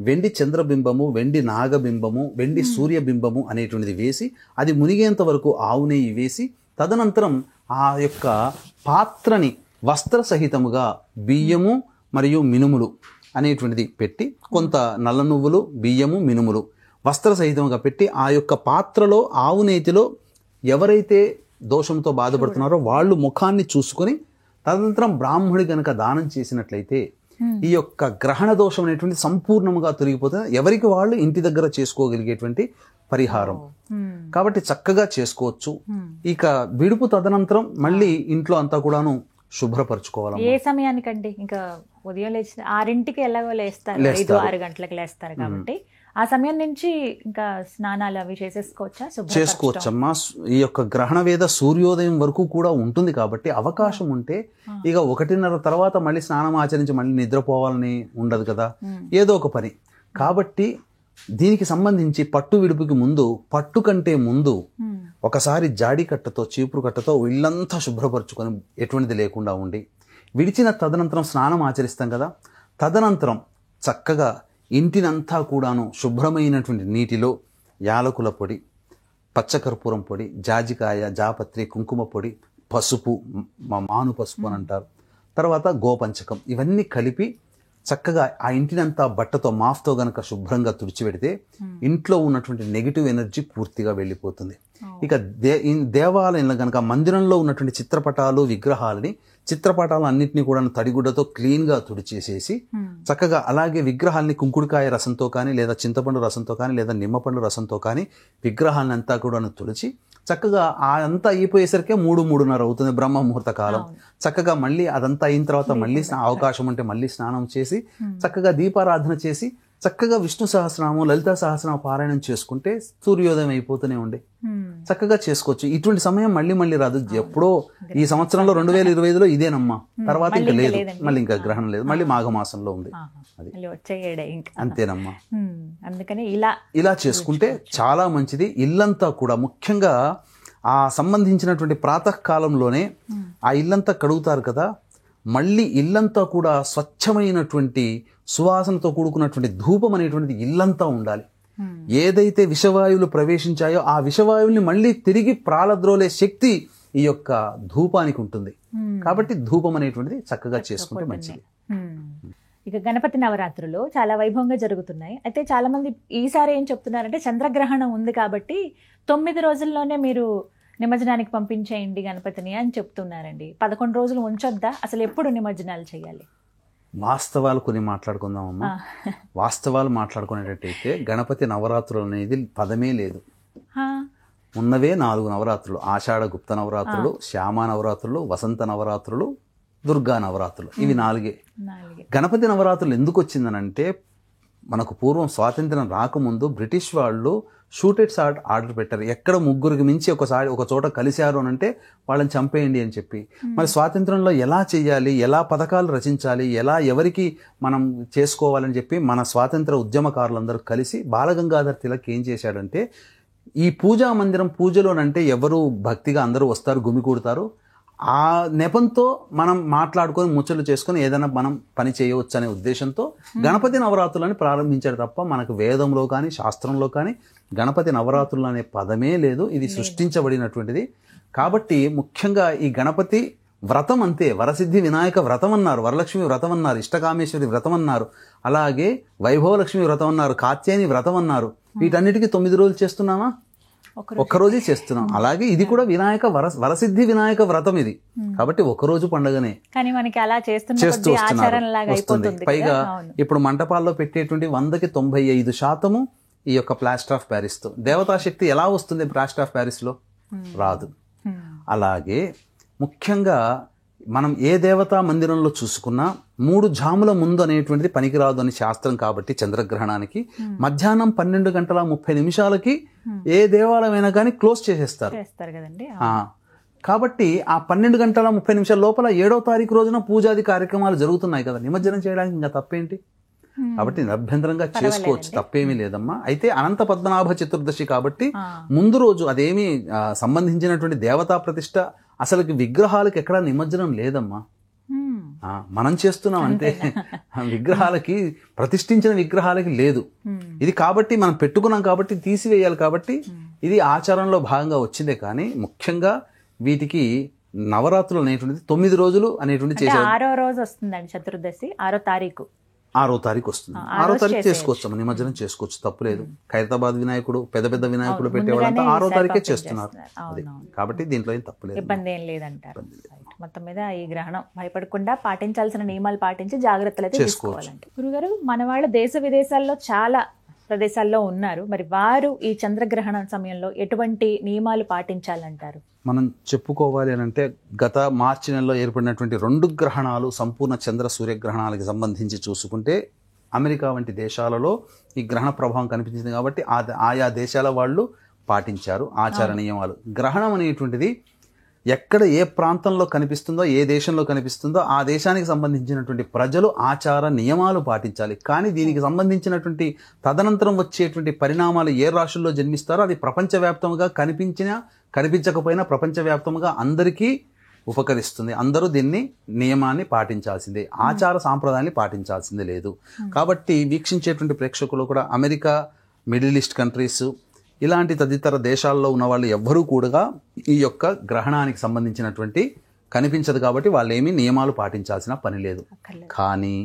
వెండి చంద్రబింబము, వెండి నాగబింబము, వెండి సూర్యబింబము అనేటువంటిది వేసి అది మునిగేంత వరకు ఆవు నెయ్యి వేసి తదనంతరం ఆ యొక్క పాత్రని వస్త్ర సహితముగా బియ్యము మరియు మినుములు అనేటువంటిది పెట్టి, కొంత నల్ల నువ్వులు, బియ్యము, మినుములు వస్త్ర సహితంగా పెట్టి ఆ యొక్క పాత్రలో ఆవు నేతిలో ఎవరైతే దోషంతో బాధపడుతున్నారో వాళ్ళు ముఖాన్ని చూసుకొని తదనంతరం బ్రాహ్మణి గనక దానం చేసినట్లయితే ఈ యొక్క గ్రహణ దోషం అనేటువంటి సంపూర్ణంగా తొలగిపోతుంది. ఎవరికి వాళ్ళు ఇంటి దగ్గర చేసుకోగలిగేటువంటి పరిహారం కాబట్టి చక్కగా చేసుకోవచ్చు. ఇక విడుపు తదనంతరం మళ్ళీ ఇంట్లో అంతా కూడాను శుభ్రపరచుకోవాలి. ఏ సమయానికండి? ఇంకా ఉదయం లేచి 6ంటికి ఎలాగో లేస్తారు, 5-6 గంటలకు లేస్తారు కాబట్టి ఆ సమయం నుంచి ఇంకా స్నానాలు అవి చేసేసుకోవచ్చా? చేసుకోవచ్చమ్మా. ఈ యొక్క గ్రహణ వేద సూర్యోదయం వరకు కూడా ఉంటుంది కాబట్టి అవకాశం ఉంటే ఇక 1:30 తర్వాత మళ్ళీ స్నానం ఆచరించి మళ్ళీ నిద్రపోవాలని ఉండదు కదా, ఏదో ఒక పని. కాబట్టి దీనికి సంబంధించి పట్టు విడుపుకి ముందు, పట్టు కంటే ముందు ఒకసారి జాడి కట్టతో, చీపురు కట్టతో ఇల్లంతా శుభ్రపరచుకొని ఎటువంటిది లేకుండా ఉండి విడిచిన తదనంతరం స్నానం ఆచరిస్తాం కదా, తదనంతరం చక్కగా ఇంటినంతా కూడాను శుభ్రమైనటువంటి నీటిలో యాలకుల పొడి, పచ్చకర్పూరం పొడి, జాజికాయ, జాపత్రి, కుంకుమ పొడి, పసుపు, మాను పసుపు అని అంటారు, తర్వాత గోపంచకం, ఇవన్నీ కలిపి చక్కగా ఆ ఇంటినంతా బట్టతో, మాఫ్తో గనక శుభ్రంగా తుడిచిపెడితే ఇంట్లో ఉన్నటువంటి నెగిటివ్ ఎనర్జీ పూర్తిగా వెళ్ళిపోతుంది. ఇక దేవాలయంలో గనక మందిరంలో ఉన్నటువంటి చిత్రపటాలు, విగ్రహాలని, చిత్రపటాలు అన్నింటినీ కూడా తడిగుడ్డతో క్లీన్గా తుడిచేసేసి చక్కగా అలాగే విగ్రహాలని కుంకుడుకాయ రసంతో కానీ, లేదా చింతపండు రసంతో కానీ, లేదా నిమ్మపండు రసంతో కానీ విగ్రహాలని అంతా కూడా తుడిచి చక్కగా అంతా అయిపోయేసరికి 3-3:30 అవుతుంది బ్రహ్మ ముహూర్త కాలం. చక్కగా మళ్ళీ అదంతా అయిన తర్వాత మళ్ళీ అవకాశం ఉంటే మళ్ళీ స్నానం చేసి చక్కగా దీపారాధన చేసి చక్కగా విష్ణు సహస్రనామం, లలితా సహస్రనామ పారాయణం చేసుకుంటే సూర్యోదయం అయిపోతూనే ఉండే చక్కగా చేసుకోవచ్చు. ఇటువంటి సమయం మళ్ళీ మళ్ళీ రాదు. ఎప్పుడో ఈ సంవత్సరంలో 2025లో ఇదేనమ్మా, తర్వాత ఇంకా లేదు, మళ్ళీ ఇంకా గ్రహణం లేదు, మళ్ళీ మాఘమాసంలో ఉంది, అది అంతేనమ్మా. అందుకని ఇలా చేసుకుంటే చాలా మంచిది. ఇల్లంతా కూడా ముఖ్యంగా ఆ సంబంధించినటువంటి ప్రాతకాలంలోనే ఆ ఇల్లంతా కడుగుతారు కదా, మళ్ళీ ఇల్లంతా కూడా స్వచ్ఛమైనటువంటి సువాసనతో కూడుకున్నటువంటి ధూపం అనేటువంటిది ఇల్లంతా ఉండాలి. ఏదైతే విషవాయువులు ప్రవేశించాయో ఆ విషవాయువుల్ని మళ్ళీ తిరిగి ప్రాలద్రోలే శక్తి ఈ యొక్క ధూపానికి ఉంటుంది. కాబట్టి ధూపం అనేటువంటిది చక్కగా చేసుకుంటే మంచిది. ఇక గణపతి నవరాత్రులు చాలా వైభవంగా జరుగుతున్నాయి. అయితే చాలా మంది ఈసారి ఏం చెప్తున్నారంటే చంద్రగ్రహణం ఉంది కాబట్టి 9 రోజుల్లోనే మీరు నిమజ్జనానికి పంపించేయండి గణపతిని అని చెప్తున్నారండి. 11 రోజులు ఉంచొద్దా? అసలు ఎప్పుడు నిమజ్జనాలు చేయాలి? వాస్తవాలు కొన్ని మాట్లాడుకుందామమ్మా. వాస్తవాలు మాట్లాడుకునేటట్టయితే గణపతి నవరాత్రులు అనేది పదమే లేదు. ఉన్నవే 4 నవరాత్రులు: ఆషాఢ గుప్త నవరాత్రులు, శ్యామ నవరాత్రులు, వసంత నవరాత్రులు, దుర్గా నవరాత్రులు. ఇవి 4. గణపతి నవరాత్రులు ఎందుకు వచ్చిందనంటే మనకు పూర్వం స్వాతంత్ర్యం రాకముందు బ్రిటిష్ వాళ్ళు షూటెడ్ షాట్ ఆర్డర్ పెట్టారు. ఎక్కడ 3 మించి ఒక చోట కలిశారు అని అంటే వాళ్ళని చంపేయండి అని చెప్పి. మరి స్వాతంత్రంలో ఎలా చేయాలి, ఎలా పథకాలు రచించాలి, ఎలా ఎవరికి మనం చేసుకోవాలని చెప్పి మన స్వాతంత్ర ఉద్యమకారులందరూ కలిసి బాలగంగాధర్ తిలక్ ఏం చేశాడంటే, ఈ పూజా మందిరం పూజలోనంటే ఎవరు భక్తిగా అందరూ వస్తారు, గుమికూడతారు, ఆ నెపంతో మనం మాట్లాడుకొని ముచ్చట్లు చేసుకొని ఏదైనా మనం పని చేయవచ్చు అనే ఉద్దేశంతో గణపతి నవరాత్రులని ప్రారంభించాడు తప్ప మనకు వేదంలో కానీ శాస్త్రంలో కానీ గణపతి నవరాత్రులు అనే పదమే లేదు. ఇది సృష్టించబడినటువంటిది. కాబట్టి ముఖ్యంగా ఈ గణపతి వ్రతం అంతే. వరసిద్ధి వినాయక వ్రతం అన్నారు, వరలక్ష్మి వ్రతం అన్నారు, ఇష్టకామేశ్వరి వ్రతం అన్నారు, అలాగే వైభవలక్ష్మి వ్రతం అన్నారు, కాత్యాయని వ్రతం అన్నారు. వీటన్నిటికీ 9 రోజులు చేస్తున్నామా? ఒక్కరోజే చేస్తున్నాం. అలాగే ఇది కూడా వరసిద్ధి వినాయక వ్రతం ఇది. కాబట్టి ఒకరోజు పండుగనే కానీ మనకి అలా చేస్తూ వస్తుంది. పైగా ఇప్పుడు మంటపాల్లో పెట్టేటువంటి 100కి 95% ఈ యొక్క ప్లాస్టర్ ఆఫ్ ప్యారిస్ తో. దేవతాశక్తి ఎలా వస్తుంది ప్లాస్టర్ ఆఫ్ ప్యారిస్ లో? రాదు. అలాగే ముఖ్యంగా మనం ఏ దేవతా మందిరంలో చూసుకున్నా 3 జాముల ముందు అనేటువంటిది పనికిరాదు అని శాస్త్రం. కాబట్టి చంద్రగ్రహణానికి మధ్యాహ్నం 12:30 ఏ దేవాలయమైనా కానీ క్లోజ్ చేసేస్తారు కదండి. కాబట్టి ఆ 12:30 లోపల 7వ తారీఖు రోజున పూజాది కార్యక్రమాలు జరుగుతున్నాయి కదా, నిమజ్జనం చేయడానికి ఇంకా తప్పేంటి? కాబట్టి నిరభ్యంతరంగా చేసుకోవచ్చు, తప్పేమీ లేదమ్మా. అయితే అనంత పద్మనాభ చతుర్దశి కాబట్టి ముందు రోజు అదేమీ సంబంధించినటువంటి దేవతా ప్రతిష్ట, అసలుకి విగ్రహాలకు ఎక్కడా నిమజ్జనం లేదమ్మా. మనం చేస్తున్నాం అంతే. విగ్రహాలకి, ప్రతిష్ఠించిన విగ్రహాలకి లేదు ఇది. కాబట్టి మనం పెట్టుకున్నాం కాబట్టి తీసివేయాలి. కాబట్టి ఇది ఆచారంలో భాగంగా వచ్చిందే. కానీ ముఖ్యంగా వీటికి నవరాత్రులు అనేటువంటిది 9 రోజులు అనేటువంటి చేశారు. 6వ రోజు వస్తుందండి చతుర్దశి, 6వ తారీఖు. 6వ తారీఖు వస్తుంది. 6వ తారీఖు చేసుకోవచ్చు, నిమజ్జనం చేసుకోవచ్చు, తప్పులేదు. ఖైరతాబాద్ వినాయకుడు, పెద్ద వినాయకుడు పెట్టేవాళ్ళంతా 6వ తారీఖే చేస్తున్నారు. కాబట్టి దీంట్లో ఏం తప్పులేదు, ఇబ్బంది ఏం లేదంటారు. మొత్తం మీద ఈ గ్రహణం భయపడకుండా పాటించాల్సిన నియమాలు పాటించి జాగ్రత్తలు అయితే తీసుకోవాలండి. గురుగారు, మన వాళ్ళు దేశ విదేశాల్లో చాలా ప్రదేశాల్లో ఉన్నారు. మరి వారు ఈ చంద్రగ్రహణం సమయంలో ఎటువంటి నియమాలు పాటించాలంటారు? మనం చెప్పుకోవాలి అని అంటే, గత మార్చి నెలలో ఏర్పడినటువంటి 2 గ్రహణాలు, సంపూర్ణ చంద్ర సూర్యగ్రహణాలకు సంబంధించి చూసుకుంటే అమెరికా వంటి దేశాలలో ఈ గ్రహణ ప్రభావం కనిపించింది. కాబట్టి ఆయా దేశాల వాళ్ళు పాటించారు ఆచార నియమాలు. గ్రహణం అనేటువంటిది ఎక్కడ ఏ ప్రాంతంలో కనిపిస్తుందో, ఏ దేశంలో కనిపిస్తుందో ఆ దేశానికి సంబంధించినటువంటి ప్రజలు ఆచార నియమాలు పాటించాలి. కానీ దీనికి సంబంధించినటువంటి తదనంతరం వచ్చేటువంటి పరిణామాలు ఏ రాశుల్లో జన్మిస్తారో అది ప్రపంచవ్యాప్తంగా కనిపించకపోయినా ప్రపంచవ్యాప్తంగా అందరికీ ఉపకరిస్తుంది. అందరూ దీన్ని నియమాన్ని పాటించాల్సిందే, ఆచార సాంప్రదాయాన్ని పాటించాల్సిందే లేదు. కాబట్టి వీక్షించేటువంటి ప్రేక్షకులు కూడా అమెరికా, మిడిల్ ఈస్ట్ కంట్రీస్ ఇలాంటి తదితర దేశాల్లో ఉన్న వాళ్ళు ఎవ్వరూ కూడా ఈ యొక్క గ్రహణానికి సంబంధించినటువంటి కనిపించదు. కాబట్టి వాళ్ళు ఏమీ నియమాలు పాటించాల్సిన పని లేదు. కానీ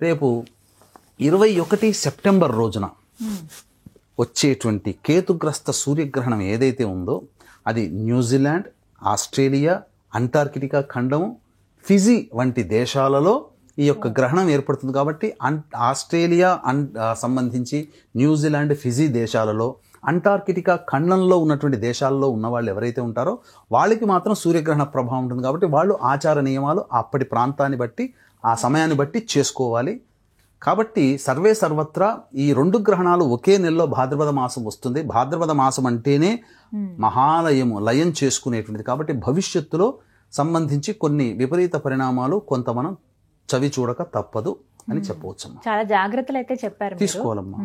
రేపు 21 సెప్టెంబర్ రోజున వచ్చేటువంటి కేతుగ్రస్త సూర్యగ్రహణం ఏదైతే ఉందో అది న్యూజిలాండ్, ఆస్ట్రేలియా, అంటార్కిటికా ఖండము, ఫిజీ వంటి దేశాలలో ఈ యొక్క గ్రహణం ఏర్పడుతుంది. కాబట్టి ఆస్ట్రేలియా సంబంధించి న్యూజిలాండ్, ఫిజీ దేశాలలో, అంటార్కిటికా ఖండంలో ఉన్నటువంటి దేశాల్లో ఉన్న వాళ్ళు ఎవరైతే ఉంటారో వాళ్ళకి మాత్రం సూర్యగ్రహణ ప్రభావం ఉంటుంది. కాబట్టి వాళ్ళు ఆచార నియమాలు అప్పటి ప్రాంతాన్ని బట్టి, ఆ సమయాన్ని బట్టి చేసుకోవాలి. కాబట్టి సర్వత్రా ఈ 2 గ్రహణాలు ఒకే నెలలో భాద్రపద మాసం వస్తుంది. భాద్రపద మాసం అంటేనే మహాలయము, లయం చేసుకునేటువంటిది. కాబట్టి భవిష్యత్తులో సంబంధించి కొన్ని విపరీత పరిణామాలు కొంత మనం చవి చూడక తప్పదు అని చెప్పవచ్చమ్మా. చాలా జాగ్రత్తలు అయితే చెప్పారు, తీసుకోవాలమ్మా.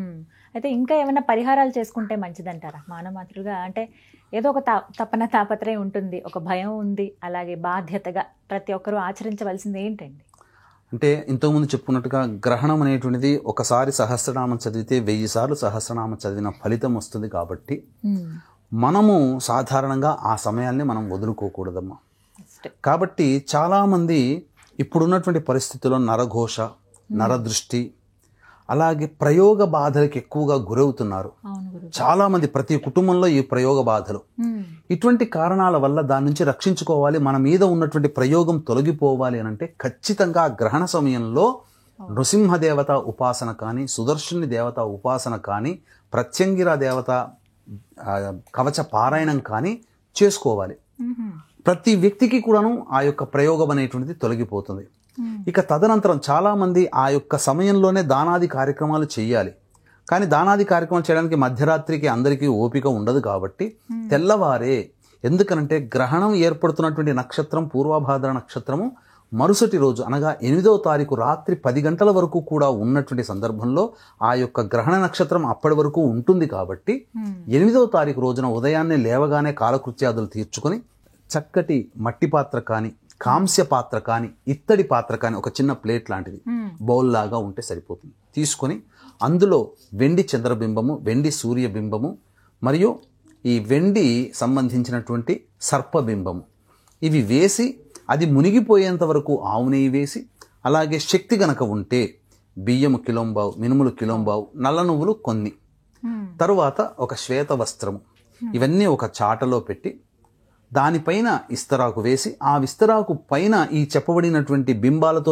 అయితే ఇంకా ఏమైనా పరిహారాలు చేసుకుంటే మంచిదంటారా? మానమాతృగా అంటే ఏదో ఒక తాపత్రయం ఉంటుంది, ఒక భయం ఉంది, అలాగే బాధ్యతగా ప్రతి ఒక్కరూ ఆచరించవలసింది ఏంటండి? అంటే ఇంతకుముందు చెప్పుకున్నట్టుగా గ్రహణం అనేటువంటిది ఒకసారి సహస్రనామం చదివితే 1000 సార్లు సహస్రనామం చదివిన ఫలితం వస్తుంది. కాబట్టి మనము సాధారణంగా ఆ సమయాల్ని మనం వదులుకోకూడదమ్మా. కాబట్టి చాలామంది ఇప్పుడున్నటువంటి పరిస్థితుల్లో నరఘోష, నరదృష్టి, అలాగే ప్రయోగ బాధలకు ఎక్కువగా గురవుతున్నారు చాలామంది. ప్రతి కుటుంబంలో ఈ ప్రయోగ బాధలు, ఇటువంటి కారణాల వల్ల దాని నుంచి రక్షించుకోవాలి, మన మీద ఉన్నటువంటి ప్రయోగం తొలగిపోవాలి అని అంటే ఖచ్చితంగా గ్రహణ సమయంలో నృసింహదేవత ఉపాసన కానీ, సుదర్శుని దేవత ఉపాసన కానీ, ప్రత్యంగిర దేవత కవచ పారాయణం కానీ చేసుకోవాలి. ప్రతి వ్యక్తికి కూడాను ఆ యొక్క ప్రయోగం అనేటువంటిది తొలగిపోతుంది. ఇక తదనంతరం చాలామంది ఆ యొక్క సమయంలోనే దానాది కార్యక్రమాలు చేయాలి. కానీ దానాది కార్యక్రమాలు చేయడానికి మధ్యరాత్రికి అందరికీ ఓపిక ఉండదు. కాబట్టి తెల్లవారే, ఎందుకనంటే గ్రహణం ఏర్పడుతున్నటువంటి నక్షత్రం పూర్వభాద్ర నక్షత్రము మరుసటి రోజు అనగా 8వ తారీఖు రాత్రి 10 గంటల వరకు కూడా ఉన్నటువంటి సందర్భంలో ఆ యొక్క గ్రహణ నక్షత్రం అప్పటి వరకు ఉంటుంది. కాబట్టి 8వ తారీఖు రోజున ఉదయాన్నే లేవగానే కాలకృత్యాదులు తీర్చుకొని చక్కటి మట్టి పాత్ర కానీ, కాంస్య పాత్ర కానీ, ఇత్తడి పాత్ర కానీ, ఒక చిన్న ప్లేట్ లాంటిది బౌల్ లాగా ఉంటే సరిపోతుంది, తీసుకొని అందులో వెండి చంద్రబింబము, వెండి సూర్యబింబము మరియు ఈ వెండి సంబంధించినటువంటి సర్పబింబము ఇవి వేసి అది మునిగిపోయేంత వరకు ఆవు నెయ్యి వేసి, అలాగే శక్తి గనక ఉంటే బియ్యము కిలోంబావు, మినుములు కిలోంబావు, నల్ల నువ్వులు కొన్ని, తరువాత ఒక శ్వేత వస్త్రము, ఇవన్నీ ఒక చాటలో పెట్టి దానిపైన ఇస్తరాకు వేసి, ఆ విస్తరాకు పైన ఈ చెప్పబడినటువంటి బింబాలతో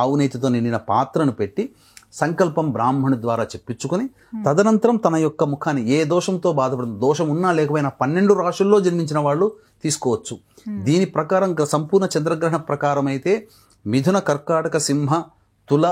ఆవు నెయ్యితో నిండిన పాత్రను పెట్టి సంకల్పం బ్రాహ్మణి ద్వారా చెప్పించుకొని, తదనంతరం తన యొక్క ముఖాన్ని ఏ దోషంతో బాధపడుతుంది, దోషం ఉన్నా లేకపోయినా 12 రాశుల్లో జన్మించిన వాళ్ళు తీసుకోవచ్చు. దీని ప్రకారం సంపూర్ణ చంద్రగ్రహణ ప్రకారం అయితే మిథున, కర్కాటక, సింహ, తుల,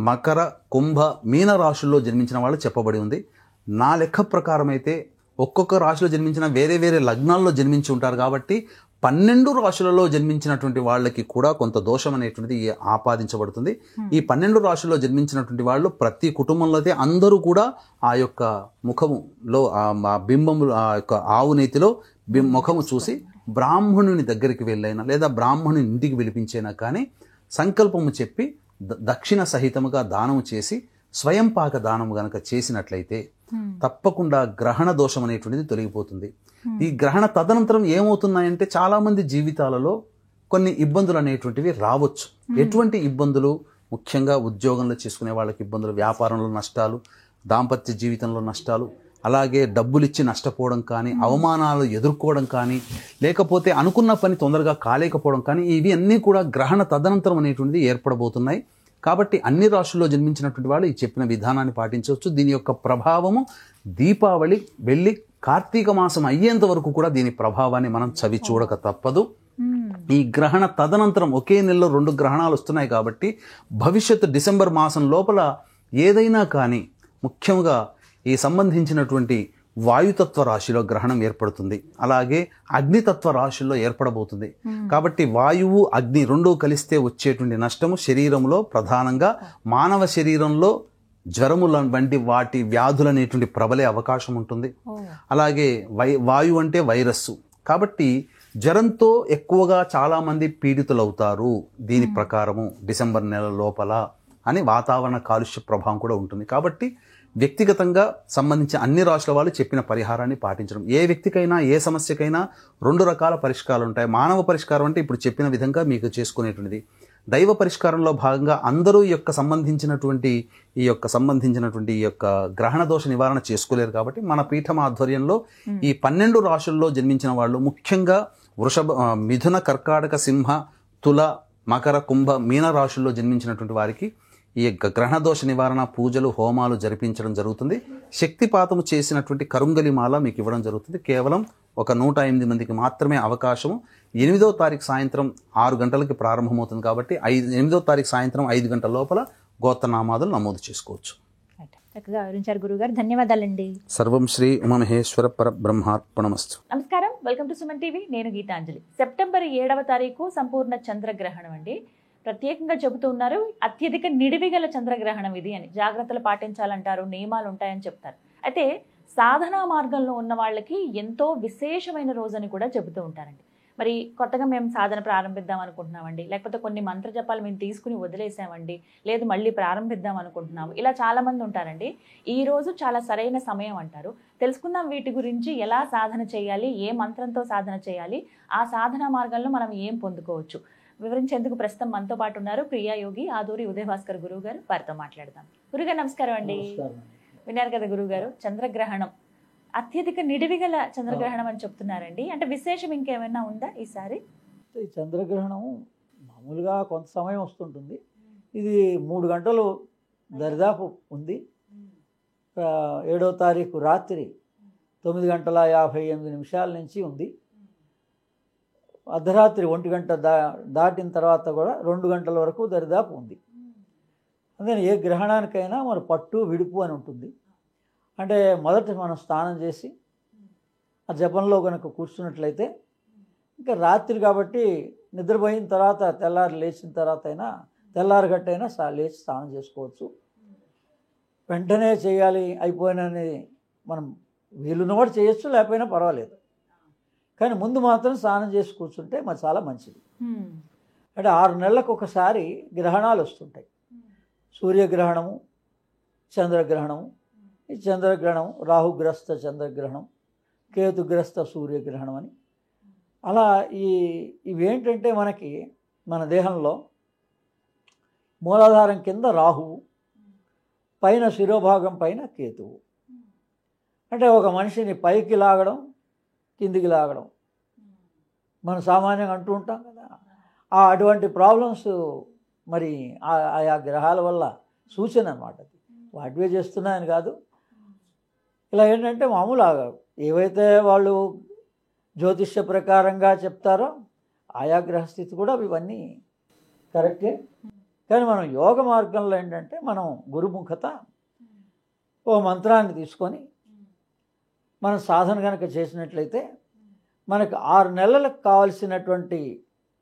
మకర, కుంభ, మీన రాశుల్లో జన్మించిన వాళ్ళు చెప్పబడి ఉంది. నా లెక్క ప్రకారం అయితే ఒక్కొక్క రాశిలో జన్మించిన వేరే వేరే లగ్నాల్లో జన్మించి ఉంటారు కాబట్టి 12 రాశులలో జన్మించినటువంటి వాళ్ళకి కూడా కొంత దోషం అనేటువంటిది ఆపాదించబడుతుంది. ఈ 12 రాశుల్లో జన్మించినటువంటి వాళ్ళు ప్రతి కుటుంబంలో అయితే అందరూ కూడా ఆ యొక్క ముఖములో ఆ బింబము, ఆ యొక్క ఆవు నేతిలో ముఖము చూసి బ్రాహ్మణుని దగ్గరికి వెళ్ళైనా లేదా బ్రాహ్మణుని ఇంటికి పిలిపించైనా కానీ సంకల్పము చెప్పి దక్షిణ సహితముగా దానము చేసి స్వయం పాక దానము గనక చేసినట్లయితే తప్పకుండా గ్రహణ దోషం అనేటువంటిది తొలగిపోతుంది. ఈ గ్రహణ తదనంతరం ఏమవుతున్నాయంటే చాలా మంది జీవితాలలో కొన్ని ఇబ్బందులు అనేటువంటివి రావచ్చు. ఎటువంటి ఇబ్బందులు? ముఖ్యంగా ఉద్యోగంలో చేసుకునే వాళ్ళకి ఇబ్బందులు, వ్యాపారంలో నష్టాలు, దాంపత్య జీవితంలో నష్టాలు, అలాగే డబ్బులిచ్చి నష్టపోవడం కానీ, అవమానాలు ఎదుర్కోవడం కానీ, లేకపోతే అనుకున్న పని తొందరగా కాలేకపోవడం కానీ, ఇవి అన్నీ కూడా గ్రహణ తదనంతరం అనేటువంటిది ఏర్పడబోతున్నాయి. కాబట్టి అన్ని రాశుల్లో జన్మించినటువంటి వాళ్ళు ఈ చెప్పిన విధానాన్ని పాటించవచ్చు. దీని యొక్క ప్రభావము దీపావళి వెళ్ళి కార్తీక మాసం అయ్యేంత వరకు కూడా దీని ప్రభావాన్ని మనం చవి చూడక తప్పదు. ఈ గ్రహణ తదనంతరం ఒకే నెలలో 2 గ్రహణాలు వస్తున్నాయి కాబట్టి భవిష్యత్తు డిసెంబర్ మాసం లోపల ఏదైనా కానీ, ముఖ్యంగా ఈ సంబంధించినటువంటి వాయుతత్వ రాశిలో గ్రహణం ఏర్పడుతుంది, అలాగే అగ్నితత్వ రాశిలో ఏర్పడబోతుంది. కాబట్టి వాయువు అగ్ని 2 కలిస్తే వచ్చేటువంటి నష్టము శరీరంలో ప్రధానంగా మానవ శరీరంలో జ్వరముల వంటి వాటి వ్యాధులు అనేటువంటి ప్రబలే అవకాశం ఉంటుంది. అలాగే వాయువు అంటే వైరస్సు, కాబట్టి జ్వరంతో ఎక్కువగా చాలామంది పీడితులవుతారు దీని ప్రకారము డిసెంబర్ నెల లోపల అని వాతావరణ కాలుష్య ప్రభావం కూడా ఉంటుంది. కాబట్టి వ్యక్తిగతంగా సంబంధించి అన్ని రాశుల వాళ్ళు చెప్పిన పరిహారాన్ని పాటించడం. ఏ వ్యక్తికైనా ఏ సమస్యకైనా 2 రకాల పరిష్కారాలు ఉంటాయి. మానవ పరిష్కారం అంటే ఇప్పుడు చెప్పిన విధంగా మీకు చేసుకునేటువంటిది. దైవ పరిష్కారంలో భాగంగా అందరూ ఈ యొక్క సంబంధించినటువంటి ఈ యొక్క గ్రహణ దోష నివారణ చేసుకోలేరు కాబట్టి మన పీఠం ఆధ్వర్యంలో ఈ 12 రాశుల్లో జన్మించిన వాళ్ళు, ముఖ్యంగా మిథున, కర్కాటక, సింహ, తుల, మకర, కుంభ, మీన రాశుల్లో జన్మించినటువంటి వారికి ఈ గ్రహణ దోష నివారణ పూజలు, హోమాలు జరిపించడం జరుగుతుంది. శక్తిపాతము చేసినటువంటి కరుంగలిమాల మీకు ఇవ్వడం జరుగుతుంది. కేవలం ఒక 108 మందికి మాత్రమే అవకాశము. 8వ తారీఖు సాయంత్రం 6 గంటలకి ప్రారంభమవుతుంది కాబట్టి 8వ తారీఖు సాయంత్రం 5 గంటల లోపల గోత్రనామాదులు నమోదు చేసుకోవచ్చు. చక్కగా వివరించారు గురుగారు, ధన్యవాదాలండి. సర్వం శ్రీ ఉమామహేశ్వర పరబ్రహ్మార్పణమస్తు. నమస్కారం, వెల్కమ్ టు సుమన్ టీవీ. నేను గీతాంజలి. సెప్టెంబర్ 7వ తారీఖు సంపూర్ణ చంద్రగ్రహణం అండి. ప్రత్యేకంగా చెబుతూ ఉన్నారు, అత్యధిక నిడివిగల చంద్రగ్రహణం ఇది అని. జాగ్రత్తలు పాటించాలంటారు, నియమాలు ఉంటాయని చెప్తారు. అయితే సాధనా మార్గంలో ఉన్న వాళ్ళకి ఎంతో విశేషమైన రోజని కూడా చెబుతూ ఉంటారండి. మరి కొత్తగా మేము సాధన ప్రారంభిద్దాం అనుకుంటున్నామండి, లేకపోతే కొన్ని మంత్ర జపాలు మేము తీసుకుని వదిలేసామండి, లేదు మళ్ళీ ప్రారంభిద్దాం అనుకుంటున్నాము, ఇలా చాలామంది ఉంటారండి. ఈ రోజు చాలా సరైన సమయం అంటారు. తెలుసుకుందాం వీటి గురించి, ఎలా సాధన చేయాలి, ఏ మంత్రంతో సాధన చేయాలి, ఆ సాధనా మార్గంలో మనం ఏం పొందుకోవచ్చు వివరించేందుకు ప్రస్తుతం మనతో పాటు ఉన్నారు క్రియాయోగి ఆదూరి ఉదయభాస్కర్ గురువు గారు. వారితో మాట్లాడదాం. గురుగారు నమస్కారం అండి. విన్నారు కదా గురుగారు, చంద్రగ్రహణం అత్యధిక నిడివిగల చంద్రగ్రహణం అని చెప్తున్నారండి. అంటే విశేషం ఇంకేమైనా ఉందా ఈసారి? ఈ చంద్రగ్రహణం మామూలుగా కొంత సమయం వస్తుంటుంది. ఇది 3 గంటలు దరిదాపు ఉంది. 7వ తారీఖు రాత్రి 9:58 నుంచి ఉంది. అర్ధరాత్రి 1 గంట దాటిన తర్వాత కూడా 2 గంటల వరకు దరిదాపు ఉంది. అందుకని ఏ గ్రహణానికైనా మన పట్టు విడుపు అని ఉంటుంది. అంటే మొదట మనం స్నానం చేసి ఆ జపంలో కనుక కూర్చున్నట్లయితే ఇంకా రాత్రి కాబట్టి నిద్రపోయిన తర్వాత తెల్లారి లేచిన తర్వాత అయినా తెల్లారగట్టైనా లేచి స్నానం చేసుకోవచ్చు. వెంటనే చేయాలి అయిపోయినని మనం వీలున్న కూడా చేయొచ్చు, లేకపోయినా పర్వాలేదు. కానీ ముందు మాత్రం స్నానం చేసి కూర్చుంటే మరి చాలా మంచిది. అంటే 6 నెలలకు ఒకసారి గ్రహణాలు వస్తుంటాయి. సూర్యగ్రహణము, చంద్రగ్రహణము. ఈ చంద్రగ్రహణం రాహుగ్రస్త చంద్రగ్రహణం, కేతుగ్రస్త సూర్యగ్రహణం అని అలా ఇవేంటంటే మనకి మన దేహంలో మూలాధారం కింద రాహువు, పైన శిరోభాగం పైన కేతువు. అంటే ఒక మనిషిని పైకి లాగడం, కిందికి లాగడం మనం సామాన్యంగా అంటూ ఉంటాం కదా. అటువంటి ప్రాబ్లమ్స్ మరి ఆయా గ్రహాల వల్ల సూచన అన్నమాట. వాటివే చేస్తున్నాయని కాదు. ఇలా ఏంటంటే మామూలుగా ఏవైతే వాళ్ళు జ్యోతిష్య ప్రకారంగా చెప్తారో ఆయా గ్రహస్థితి కూడా ఇవన్నీ కరెక్టే. కానీ మనం యోగ మార్గంలో ఏంటంటే మనం గురుముఖత ఓ మంత్రాన్ని తీసుకొని మనం సాధన కనుక చేసినట్లయితే మనకు 6 నెలలకు కావలసినటువంటి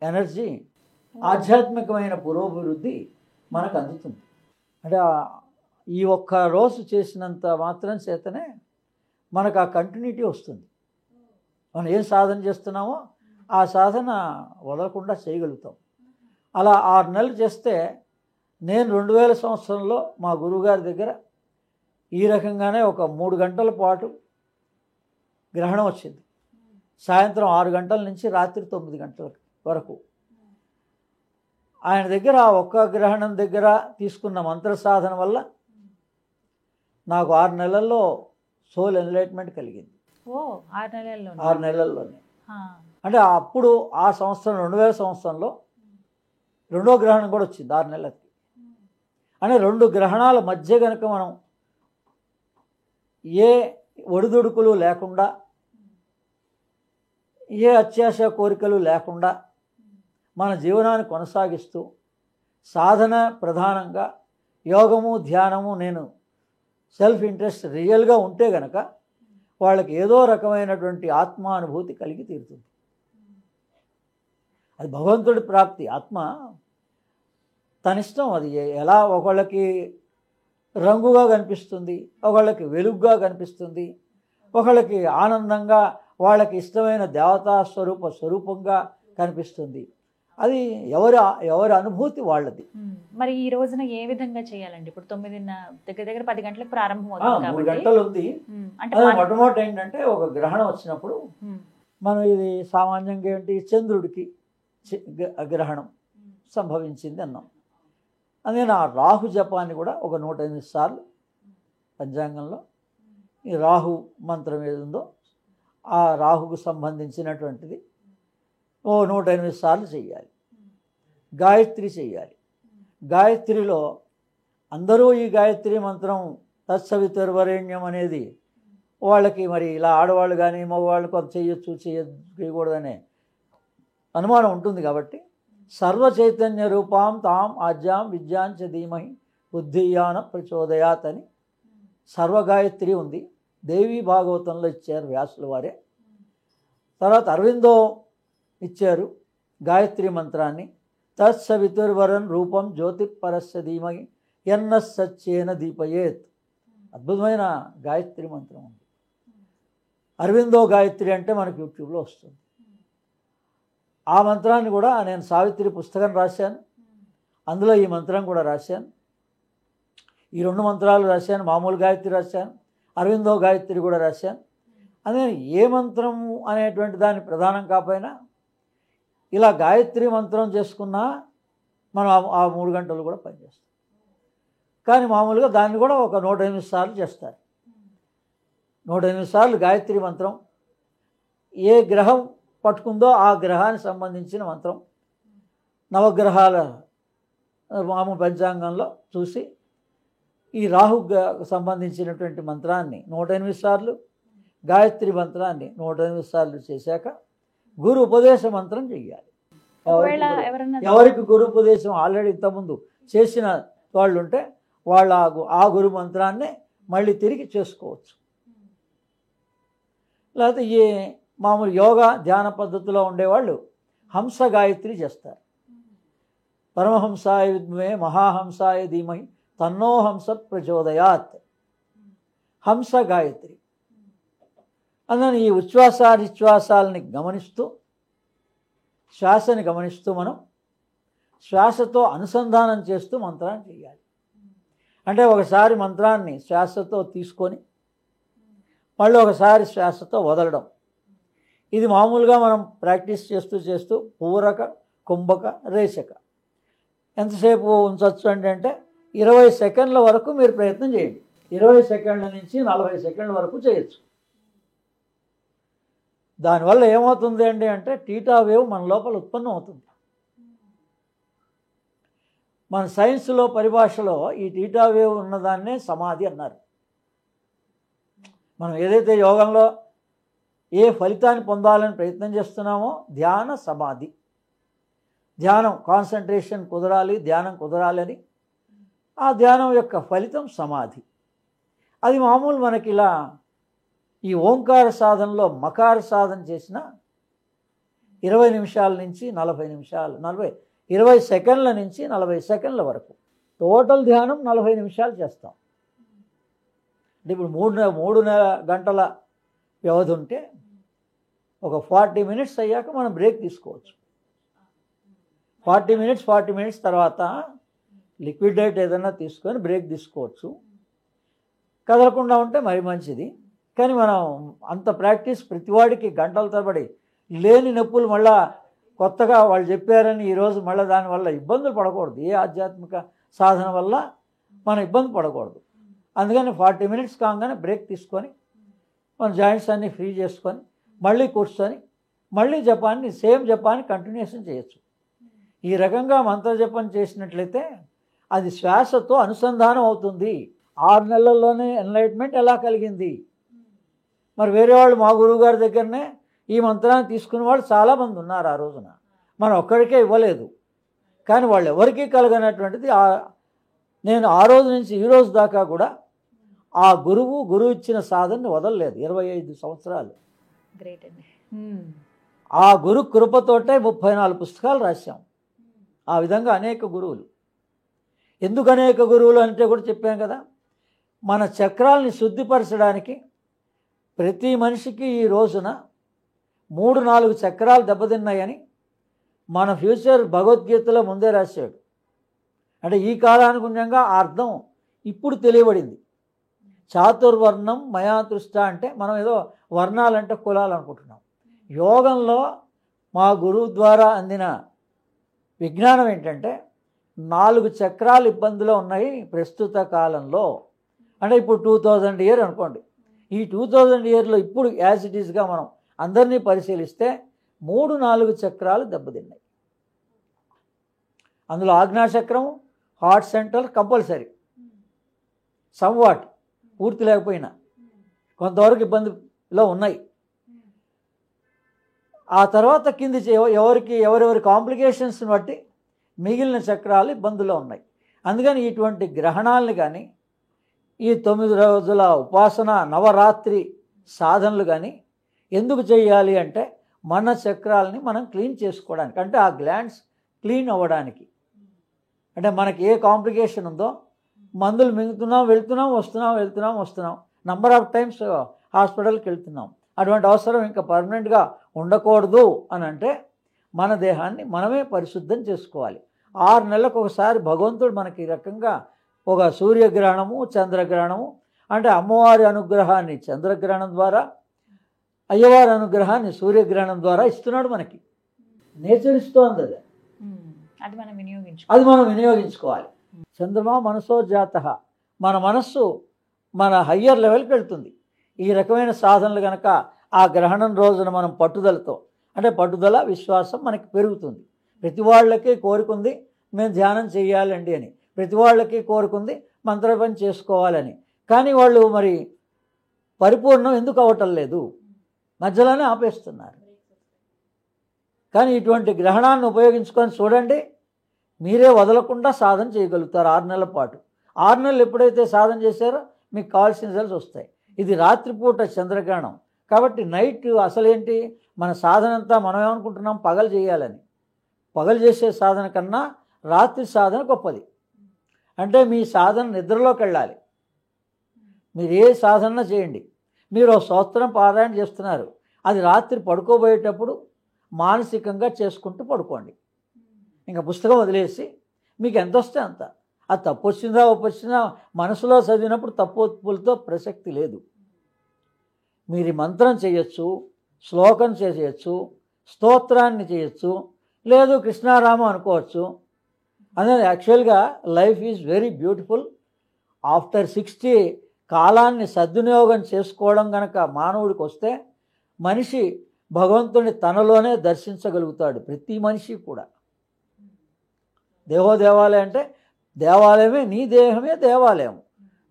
ఎనర్జీ, ఆధ్యాత్మికమైన పురోభివృద్ధి మనకు అందుతుంది. అంటే ఈ ఒక్క రోజు చేసినంత మాత్రం చేతనే మనకు ఆ కంటిన్యూటీ వస్తుంది. మనం ఏం సాధన చేస్తున్నామో ఆ సాధన వదలకుండా చేయగలుగుతాం. అలా 6 నెలలు చేస్తే నేను 2000 సంవత్సరంలో మా గురువుగారి దగ్గర ఈ రకంగానే ఒక 3 గంటల పాటు గ్రహణం వచ్చింది. సాయంత్రం 6 గంటల నుంచి రాత్రి 9 గంటల వరకు ఆయన దగ్గర ఆ ఒక్క గ్రహణం దగ్గర తీసుకున్న మంత్ర సాధన వల్ల నాకు 6 నెలల్లో సోల్ ఎన్లైట్మెంట్ కలిగింది. 6 నెలల్లోనే. అంటే అప్పుడు ఆ సంవత్సరం 2000 సంవత్సరంలో 2వ గ్రహణం కూడా వచ్చింది 6 నెలలకి. అంటే 2 గ్రహణాల మధ్య కనుక మనం ఏ ఒడిదుడుకులు లేకుండా, ఏ అత్యాశ కోరికలు లేకుండా మన జీవనాన్ని కొనసాగిస్తూ సాధన ప్రధానంగా యోగము ధ్యానము నేను సెల్ఫ్ ఇంట్రెస్ట్ రియల్గా ఉంటే గనక వాళ్ళకి ఏదో రకమైనటువంటి ఆత్మానుభూతి కలిగి తీరుతుంది. అది భగవంతుడి ప్రాప్తి. ఆత్మ తనిష్టం. అది ఎలా ఒకళ్ళకి రంగుగా కనిపిస్తుంది, ఒకళ్ళకి వెలుగుగా కనిపిస్తుంది, ఒకళ్ళకి ఆనందంగా వాళ్ళకి ఇష్టమైన దేవతా స్వరూపంగా కనిపిస్తుంది. అది ఎవరి అనుభూతి వాళ్ళది. మరి ఈ రోజున ఏ విధంగా చేయాలండి? ఇప్పుడు 9 దగ్గర 10 గంటలకు ప్రారంభం అవుతుంది 3 గంటలు ఉంది. అంటే మొట్టమొదటి ఏంటంటే ఒక గ్రహణం వచ్చినప్పుడు మనం ఇది సామాన్యంగా ఏంటి చంద్రుడికి గ్రహణం సంభవించింది అన్నాం. అందుకని ఆ రాహు జపాన్ని కూడా ఒక 108 సార్లు పంచాంగంలో ఈ రాహు మంత్రం ఏది ఉందో ఆ రాహుకు సంబంధించినటువంటిది 108 సార్లు చేయాలి. గాయత్రి చేయాలి. గాయత్రిలో అందరూ ఈ గాయత్రి మంత్రం తత్సవితుర్వరేణ్యం అనేది వాళ్ళకి మరి ఇలా ఆడవాళ్ళు కానీ మగవాళ్ళు కొంత చేయకూడదనే అనుమానం ఉంటుంది. కాబట్టి సర్వచైతన్య రూపాం తాం ఆజ్యాం విద్యాంచ ధీమహి బుద్ధియాన ప్రచోదయాత్ అని సర్వగాయత్రి ఉంది. దేవీ భాగవతంలో ఇచ్చారు వ్యాసుల వారే. తర్వాత అరవిందో ఇచ్చారు గాయత్రి మంత్రాన్ని. తత్సవితుర్వరన్ రూపం జ్యోతిపరస్య ధీమహి ఎన్న సచ్చేన దీపయేత్. అద్భుతమైన గాయత్రి మంత్రం ఉంది. అరవిందో గాయత్రి అంటే మనకు యూట్యూబ్లో వస్తుంది. ఆ మంత్రాన్ని కూడా నేను సావిత్రి పుస్తకం రాశాను, అందులో ఈ మంత్రం కూడా రాశాను. ఈ 2 మంత్రాలు రాశాను. మామూలు గాయత్రి రాశాను, అరవిందో గాయత్రి కూడా రాశాను. అందుకని ఏ మంత్రము అనేటువంటి దాన్ని ప్రధానం కాకపోయినా ఇలా గాయత్రి మంత్రం చేసుకున్నా మనం ఆ 3 గంటలు కూడా పనిచేస్తాం. కానీ మామూలుగా దాన్ని కూడా ఒక 108 సార్లు చేస్తారు. 108 సార్లు గాయత్రి మంత్రం ఏ గ్రహం పట్టుకుందో ఆ గ్రహానికి సంబంధించిన మంత్రం నవగ్రహాల మామూలు పంచాంగంలో చూసి ఈ రాహుకు సంబంధించినటువంటి మంత్రాన్ని 108 సార్లు, గాయత్రి మంత్రాన్ని 108 సార్లు చేశాక గురు ఉపదేశ మంత్రం చెయ్యాలి. ఎవరికి గురు ఉపదేశం ఆల్రెడీ ఇంతకుముందు చేసిన వాళ్ళు ఉంటే వాళ్ళు ఆ గురు మంత్రాన్నే మళ్ళీ తిరిగి చేసుకోవచ్చు. లేకపోతే ఈ మామూలు యోగా ధ్యాన పద్ధతిలో ఉండేవాళ్ళు హంస గాయత్రి చేస్తారు. పరమహంసాయ విద్మే మహాహంసాయ ధీమహి తన్నో హంస ప్రచోదయాత్. హంస గాయత్రి. అందుకని ఈ ఉచ్ఛ్వాస నిశ్వాసాలని గమనిస్తూ, శ్వాసని గమనిస్తూ మనం శ్వాసతో అనుసంధానం చేస్తూ మంత్రాన్ని చేయాలి. అంటే ఒకసారి మంత్రాన్ని శ్వాసతో తీసుకొని మళ్ళీ ఒకసారి శ్వాసతో వదలడం. ఇది మామూలుగా మనం ప్రాక్టీస్ చేస్తూ చేస్తూ పూరక, కుంభక, రేచక ఎంతసేపు ఉంచవచ్చు అంటే 20 సెకండ్ల వరకు మీరు ప్రయత్నం చేయండి. 20 సెకండ్ల నుంచి 40 సెకండ్ల వరకు చేయొచ్చు. దానివల్ల ఏమవుతుంది అంటే టీటా వేవ్ మన లోపల ఉత్పన్నం అవుతుంది. మన సైన్స్లో పరిభాషలో ఈ టీటా వేవ్ ఉన్నదాన్నే సమాధి అన్నారు. మనం ఏదైతే యోగంలో ఏ ఫలితాన్ని పొందాలని ప్రయత్నం చేస్తున్నామో ధ్యాన సమాధి, ధ్యానం కాన్సన్ట్రేషన్ కుదరాలి, ధ్యానం కుదరాలని, ఆ ధ్యానం యొక్క ఫలితం సమాధి. అది మామూలు మనకి ఇలా ఈ ఓంకార సాధనలో మకార సాధన చేసిన 20 నిమిషాల నుంచి 40 నిమిషాలు, 20 సెకండ్ల నుంచి 40 సెకండ్ల వరకు టోటల్ ధ్యానం 40 నిమిషాలు చేస్తాం. అంటే ఇప్పుడు 3 గంటల వ్యవధి ఉంటే ఒక 40 మినిట్స్ అయ్యాక మనం బ్రేక్ తీసుకోవచ్చు. 40 మినిట్స్ తర్వాత లిక్విడ్ డైట్ ఏదైనా తీసుకొని బ్రేక్ తీసుకోవచ్చు. కదలకుండా ఉంటే మరి మంచిది. కానీ మనం అంత ప్రాక్టీస్ ప్రతివాడికి గంటల తరబడి లేని నొప్పులు మళ్ళా కొత్తగా వాళ్ళు చెప్పారని ఈరోజు మళ్ళీ దానివల్ల ఇబ్బందులు పడకూడదు. ఏ ఆధ్యాత్మిక సాధన వల్ల మనం ఇబ్బంది పడకూడదు. అందుకని 40 మినిట్స్ కాగానే బ్రేక్ తీసుకొని మన జాయింట్స్ అన్నీ ఫ్రీ చేసుకొని మళ్ళీ కూర్చొని మళ్ళీ జపాన్ని సేమ్ జపాన్ని కంటిన్యూషన్ చేయొచ్చు. ఈ రకంగా మంత్ర జపం చేసినట్లయితే అది శ్వాసతో అనుసంధానం అవుతుంది. 6 నెలల్లోనే ఎన్లైట్మెంట్ ఎలా కలిగింది? మరి వేరే వాళ్ళు మా గురువు గారి దగ్గరనే ఈ మంత్రాన్ని తీసుకునే వాళ్ళు చాలామంది ఉన్నారు. ఆ రోజున మనం ఒక్కడికే ఇవ్వలేదు, కానీ వాళ్ళు ఎవరికీ కలగనటువంటిది నేను ఆ రోజు నుంచి ఈ రోజు దాకా కూడా ఆ గురువు ఇచ్చిన సాధనని వదలలేదు. 25 సంవత్సరాలు గ్రేట్ అండి. ఆ గురు కృపతోటే 34 పుస్తకాలు రాశాం. ఆ విధంగా అనేక గురువులు. ఎందుకు అనేక గురువులు అంటే కూడా చెప్పాం కదా, మన చక్రాల్ని శుద్ధిపరచడానికి ప్రతి మనిషికి ఈ రోజున 3-4 చక్రాలు దెబ్బతిన్నాయని మన ఫ్యూచర్ భగవద్గీతలో ముందే రాశాడు. అంటే ఈ కాలానుగుణ్యంగా ఆ అర్థం ఇప్పుడు తెలియబడింది. చాతుర్వర్ణం మయాతృష్ట అంటే మనం ఏదో వర్ణాలంటే కులాలు అనుకుంటున్నాం. యోగంలో మా గురువు ద్వారా అందిన విజ్ఞానం ఏంటంటే 4 చక్రాలు ఇబ్బందిలో ఉన్నాయి ప్రస్తుత కాలంలో. అంటే ఇప్పుడు 2000 ఇయర్ అనుకోండి. ఈ 2000 ఇయర్లో ఇప్పుడు యాజ్ ఇట్ ఈస్గా మనం అందరినీ పరిశీలిస్తే 3-4 చక్రాలు దెబ్బతిన్నాయి. అందులో ఆజ్ఞాచక్రం, హార్ట్ సెంటర్ కంపల్సరీ, సమ్వాట్ పూర్తి లేకపోయినా కొంతవరకు ఇబ్బందిలో ఉన్నాయి. ఆ తర్వాత కింది ఎవరెవరి కాంప్లికేషన్స్ని బట్టి మిగిలిన చక్రాలు ఇబ్బందులో ఉన్నాయి. అందుకని ఇటువంటి గ్రహణాలను కానీ ఈ 9 రోజుల ఉపాసన నవరాత్రి సాధనలు కానీ ఎందుకు చేయాలి అంటే మన చక్రాలని మనం క్లీన్ చేసుకోవడానికి, అంటే ఆ గ్లాండ్స్ క్లీన్ అవ్వడానికి. అంటే మనకి ఏ కాంప్లికేషన్ ఉందో మందులు మింగుతున్నాం, వస్తున్నాం నంబర్ ఆఫ్ టైమ్స్ హాస్పిటల్కి వెళ్తున్నాం. అటువంటి అవసరం ఇంకా పర్మనెంట్గా ఉండకూడదు అని అంటే మన దేహాన్ని మనమే పరిశుద్ధం చేసుకోవాలి. 6 నెలలకు ఒకసారి భగవంతుడు మనకి ఈ రకంగా ఒక సూర్యగ్రహణము, చంద్రగ్రహణము, అంటే అమ్మవారి అనుగ్రహాన్ని చంద్రగ్రహణం ద్వారా, అయ్యవారి అనుగ్రహాన్ని సూర్యగ్రహణం ద్వారా ఇస్తున్నాడు మనకి. నేచర్ ఇస్తోంది అది మనం వినియోగించుకోవాలి. చంద్రమా మనసో జాతః, మన మనస్సు మన హయ్యర్ లెవెల్కి వెళ్తుంది. ఈ రకమైన సాధనలు కనుక ఆ గ్రహణం రోజున మనం పట్టుదలతో, అంటే పట్టుదల విశ్వాసం మనకి పెరుగుతుంది. ప్రతి వాళ్ళకి కోరుకుంది మేము ధ్యానం చేయాలండి అని, ప్రతి వాళ్ళకి కోరుకుంది మంత్రజపం చేసుకోవాలని. కానీ వాళ్ళు మరి పరిపూర్ణం ఎందుకు అవ్వటం లేదు? మధ్యలోనే ఆపేస్తున్నారు. కానీ ఇటువంటి గ్రహణాన్ని ఉపయోగించుకొని చూడండి, మీరే వదలకుండా సాధన చేయగలుగుతారు 6 నెలల పాటు. 6 నెలలు ఎప్పుడైతే సాధన చేశారో మీకు కావాల్సిన రిజల్ట్స్ వస్తాయి. ఇది రాత్రిపూట చంద్రగ్రహణం కాబట్టి నైట్ అసలేంటి మన సాధన అంతా మనం ఏమనుకుంటున్నాం పగలు చేయాలని. పగలు చేసే సాధన కన్నా రాత్రి సాధన గొప్పది. అంటే మీ సాధన నిద్రలోకి వెళ్ళాలి. మీరు ఏ సాధన చేయండి, మీరు స్తోత్రం పారాయణ చేస్తున్నారు, అది రాత్రి పడుకోబోయేటప్పుడు మానసికంగా చేసుకుంటూ పడుకోండి. ఇంకా పుస్తకం వదిలేసి మీకు ఎంత వస్తే అంత, అది తప్పు వచ్చిందా ఒప్పొచ్చిందా మనసులో చదివినప్పుడు తప్పు ఒప్పులతో ప్రసక్తి లేదు. మీరు ఈ మంత్రం చేయొచ్చు, శ్లోకం చేయొచ్చు, స్తోత్రాన్ని చేయొచ్చు, లేదు కృష్ణారామం అనుకోవచ్చు. అందుకని యాక్చువల్గా life is very beautiful. After 60 కాలాన్ని సద్వినియోగం చేసుకోవడం కనుక మానవుడికి వస్తే మనిషి భగవంతుని తనలోనే దర్శించగలుగుతాడు. ప్రతి మనిషి కూడా దేవాలయం అంటే దేవాలయమే, నీ దేహమే దేవాలయం.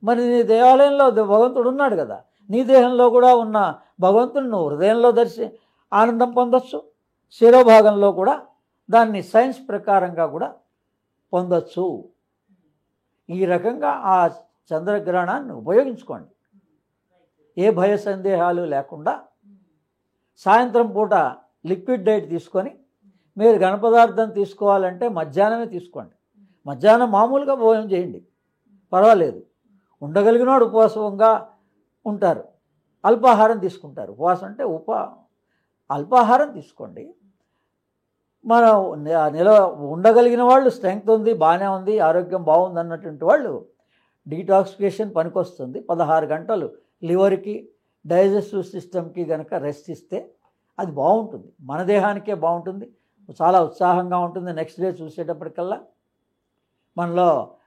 మరి నీ దేవాలయంలో భగవంతుడు ఉన్నాడు కదా, నీ దేహంలో కూడా ఉన్న భగవంతుని నువ్వు హృదయంలో ఆనందం పొందొచ్చు, శిరోభాగంలో కూడా దాన్ని సైన్స్ ప్రకారంగా కూడా పొందొచ్చు. ఈ రకంగా ఆ చంద్రగ్రహణాన్ని ఉపయోగించుకోండి. ఏ భయ సందేహాలు లేకుండా సాయంత్రం పూట లిక్విడ్ డైట్ తీసుకొని, మీరు ఘనపదార్థం తీసుకోవాలంటే మధ్యాహ్నమే తీసుకోండి. మధ్యాహ్నం మామూలుగా భోజనం చేయండి, పర్వాలేదు. ఉండగలిగినవాడు ఉపవాసంగా ఉంటారు, అల్పాహారం తీసుకుంటారు. ఉపవాసం అంటే అల్పాహారం తీసుకోండి. మనం ఉండగలిగిన వాళ్ళు స్ట్రెంగ్త్ ఉంది, బాగానే ఉంది, ఆరోగ్యం బాగుంది అన్నటువంటి వాళ్ళు డీటాక్సిఫికేషన్ పనికొస్తుంది. 16 గంటలు లివర్కి, డైజెస్టివ్ సిస్టమ్కి కనుక రెస్ట్ ఇస్తే అది బాగుంటుంది, మన దేహానికే బాగుంటుంది, చాలా ఉత్సాహంగా ఉంటుంది. నెక్స్ట్ డే చూసేటప్పటికల్లా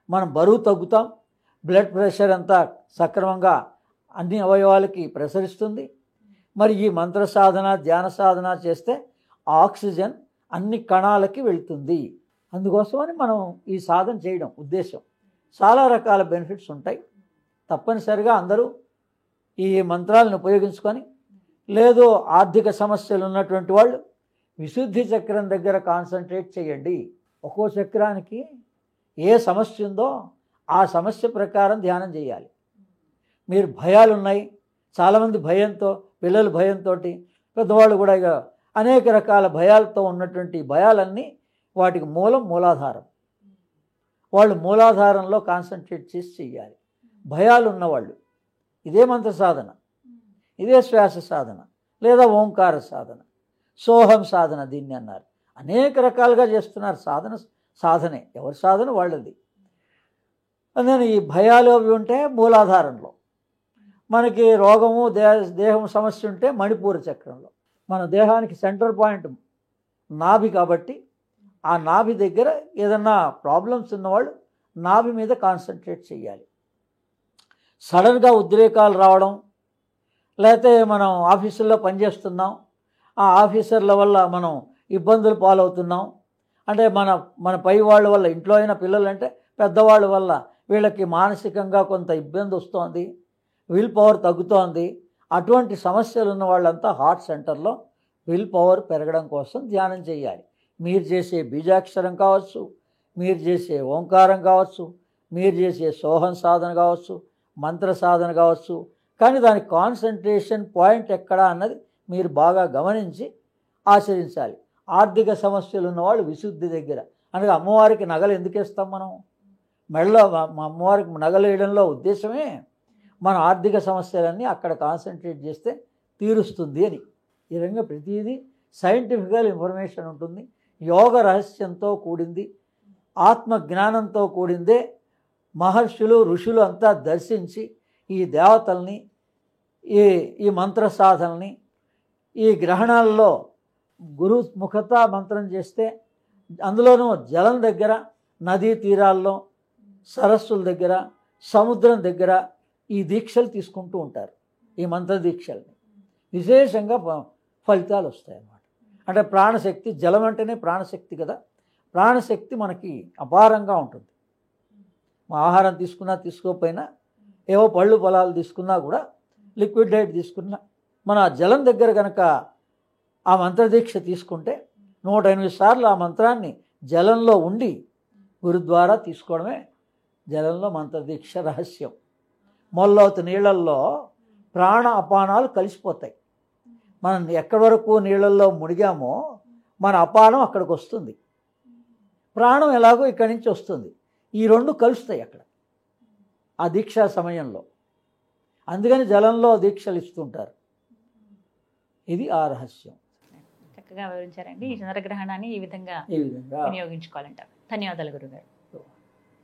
మనం బరువు తగ్గుతాం, బ్లడ్ ప్రెషర్ అంతా సక్రమంగా అన్ని అవయవాలకి ప్రసరిస్తుంది. మరి ఈ మంత్ర సాధన, ధ్యాన సాధన చేస్తే ఆక్సిజన్ అన్ని కణాలకి వెళ్తుంది. అందుకోసమని మనం ఈ సాధన చేయడం ఉద్దేశం. చాలా రకాల బెనిఫిట్స్ ఉంటాయి. తప్పనిసరిగా అందరూ ఈ మంత్రాలను ఉపయోగించుకొని, లేదు ఆర్థిక సమస్యలు ఉన్నటువంటి వాళ్ళు విశుద్ధి చక్రం దగ్గర కాన్సన్ట్రేట్ చేయండి. ఒక్కో చక్రానికి ఏ సమస్య ఉందో ఆ సమస్య ప్రకారం ధ్యానం చేయాలి. మీరు భయాలు ఉన్నాయి, చాలామంది భయంతో, పిల్లలు భయంతో, పెద్దవాళ్ళు కూడా ఇక అనేక రకాల భయాలతో ఉన్నటువంటి భయాలన్నీ వాటికి మూలాధారం. వాళ్ళు మూలాధారంలో కాన్సన్ట్రేట్ చేసి చెయ్యాలి. భయాలు ఉన్నవాళ్ళు ఇదే మంత్ర సాధన, ఇదే శ్వాస సాధన, లేదా ఓంకార సాధన, సోహం సాధన దీన్ని అన్నారు. అనేక రకాలుగా చేస్తున్నారు. సాధనే ఎవరి సాధన వాళ్ళది. అందుకని ఈ భయాలు అవి ఉంటే మూలాధారంలో, మనకి రోగము దేహం సమస్య ఉంటే మణిపూర చక్రంలో. మన దేహానికి సెంటర్ పాయింట్ నాభి కాబట్టి ఆ నాభి దగ్గర ఏదన్నా ప్రాబ్లమ్స్ ఉన్నవాళ్ళు నాభి మీద కాన్సన్ట్రేట్ చేయాలి. సడన్గా ఉద్రేకాలు రావడం, లేకపోతే మనం ఆఫీసుల్లో పనిచేస్తున్నాం, ఆ ఆఫీసర్ల వల్ల మనం ఇబ్బందులు పాలవుతున్నాం, అంటే మన పై వాళ్ళ వల్ల, ఇంట్లో అయిన పిల్లలు అంటే పెద్దవాళ్ళ వల్ల వీళ్ళకి మానసికంగా కొంత ఇబ్బంది వస్తోంది, విల్ పవర్ తగ్గుతోంది. అటువంటి సమస్యలు ఉన్న వాళ్ళంతా హార్ట్ సెంటర్లో విల్ పవర్ పెరగడం కోసం ధ్యానం చేయాలి. మీరు చేసే బీజాక్షరం కావచ్చు, మీరు చేసే ఓంకారం కావచ్చు, మీరు చేసే సోహం సాధన కావచ్చు, మంత్ర సాధన కావచ్చు, కానీ దాని కాన్సన్ట్రేషన్ పాయింట్ ఎక్కడా అన్నది మీరు బాగా గమనించి ఆచరించాలి. ఆర్థిక సమస్యలు ఉన్నవాళ్ళు విశుద్ధి దగ్గర, అనగా అమ్మవారికి నగలు ఎందుకు వేస్తాం మనం? మెడలో అమ్మవారికి నగలు వేయడంలో ఉద్దేశమే మన ఆర్థిక సమస్యలన్నీ అక్కడ కాన్సన్ట్రేట్ చేస్తే తీరుస్తుంది అని. ఈ విధంగా ప్రతిదీ సైంటిఫికల్ ఇన్ఫర్మేషన్ ఉంటుంది, యోగ రహస్యంతో కూడింది, ఆత్మ జ్ఞానంతో కూడిందే. మహర్షులు ఋషులు అంతా దర్శించి ఈ దేవతల్ని, ఈ మంత్ర సాధనని, ఈ గ్రహణాల్లో గురు ముఖత మంత్రం చేస్తే, అందులోనూ జలం దగ్గర, నదీ తీరాల్లో, సరస్సుల దగ్గర, సముద్రం దగ్గర ఈ దీక్షలు తీసుకుంటూ ఉంటారు. ఈ మంత్ర దీక్షల్ని విశేషంగా ఫలితాలు వస్తాయన్నమాట. అంటే ప్రాణశక్తి, జలం అంటేనే ప్రాణశక్తి కదా, ప్రాణశక్తి మనకి అపారంగా ఉంటుంది. ఆహారం తీసుకున్నా తీసుకోకపోయినా, ఏవో పళ్ళు పొలాలు తీసుకున్నా కూడా, లిక్విడ్ డైట్ తీసుకున్నా, మన జలం దగ్గర కనుక ఆ మంత్రదీక్ష తీసుకుంటే 108 సార్లు ఆ మంత్రాన్ని జలంలో ఉండి గురు ద్వారా తీసుకోవడమే జలంలో మంత్రదీక్ష రహస్యం. మొల్లవతి నీళ్ళల్లో ప్రాణ అపానాలు కలిసిపోతాయి. మనం ఎక్కడి వరకు నీళ్ళల్లో మునిగామో మన అపానం అక్కడికి వస్తుంది, ప్రాణం ఎలాగో ఇక్కడి నుంచి వస్తుంది. ఈ రెండు కలుస్తాయి అక్కడ ఆ దీక్షా సమయంలో. అందుకని జలంలో దీక్షలు ఇస్తుంటారు. ఇది ఆ రహస్యం. చక్కగా వివరించారండి. ఈ చంద్రగ్రహణాన్ని ఈ విధంగా వినియోగించుకోవాలంటారు. ధన్యవాదాలు గురుగారు.